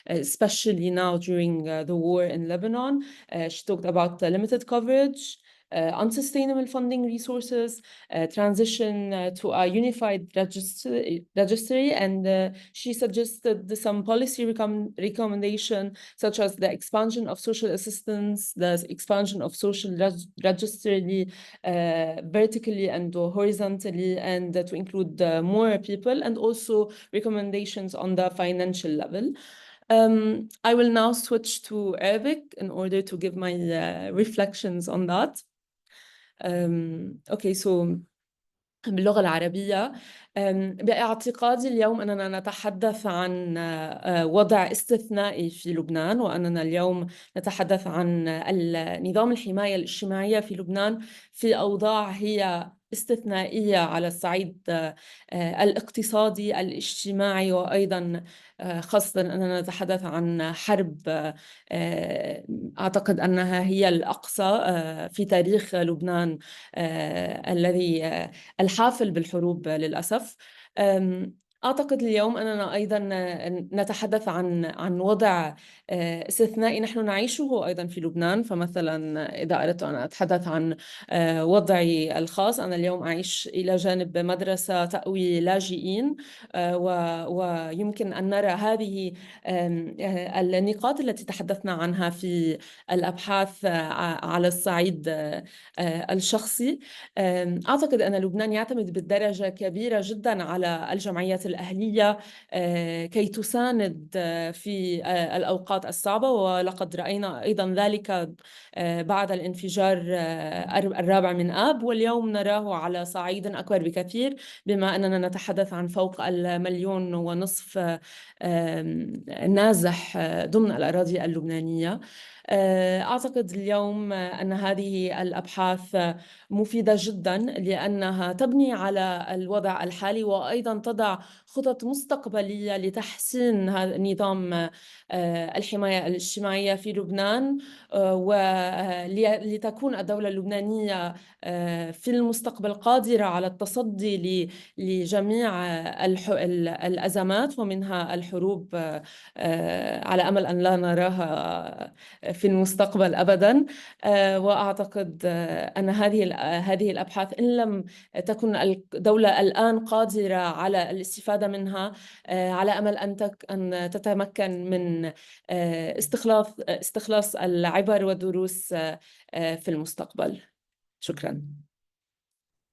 especially now during the war in Lebanon. She talked about limited coverage, unsustainable funding resources, transition to a unified registry, and she suggested some policy recommendation, such as the expansion of social assistance, the expansion of social registry vertically and horizontally, and to include more people, and also recommendations on the financial level. I will now switch to Arabic in order to give my reflections on that. Okay, so باللغة العربية، باعتقادي اليوم أننا نتحدث عن وضع استثنائي في لبنان، وأننا اليوم نتحدث عن نظام الحماية الاجتماعية في لبنان في أوضاع هي استثنائية على الصعيد الاقتصادي الاجتماعي، وأيضا خاصة أننا نتحدث عن حرب أعتقد أنها هي الأقصى في تاريخ لبنان الذي الحافل بالحروب للأسف. أعتقد اليوم أننا أيضا نتحدث عن وضع استثنائي نحن نعيشه أيضا في لبنان. فمثلا إذا أردت أن أتحدث عن وضعي الخاص، أنا اليوم أعيش إلى جانب مدرسة تأوي لاجئين، ويمكن أن نرى هذه النقاط التي تحدثنا عنها في الأبحاث على الصعيد الشخصي. أعتقد أن لبنان يعتمد بدرجة كبيرة جدا على الجمعيات الأهلية كي تساند في الأوقات الصعبة، ولقد رأينا أيضا ذلك بعد الانفجار 4 من آب، واليوم نراه على صعيد أكبر بكثير، بما أننا نتحدث عن فوق 1.5 مليون نازح ضمن الأراضي اللبنانية. أعتقد اليوم أن هذه الأبحاث مفيدة جدا، لأنها تبني على الوضع الحالي، وأيضا تضع خطط مستقبلية لتحسين هذا نظام الحماية الاجتماعية في لبنان، ولتكون الدولة اللبنانية في المستقبل قادرة على التصدي لجميع الأزمات، ومنها الحروب، على أمل أن لا نراها في المستقبل أبدا. وأعتقد أن هذه الأبحاث إن لم تكن الدولة الآن قادرة على الاستفادة منها، على أمل أن تتمكن من استخلاص العبر والدروس في المستقبل. شكرا.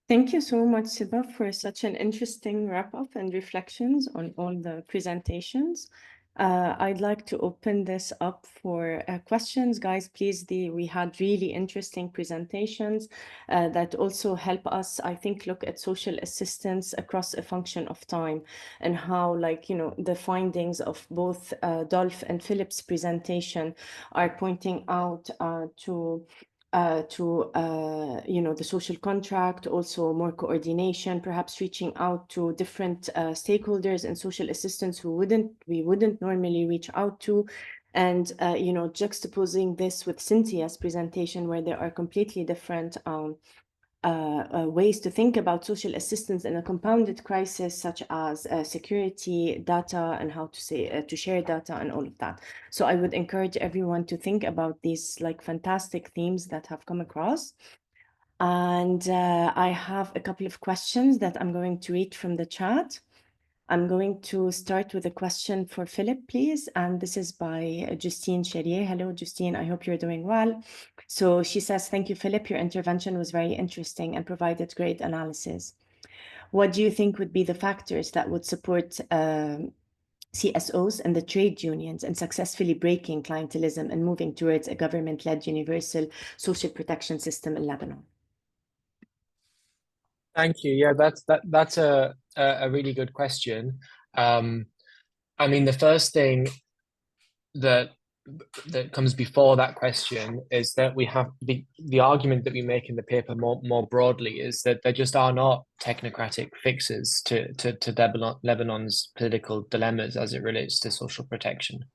Thank you so much, Siba, for such an interesting wrap-up and reflections on all the presentations. I'd like to open this up for questions. Guys, please, we had really interesting presentations that also help us, I think, look at social assistance across a function of time, and how, like, you know, the findings of both Dolph and Philip's presentation are pointing out to you know, the social contract, also more coordination, perhaps reaching out to different stakeholders and social assistance who we wouldn't normally reach out to, and you know, juxtaposing this with Cynthia's presentation, where there are completely different ways to think about social assistance in a compounded crisis, such as security, data, and how to share data and all of that. So I would encourage everyone to think about these like fantastic themes that have come across. And I have a couple of questions that I'm going to read from the chat. I'm going to start with a question for Philip, please. And this is by Justine Cherrier. Hello, Justine. I hope you're doing well. So she says, thank you, Philip. Your intervention was very interesting and provided great analysis. What do you think would be the factors that would support CSOs and the trade unions in successfully breaking clientelism and moving towards a government-led universal social protection system in Lebanon? Thank you. Yeah, that's a really good question. I mean, the first thing that comes before that question is that we have the argument that we make in the paper more broadly is that there just are not technocratic fixes to Lebanon's political dilemmas as it relates to social protection.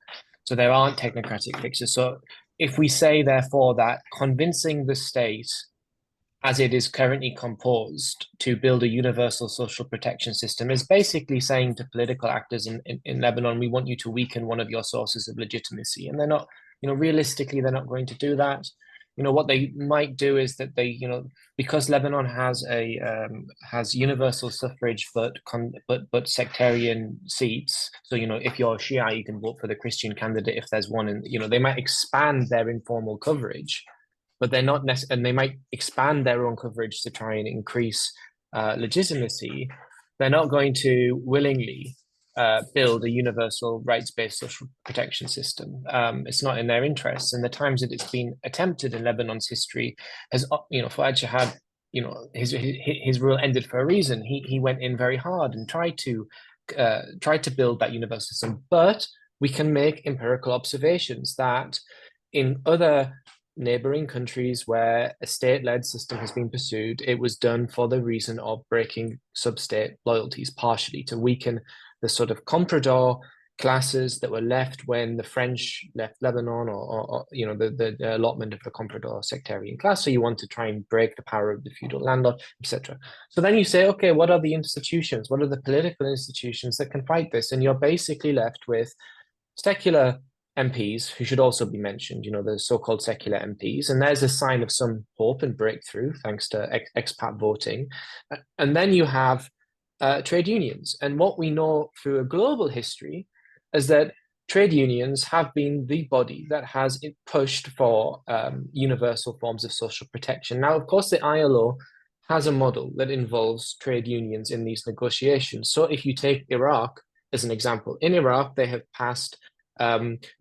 So there aren't technocratic fixes. So if we say, therefore, that convincing the state as it is currently composed to build a universal social protection system is basically saying to political actors in Lebanon, we want you to weaken one of your sources of legitimacy. And they're not, you know, realistically, they're not going to do that. You know, what they might do is that they, you know, because Lebanon has universal suffrage, but sectarian seats. So, you know, if you're Shia, you can vote for the Christian candidate if there's one. And, you know, they might expand their informal coverage, but they're not necessarily, and they might expand their own coverage to try and increase legitimacy. They're not going to willingly build a universal rights-based social protection system. It's not in their interests. And the times that it's been attempted in Lebanon's history has, you know, Fuad Shahad, you know, his rule ended for a reason. He went in very hard and tried to build that universal system. But we can make empirical observations that in other neighboring countries where a state-led system has been pursued, it was done for the reason of breaking sub-state loyalties, partially to weaken the sort of comprador classes that were left when the French left Lebanon, or you know, the allotment of the comprador sectarian class. So you want to try and break the power of the feudal landlord, etc. So then you say, okay, what are the institutions? What are the political institutions that can fight this? And you're basically left with secular MPs, who should also be mentioned, you know, the so-called secular MPs. And there's a sign of some hope and breakthrough thanks to expat voting. And then you have trade unions. And what we know through a global history is that trade unions have been the body that has pushed for universal forms of social protection. Now, of course, the ILO has a model that involves trade unions in these negotiations. So if you take Iraq as an example, in Iraq, they have passed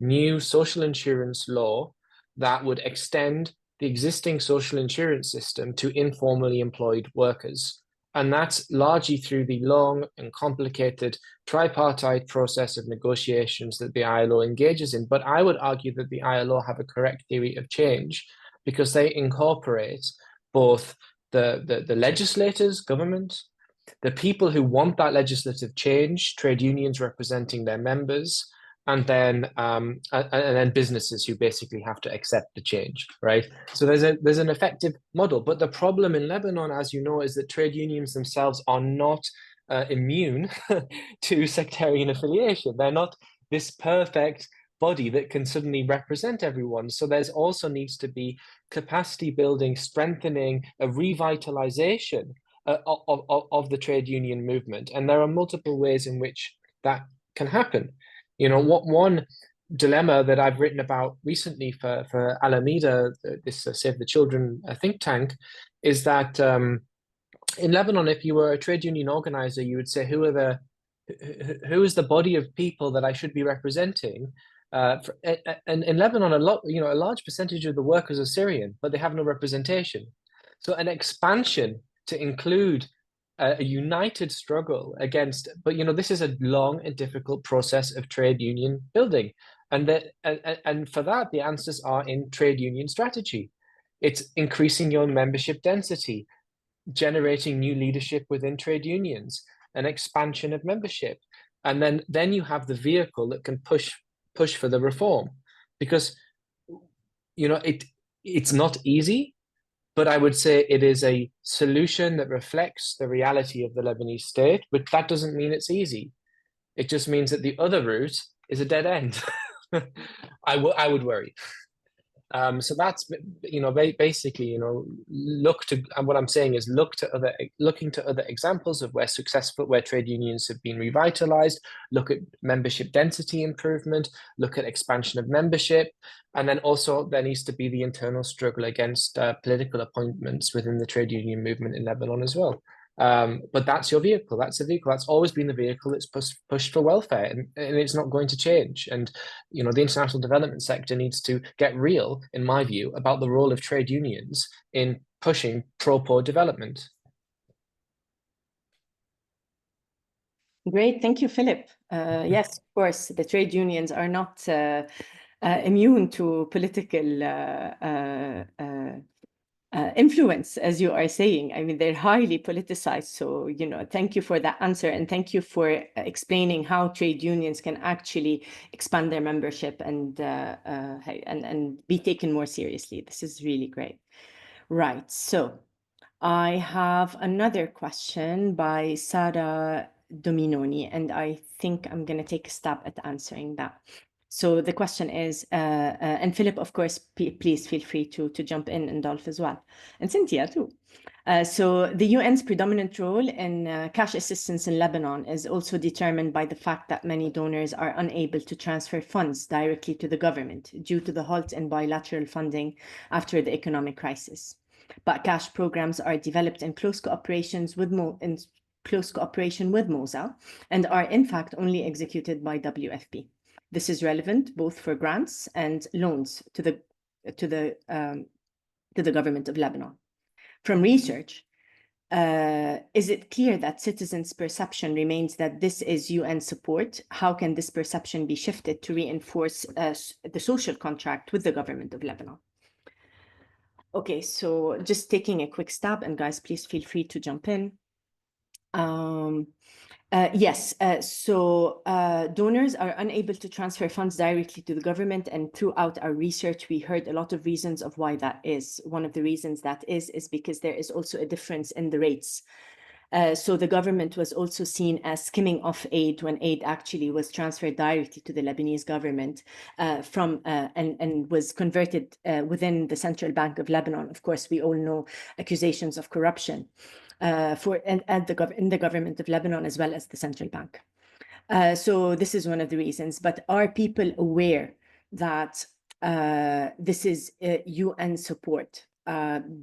new social insurance law that would extend the existing social insurance system to informally employed workers. And that's largely through the long and complicated tripartite process of negotiations that the ILO engages in. But I would argue that the ILO have a correct theory of change because they incorporate both the legislators, government, the people who want that legislative change, trade unions representing their members, and then businesses who basically have to accept the change, right? So there's an effective model. But the problem in Lebanon, as you know, is that trade unions themselves are not immune to sectarian affiliation. They're not this perfect body that can suddenly represent everyone. So there's also needs to be capacity building, strengthening, a revitalization of the trade union movement. And there are multiple ways in which that can happen. You know, what one dilemma that I've written about recently for Alameda, this Save the Children think tank, is that in Lebanon, if you were a trade union organizer, you would say, who is the body of people that I should be representing? And in Lebanon, a large percentage of the workers are Syrian, but they have no representation. So an expansion to include a united struggle against, but this is a long and difficult process of trade union building, and for that the answers are in trade union strategy. It's increasing your membership density, generating new leadership within trade unions, an expansion of membership, and then you have the vehicle that can push for the reform, because it's not easy. But I would say it is a solution that reflects the reality of the Lebanese state, but that doesn't mean it's easy. It just means that the other route is a dead end. I would worry. So that's basically look to, and what I'm saying is looking to other examples of where trade unions have been revitalized. Look at membership density improvement. Look at expansion of membership, and then also there needs to be the internal struggle against political appointments within the trade union movement in Lebanon as well. But that's your vehicle. That's the vehicle. That's always been the vehicle that's pushed for welfare, and it's not going to change. And the international development sector needs to get real, in my view, about the role of trade unions in pushing pro-poor development. Great, thank you, Philip. Yes, of course, the trade unions are not immune to political influence, as you are saying. I mean, they're highly politicized. So, thank you for that answer. And thank you for explaining how trade unions can actually expand their membership and be taken more seriously. This is really great. Right. So I have another question by Sara Dominoni, and I think I'm going to take a stab at answering that. So the question is, and Philip, of course, please feel free to jump in, and Dolph as well, and Cynthia too. So the UN's predominant role in cash assistance in Lebanon is also determined by the fact that many donors are unable to transfer funds directly to the government due to the halt in bilateral funding after the economic crisis. But cash programs are developed in close cooperation with MOSA and are in fact only executed by WFP. This is relevant both for grants and loans to the government of Lebanon. From research, is it clear that citizens' perception remains that this is UN support? How can this perception be shifted to reinforce the social contract with the government of Lebanon? Okay, so just taking a quick stab, and guys, please feel free to jump in. Yes, so donors are unable to transfer funds directly to the government, and throughout our research, we heard a lot of reasons of why that is. One of the reasons that is because there is also a difference in the rates. So the government was also seen as skimming off aid when aid actually was transferred directly to the Lebanese government and was converted within the Central Bank of Lebanon. Of course, we all know accusations of corruption in the government of Lebanon as well as the Central Bank. So this is one of the reasons. But are people aware that this is UN support?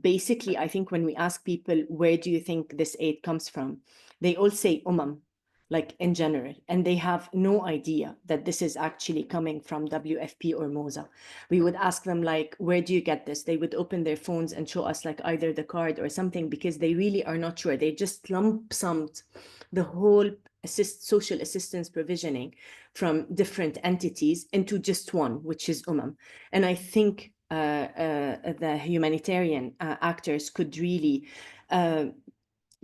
Basically, I think when we ask people, where do you think this aid comes from? They all say like in general, and they have no idea that this is actually coming from WFP or MOSA. We would ask them like, where do you get this? They would open their phones and show us like either the card or something, because they really are not sure. They just lump summed the whole social assistance provisioning from different entities into just one, which is And I think the humanitarian actors could really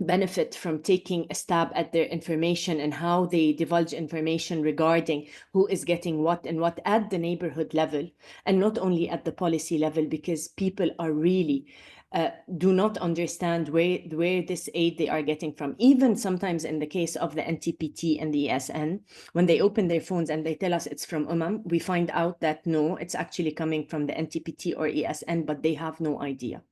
benefit from taking a stab at their information and how they divulge information regarding who is getting what and what at the neighborhood level, and not only at the policy level, because people are really do not understand where this aid they are getting from. Even sometimes in the case of the NTPT and the ESN, when they open their phones and they tell us it's from we find out that no, it's actually coming from the NTPT or ESN, but they have no idea.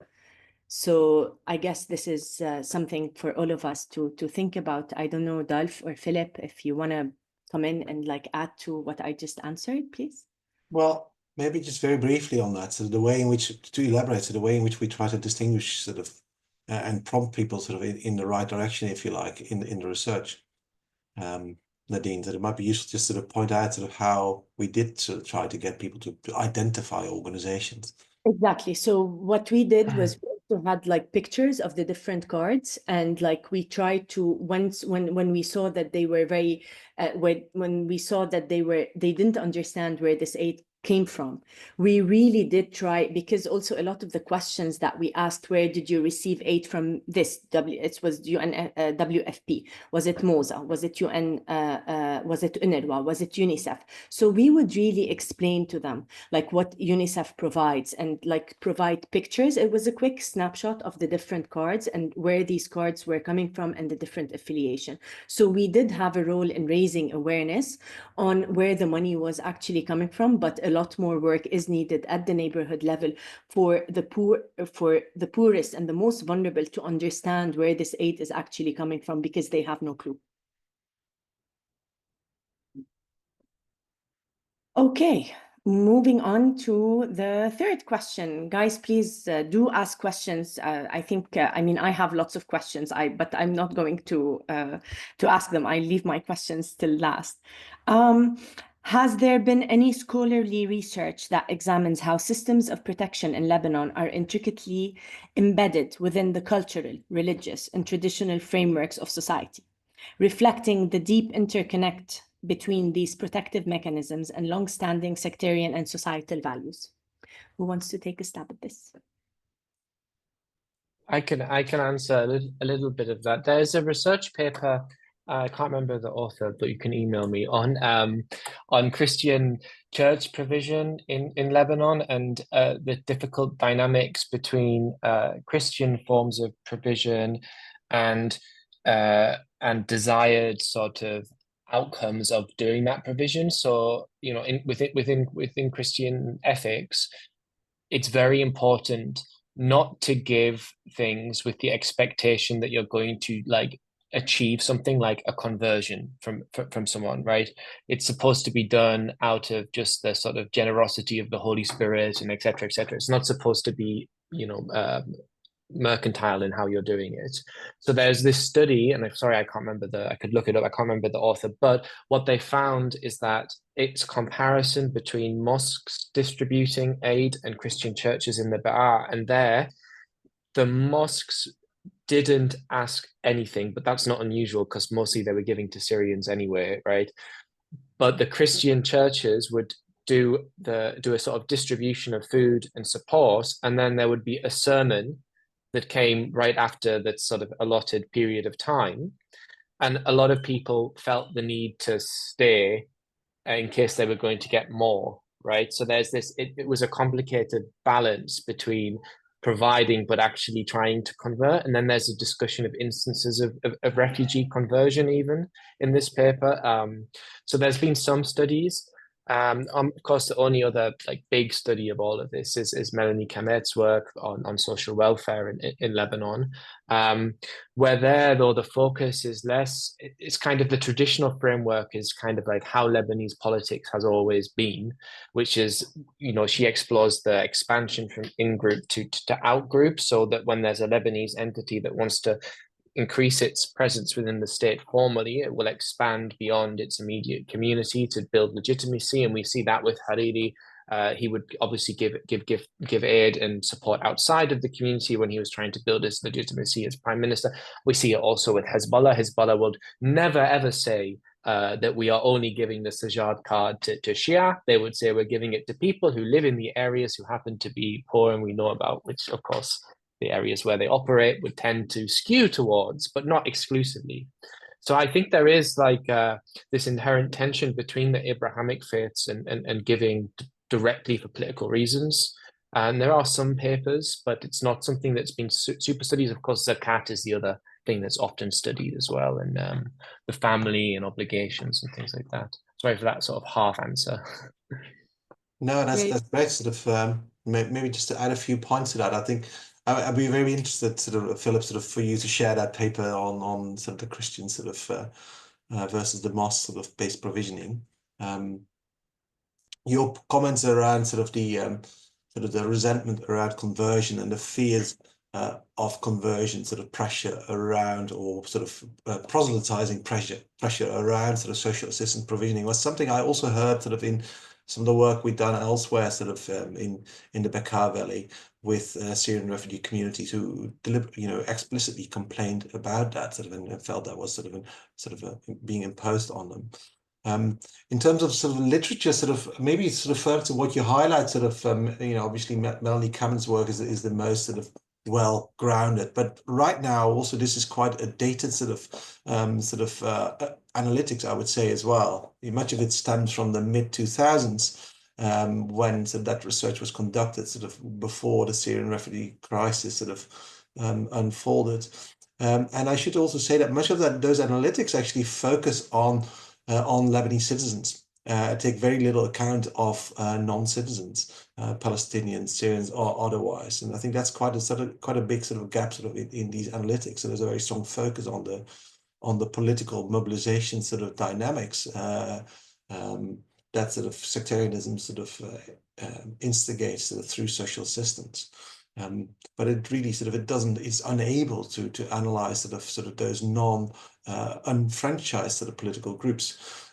So I guess this is something for all of us to think about. I don't know, Dolph or Philip, if you want to come in and like add to what I just answered, please. Well, maybe just very briefly on that. So the way in which, to elaborate, so the way in which we try to distinguish sort of and prompt people sort of in the right direction, if you like, in the research. Nadine, that it might be useful just sort of point out sort of how we did sort of try to get people to identify organizations. Exactly. So what we did was we also had like pictures of the different cards, and like we tried to when we saw that they were very when we saw that they didn't understand where this aid came from, we really did try, because also a lot of the questions that we asked, where did you receive aid from this? It was UN WFP, was it MOSA, was it UN, was it UNRWA, was it UNICEF? So we would really explain to them like what UNICEF provides and like provide pictures. It was a quick snapshot of the different cards and where these cards were coming from and the different affiliation. So we did have a role in raising awareness on where the money was actually coming from, but a lot more work is needed at the neighborhood level for the poorest and the most vulnerable to understand where this aid is actually coming from, because they have no clue. Okay, moving on to the third question. Guys, please do ask questions. I think, I mean, I have lots of questions, but I'm not going to ask them. I leave my questions till last. Has there been any scholarly research that examines how systems of protection in Lebanon are intricately embedded within the cultural, religious, and traditional frameworks of society, reflecting the deep interconnect between these protective mechanisms and long-standing sectarian and societal values? Who wants to take a stab at this? I can answer a little bit of that. There's a research paper, I can't remember the author, but you can email me on Christian church provision in Lebanon and the difficult dynamics between Christian forms of provision and desired sort of outcomes of doing that provision. So, you know, within Christian ethics, it's very important not to give things with the expectation that you're going to like achieve something like a conversion from someone, right? It's supposed to be done out of just the sort of generosity of the Holy Spirit and et cetera, et cetera. It's not supposed to be, you know, mercantile in how you're doing it. So there's this study, and I'm sorry, I can't remember I could look it up, I can't remember the author, but what they found is that it's comparison between mosques distributing aid and Christian churches in the Ba'a, and the mosques didn't ask anything, but that's not unusual because mostly they were giving to Syrians anyway, right? But the Christian churches would do a sort of distribution of food and support, and then there would be a sermon that came right after that sort of allotted period of time. And a lot of people felt the need to stay in case they were going to get more, right? So there's this, it was a complicated balance between providing but actually trying to convert. And then there's a discussion of instances of refugee conversion even in this paper. So there's been some studies. Of course, the only other like big study of all of this is Melanie Kamet's work on social welfare in Lebanon, where there, though, the focus is less, it's kind of the traditional framework is kind of like how Lebanese politics has always been, which is, you know, she explores the expansion from in-group to out-group, so that when there's a Lebanese entity that wants to increase its presence within the state formally, it will expand beyond its immediate community to build legitimacy. And we see that with Hariri. He would obviously give aid and support outside of the community when he was trying to build his legitimacy as prime minister. We see it also with Hezbollah. Hezbollah would never ever say that we are only giving the Sajjad card to Shia. They would say we're giving it to people who live in the areas who happen to be poor and we know about, which of course the areas where they operate would tend to skew towards, but not exclusively. So I think there is like this inherent tension between the Abrahamic faiths and giving directly for political reasons, And there are some papers, but it's not something that's been super studied. Of course, zakat is the other thing that's often studied as well, and the family and obligations and things like that. Sorry for that sort of half answer. No, that's great. Sort of maybe just to add a few points to that, I think I'd be very interested, sort of, Philip, sort of for you to share that paper on sort of the Christian sort of versus the mosque sort of based provisioning. Your comments around sort of the resentment around conversion and the fears of conversion, sort of pressure around, or sort of proselytizing pressure around sort of social assistance provisioning was something I also heard sort of in some of the work we've done elsewhere, sort of in the Bekaa Valley with Syrian refugee communities who explicitly complained about that sort of and felt that was sort of being imposed on them. In terms of sort of literature, sort of maybe sort of further to what you highlight, sort of obviously Melanie Camen's work is the most sort of well grounded, but right now also this is quite a dated sort of analytics, I would say, as well. Much of it stems from the mid 2000s when sort of that research was conducted, sort of before the Syrian refugee crisis sort of unfolded. And I should also say that much of those analytics actually focus on Lebanese citizens, take very little account of non-citizens, Palestinians, Syrians, or otherwise. And I think that's quite a big sort of gap sort of in these analytics. So there's a very strong focus on the political mobilization sort of dynamics that sort of sectarianism sort of instigates sort of through social assistance. But it really it's unable to analyze sort of those unfranchised sort of political groups.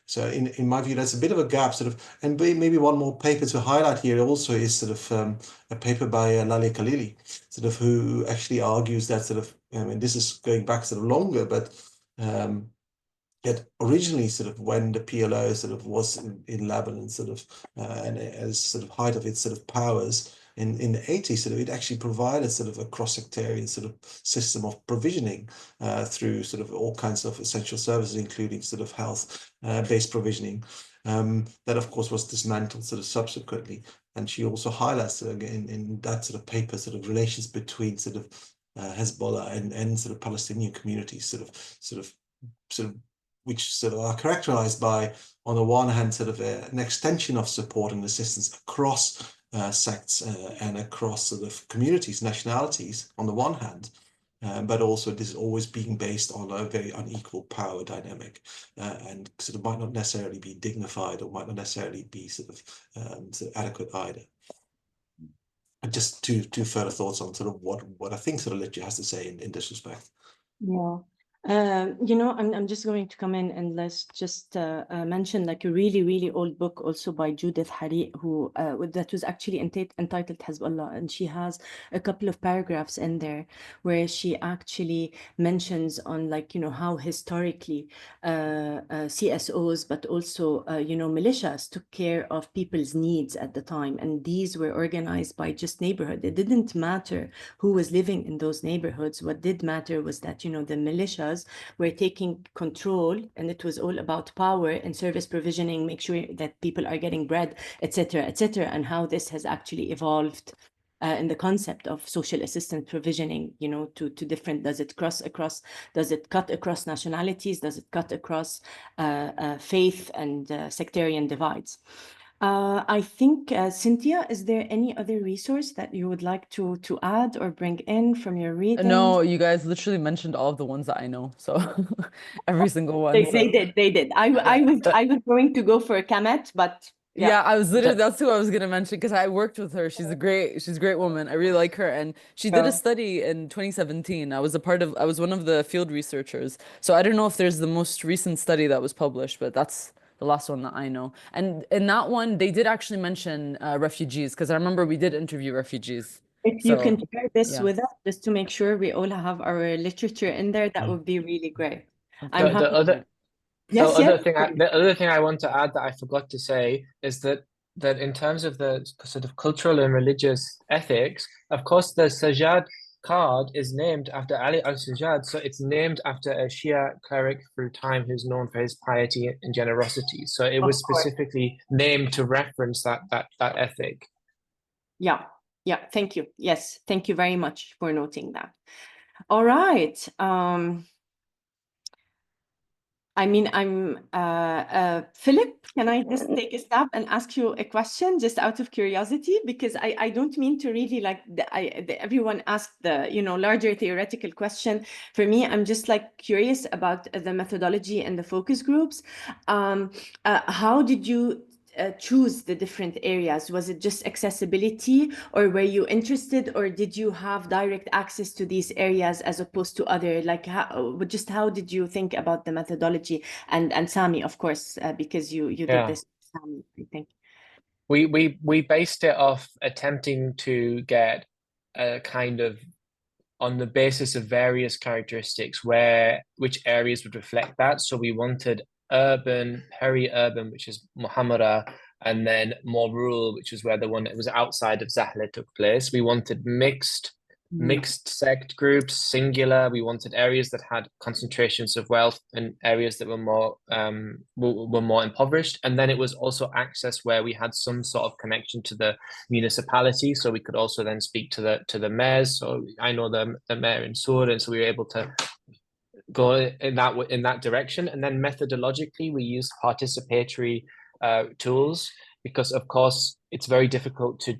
So in my view, that's a bit of a gap sort of, and maybe one more paper to highlight here also is sort of a paper by Lalia Khalili, sort of who actually argues that sort of, I mean, this is going back sort of longer, but that originally sort of when the PLO sort of was in Lebanon sort of and as sort of height of its sort of powers in the 80s, sort of it actually provided sort of a cross-sectarian sort of system of provisioning through sort of all kinds of essential services, including sort of health based provisioning. That of course was dismantled sort of subsequently. And she also highlights in that sort of paper sort of relations between sort of Hezbollah and sort of Palestinian communities sort of which sort of are characterized by, on the one hand, sort of an extension of support and assistance across sects and across sort of communities, nationalities, on the one hand, but also this is always being based on a very unequal power dynamic and sort of might not necessarily be dignified or might not necessarily be sort of adequate either. And just two further thoughts on sort of what I think sort of literature has to say in this respect. Yeah. I'm just going to come in and let's just mention like a really, really old book also by Judith Hari, who that was actually entitled Hezbollah, and she has a couple of paragraphs in there where she actually mentions on like, how historically CSOs, but also, militias took care of people's needs at the time. And these were organized by just neighborhood. It didn't matter who was living in those neighborhoods. What did matter was that, the militias were taking control, and it was all about power and service provisioning, make sure that people are getting bread, etc., and how this has actually evolved in the concept of social assistance provisioning, to different, does it cut across nationalities, does it cut across faith and sectarian divides? I think, Cynthia, is there any other resource that you would like to add or bring in from your reading? No, you guys literally mentioned all of the ones that I know, so every single one. They did. I was going to go for Kamet, but yeah, I was literally, that's who I was gonna mention because I worked with her. She's a great woman. I really like her, and she did a study in 2017. I was one of the field researchers. So I don't know if there's the most recent study that was published, but that's the last one that I know. And in that one, they did actually mention refugees, because I remember we did interview refugees. If you can share this with us, just to make sure we all have our literature in there, that would be really great. The other thing I want to add that I forgot to say is that in terms of the sort of cultural and religious ethics, of course, the Sajjad card is named after Ali al-Sajjad, so it's named after a Shia cleric through time who's known for his piety and generosity. So it was specifically named to reference that ethic. Yeah, thank you. Yes, thank you very much for noting that. All right. I mean, I'm Philip, can I just take a stab and ask you a question just out of curiosity? Because I don't mean to really like everyone asked the, you know, larger theoretical question. For me, I'm just like curious about the methodology and the focus groups. How did you choose the different areas? Was it just accessibility, or were you interested, or did you have direct access to these areas as opposed to other, like how did you think about the methodology? And Sami, of course, because you did this, Sami, I think. We based it off attempting to get a kind of, on the basis of various characteristics, which areas would reflect that. So we wanted urban, peri-urban, which is Muhammara, and then more rural, which is where the one that was outside of Zahle took place. We wanted mixed sect groups, singular. We wanted areas that had concentrations of wealth and areas that were more impoverished. And then it was also access where we had some sort of connection to the municipality, so we could also then speak to the mayors. So I know the mayor in Sur, and so we were able to go in that direction. And then methodologically, we used participatory tools, because of course it's very difficult to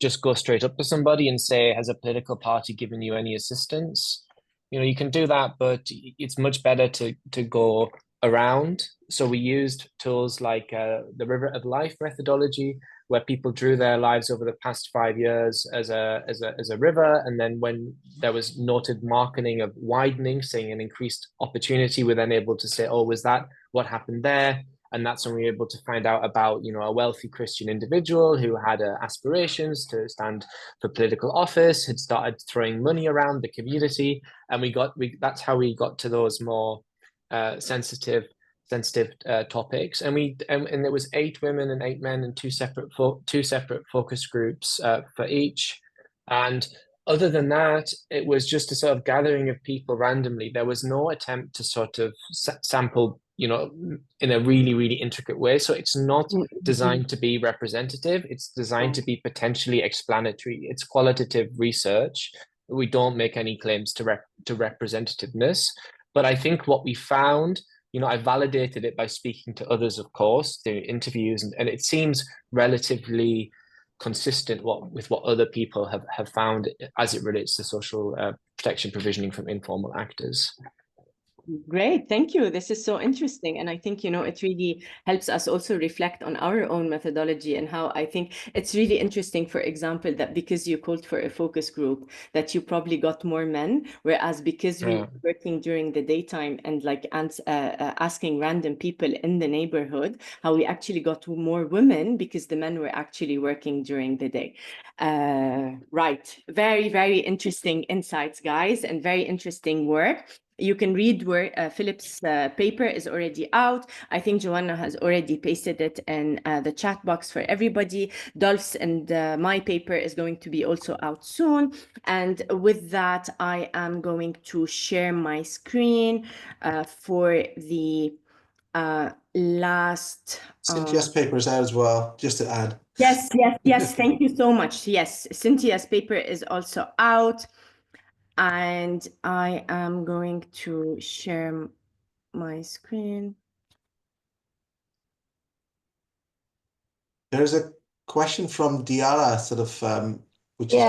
just go straight up to somebody and say, has a political party given you any assistance? You know, you can do that, but it's much better to go around. So we used tools like the River of Life methodology, where people drew their lives over the past 5 years as a river, and then when there was noted marketing of widening, saying an increased opportunity, we're then able to say, oh, was that what happened there? And that's when we were able to find out about, you know, a wealthy Christian individual who had aspirations to stand for political office, had started throwing money around the community, and that's how we got to those more sensitive topics. And there was 8 women and 8 men and two separate focus groups for each. And other than that, it was just a sort of gathering of people randomly. There was no attempt to sort of sample, you know, in a really, really intricate way. So it's not designed to be representative. It's designed to be potentially explanatory. It's qualitative research. We don't make any claims to representativeness. But I think what we found, you know, I validated it by speaking to others, of course, through interviews, and it seems relatively consistent with what other people have found as it relates to social protection provisioning from informal actors. Great, thank you. This is so interesting. And I think, you know, it really helps us also reflect on our own methodology and how I think it's really interesting, for example, that because you called for a focus group, that you probably got more men, whereas because we were working during the daytime and like asking random people in the neighborhood, how we actually got more women because the men were actually working during the day. Right, very, very interesting insights, guys, and very interesting work. You can read where Philip's paper is already out. I think Joanna has already pasted it in the chat box for everybody. Dolph's and my paper is going to be also out soon. And with that, I am going to share my screen for the last... Cynthia's paper is out as well, just to add. Yes, thank you so much. Yes, Cynthia's paper is also out. And I am going to share my screen. There's a question from Diara, sort of, which is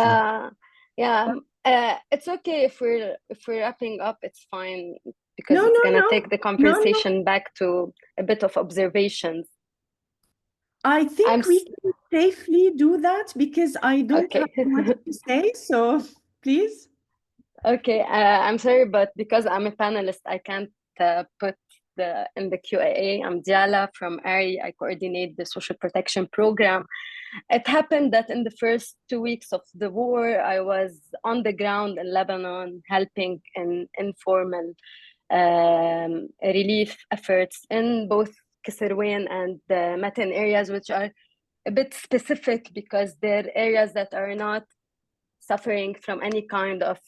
it's okay if we're wrapping up. It's fine, because it's gonna take the conversation back to a bit of observations. I think we can safely do that because I don't have much to say. So please. Okay, I'm sorry, but because I'm a panelist, I can't put in the Q&A. I'm Diala from ARI. I coordinate the social protection program. It happened that in the first 2 weeks of the war, I was on the ground in Lebanon, helping in informal relief efforts in both Kisirwain and the Matan areas, which are a bit specific because they're areas that are not suffering from any kind of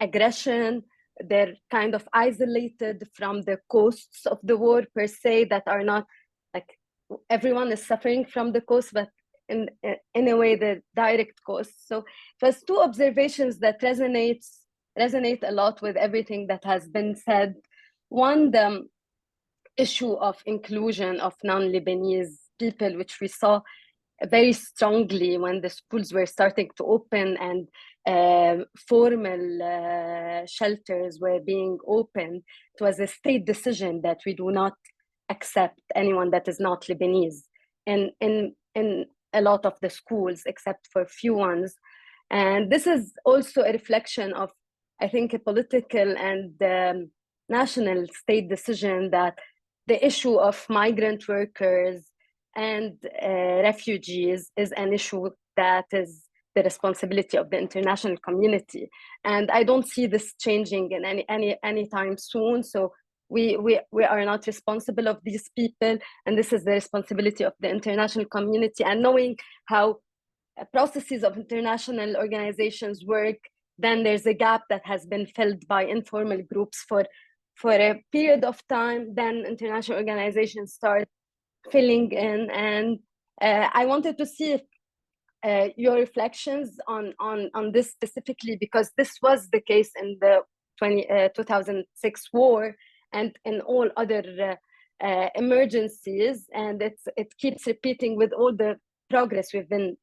aggression. They're kind of isolated from the costs of the war per se, that are not like everyone is suffering from the cost, but in a way the direct costs. So it was two observations that resonate a lot with everything that has been said. One, the issue of inclusion of non-Lebanese people, which we saw very strongly when the schools were starting to open and formal shelters were being opened. It was a state decision that we do not accept anyone that is not Lebanese in a lot of the schools, except for few ones. And this is also a reflection of, I think, a political and national state decision that the issue of migrant workers and refugees is an issue that is the responsibility of the international community. And I don't see this changing in any time soon. So we are not responsible of these people, and this is the responsibility of the international community. And knowing how processes of international organizations work, then there's a gap that has been filled by informal groups for a period of time. Then international organizations start filling in, and I wanted to see your reflections on this specifically, because this was the case in the 2006 war and in all other emergencies, and it keeps repeating with all the progress we've been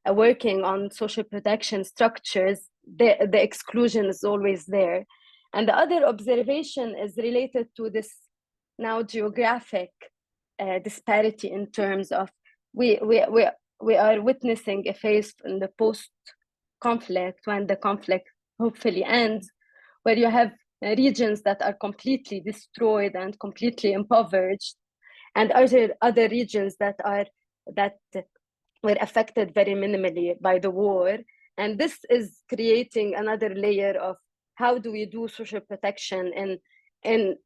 working on social protection structures. The exclusion is always there. And the other observation is related to this now geographic disparity in terms of we are witnessing a phase in the post-conflict, when the conflict hopefully ends, where you have regions that are completely destroyed and completely impoverished, and other regions that were affected very minimally by the war. And this is creating another layer of how do we do social protection in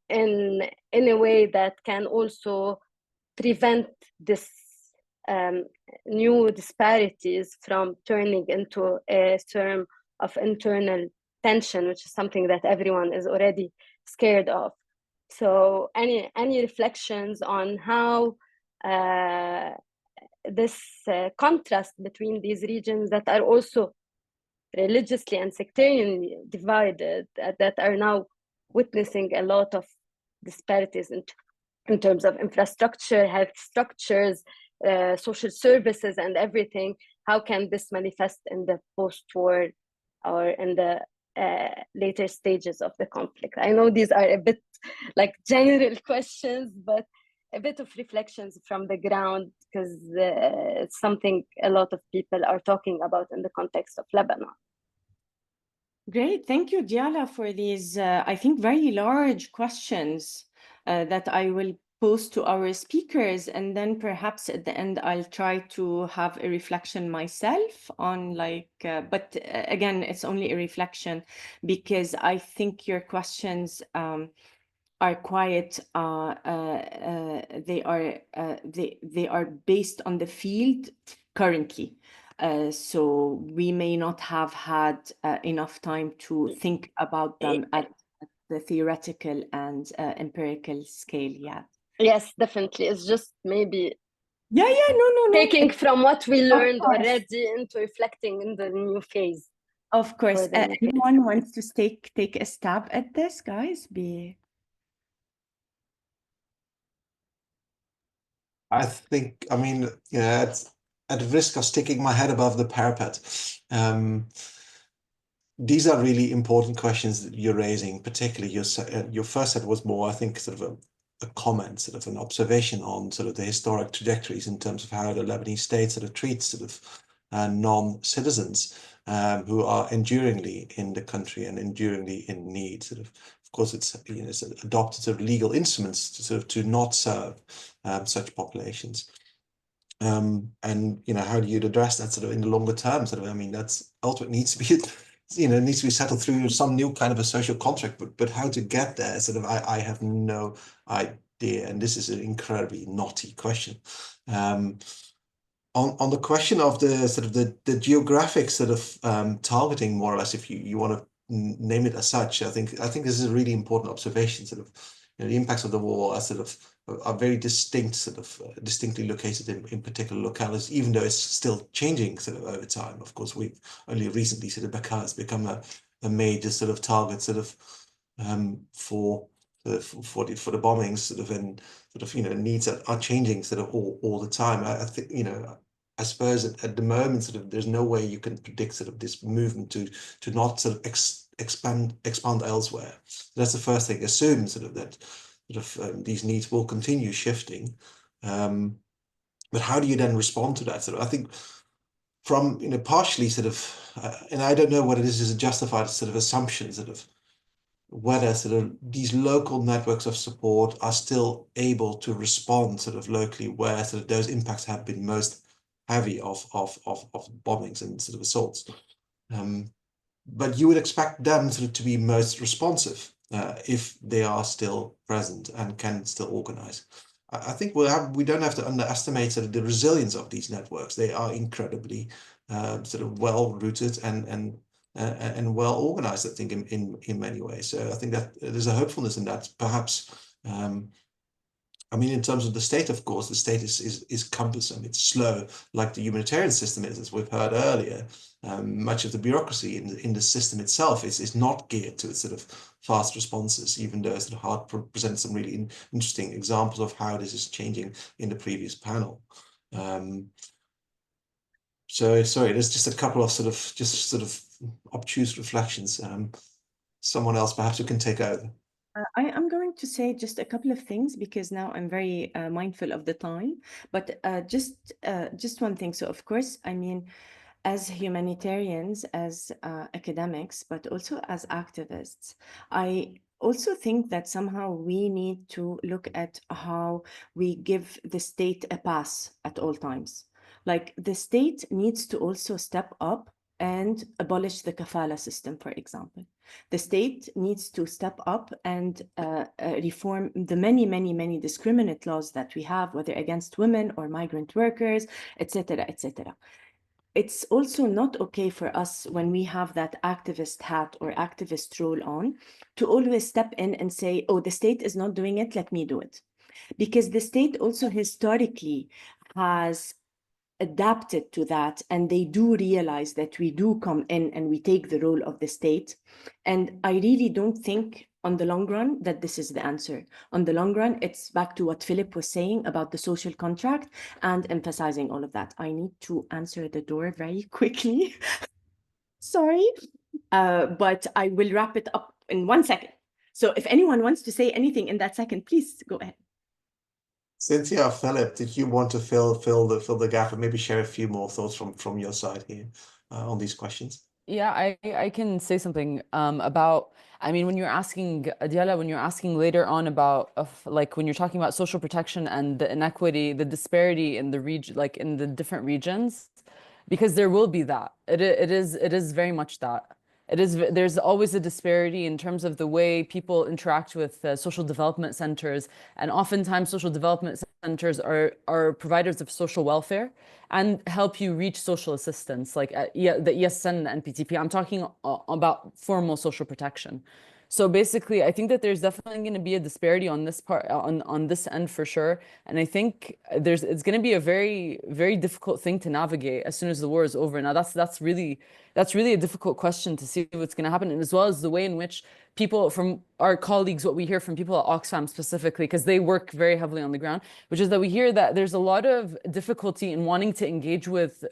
a way that can also prevent this new disparities from turning into a term of internal tension, which is something that everyone is already scared of. So any reflections on how this contrast between these regions that are also religiously and sectarianly divided, that are now witnessing a lot of disparities in terms of infrastructure, health structures, social services, and everything. How can this manifest in the post-war or in the later stages of the conflict? I know these are a bit like general questions, but a bit of reflections from the ground, because it's something a lot of people are talking about in the context of Lebanon. Great, thank you, Diala, for these, I think, very large questions that I will pose to our speakers, and then perhaps at the end I'll try to have a reflection myself on but again, it's only a reflection because I think your questions are quite they are based on the field currently. So we may not have had enough time to think about them at the theoretical and empirical scale yet. Yes, definitely. It's just maybe no. Taking from what we learned already into reflecting in the new phase. Of course. Anyone wants to take a stab at this, guys? I think, I mean, yeah, at risk of sticking my head above the parapet, these are really important questions that you're raising, particularly your first set was more, I think, sort of a comment, sort of an observation on sort of the historic trajectories in terms of how the Lebanese state sort of treats sort of non-citizens who are enduringly in the country and enduringly in need. Sort of course, it's adopted sort of legal instruments to sort of to not serve such populations. And how do you address that sort of in the longer term? Sort of, I mean, that's ultimately needs to be needs to be settled through some new kind of a social contract. But how to get there? Sort of, I have no idea, and this is an incredibly knotty question. On the question of the sort of the geographic sort of targeting, more or less, if you want to name it as such, I think this is a really important observation. Sort of, the impacts of the war are sort of are very distinct, sort of distinctly located in particular localities, even though it's still changing sort of over time. Of course, we've only recently sort of Bekaa has become a major sort of target sort of for the bombings sort of, and sort of, you know, needs are changing sort of all the time. I think, you know, I suppose at the moment sort of there's no way you can predict sort of this movement to not sort of expand elsewhere. So that's the first thing. Assume sort of that sort of these needs will continue shifting, but how do you then respond to that? Sort of, I think from, you know, partially sort of, and I don't know what it is a justified sort of assumption, sort of whether sort of these local networks of support are still able to respond sort of locally where sort of those impacts have been most heavy of bombings and sort of assaults. But you would expect them sort of to be most responsive if they are still present and can still organize. I think we don't have to underestimate sort of the resilience of these networks. They are incredibly sort of well rooted and well organized, I think, in many ways. So I think that there's a hopefulness in that. Perhaps, I mean, in terms of the state, of course, the state is cumbersome. It's slow, like the humanitarian system is, as we've heard earlier. Much of the bureaucracy in the system itself is not geared to sort of fast responses, even though sort of Hart presented some really interesting examples of how this is changing in the previous panel. So sorry, there's just a couple of sort of obtuse reflections. Someone else perhaps who can take over. I'm going to say just a couple of things because now I'm very mindful of the time, but just one thing. So of course, I mean, as humanitarians, as academics, but also as activists, I also think that somehow we need to look at how we give the state a pass at all times. Like the state needs to also step up and abolish the kafala system, for example. The state needs to step up and reform the many discriminate laws that we have, whether against women or migrant workers, etc., etc. It's also not okay for us when we have that activist hat or activist role on to always step in and say, oh, the state is not doing it, let me do it. Because the state also historically has adapted to that, and they do realize that we do come in and we take the role of the state. And I really don't think on the long run that this is the answer. On the long run, it's back to what Philip was saying about the social contract and emphasizing all of that. I need to answer the door very quickly. Sorry, but I will wrap it up in 1 second. So if anyone wants to say anything in that second, please go ahead. Cynthia or Philip, did you want to fill the gap and maybe share a few more thoughts from your side here on these questions? Yeah, I can say something about, I mean, when you're asking, Diala, when you're asking later on about, like, when you're talking about social protection and the inequity, the disparity in the region, like in the different regions, because there will be that. It is very much that. There's always a disparity in terms of the way people interact with social development centers, and oftentimes social development centers are providers of social welfare and help you reach social assistance, like the ESN and PTP. I'm talking about formal social protection. So basically, I think that there's definitely going to be a disparity on this part, on this end for sure. And I think it's going to be a very difficult thing to navigate as soon as the war is over. Now that's really a difficult question to see what's going to happen, and as well as the way in which people from our colleagues, what we hear from people at Oxfam specifically, because they work very heavily on the ground, which is that we hear that there's a lot of difficulty in wanting to engage with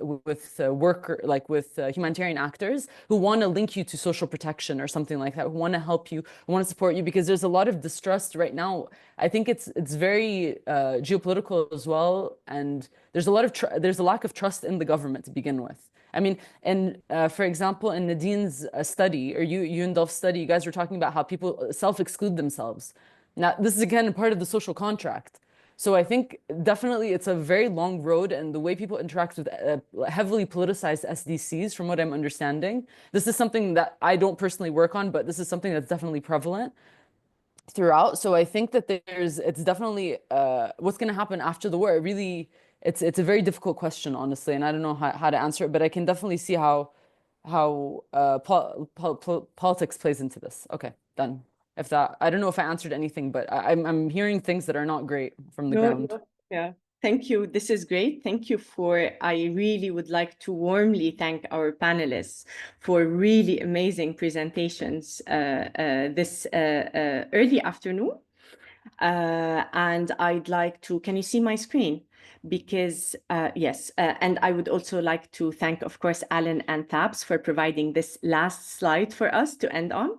humanitarian actors who want to link you to social protection or something like that, who want to help you, who want to support you, because there's a lot of distrust right now. I think it's very geopolitical as well, and there's a lack of trust in the government to begin with. I mean, and for example, in Nadine's study, or you and Dolph's study, you guys were talking about how people self-exclude themselves. Now, this is again part of the social contract. So I think definitely it's a very long road, and the way people interact with heavily politicized SDCs, from what I'm understanding, this is something that I don't personally work on, but this is something that's definitely prevalent throughout. So I think that it's definitely what's going to happen after the war. It's a very difficult question, honestly, and I don't know how to answer it, but I can definitely see how politics plays into this. Okay, done. If that, I don't know if I answered anything, but I'm hearing things that are not great from the ground. Yeah. Thank you. This is great. Thank you I really would like to warmly thank our panelists for really amazing presentations this early afternoon. And I'd like to, can you see my screen? Because, yes, and I would also like to thank, of course, Alan and Tabs for providing this last slide for us to end on.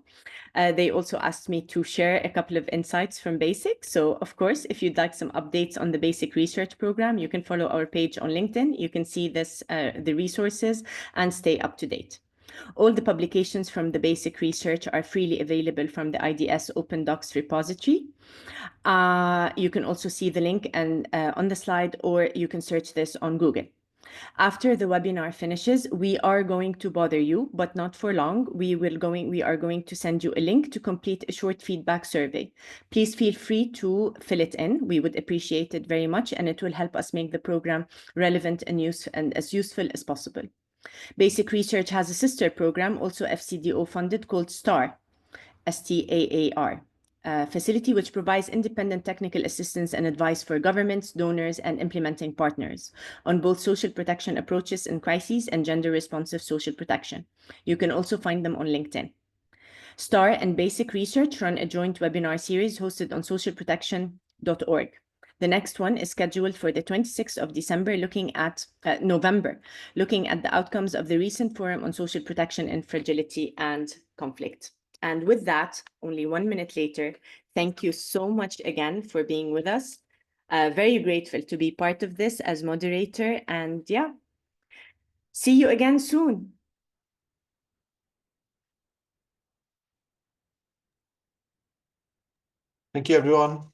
They also asked me to share a couple of insights from BASIC. So, of course, if you'd like some updates on the BASIC research program, you can follow our page on LinkedIn. You can see the resources and stay up to date. All the publications from the BASIC research are freely available from the IDS Open Docs repository. You can also see the link on the slide, or you can search this on Google. After the webinar finishes, we are going to bother you, but not for long. We are going to send you a link to complete a short feedback survey. Please feel free to fill it in. We would appreciate it very much, and it will help us make the program relevant and as useful as possible. BASIC Research has a sister program, also FCDO funded, called STAR, STAAR. Facility which provides independent technical assistance and advice for governments, donors, and implementing partners on both social protection approaches in crises and gender-responsive social protection. You can also find them on LinkedIn. STAR and BASIC Research run a joint webinar series hosted on socialprotection.org. The next one is scheduled for the 26th of November, looking at the outcomes of the recent forum on social protection in fragility and conflict. And with that, only 1 minute later, thank you so much again for being with us. Very grateful to be part of this as moderator, and yeah, see you again soon. Thank you, everyone.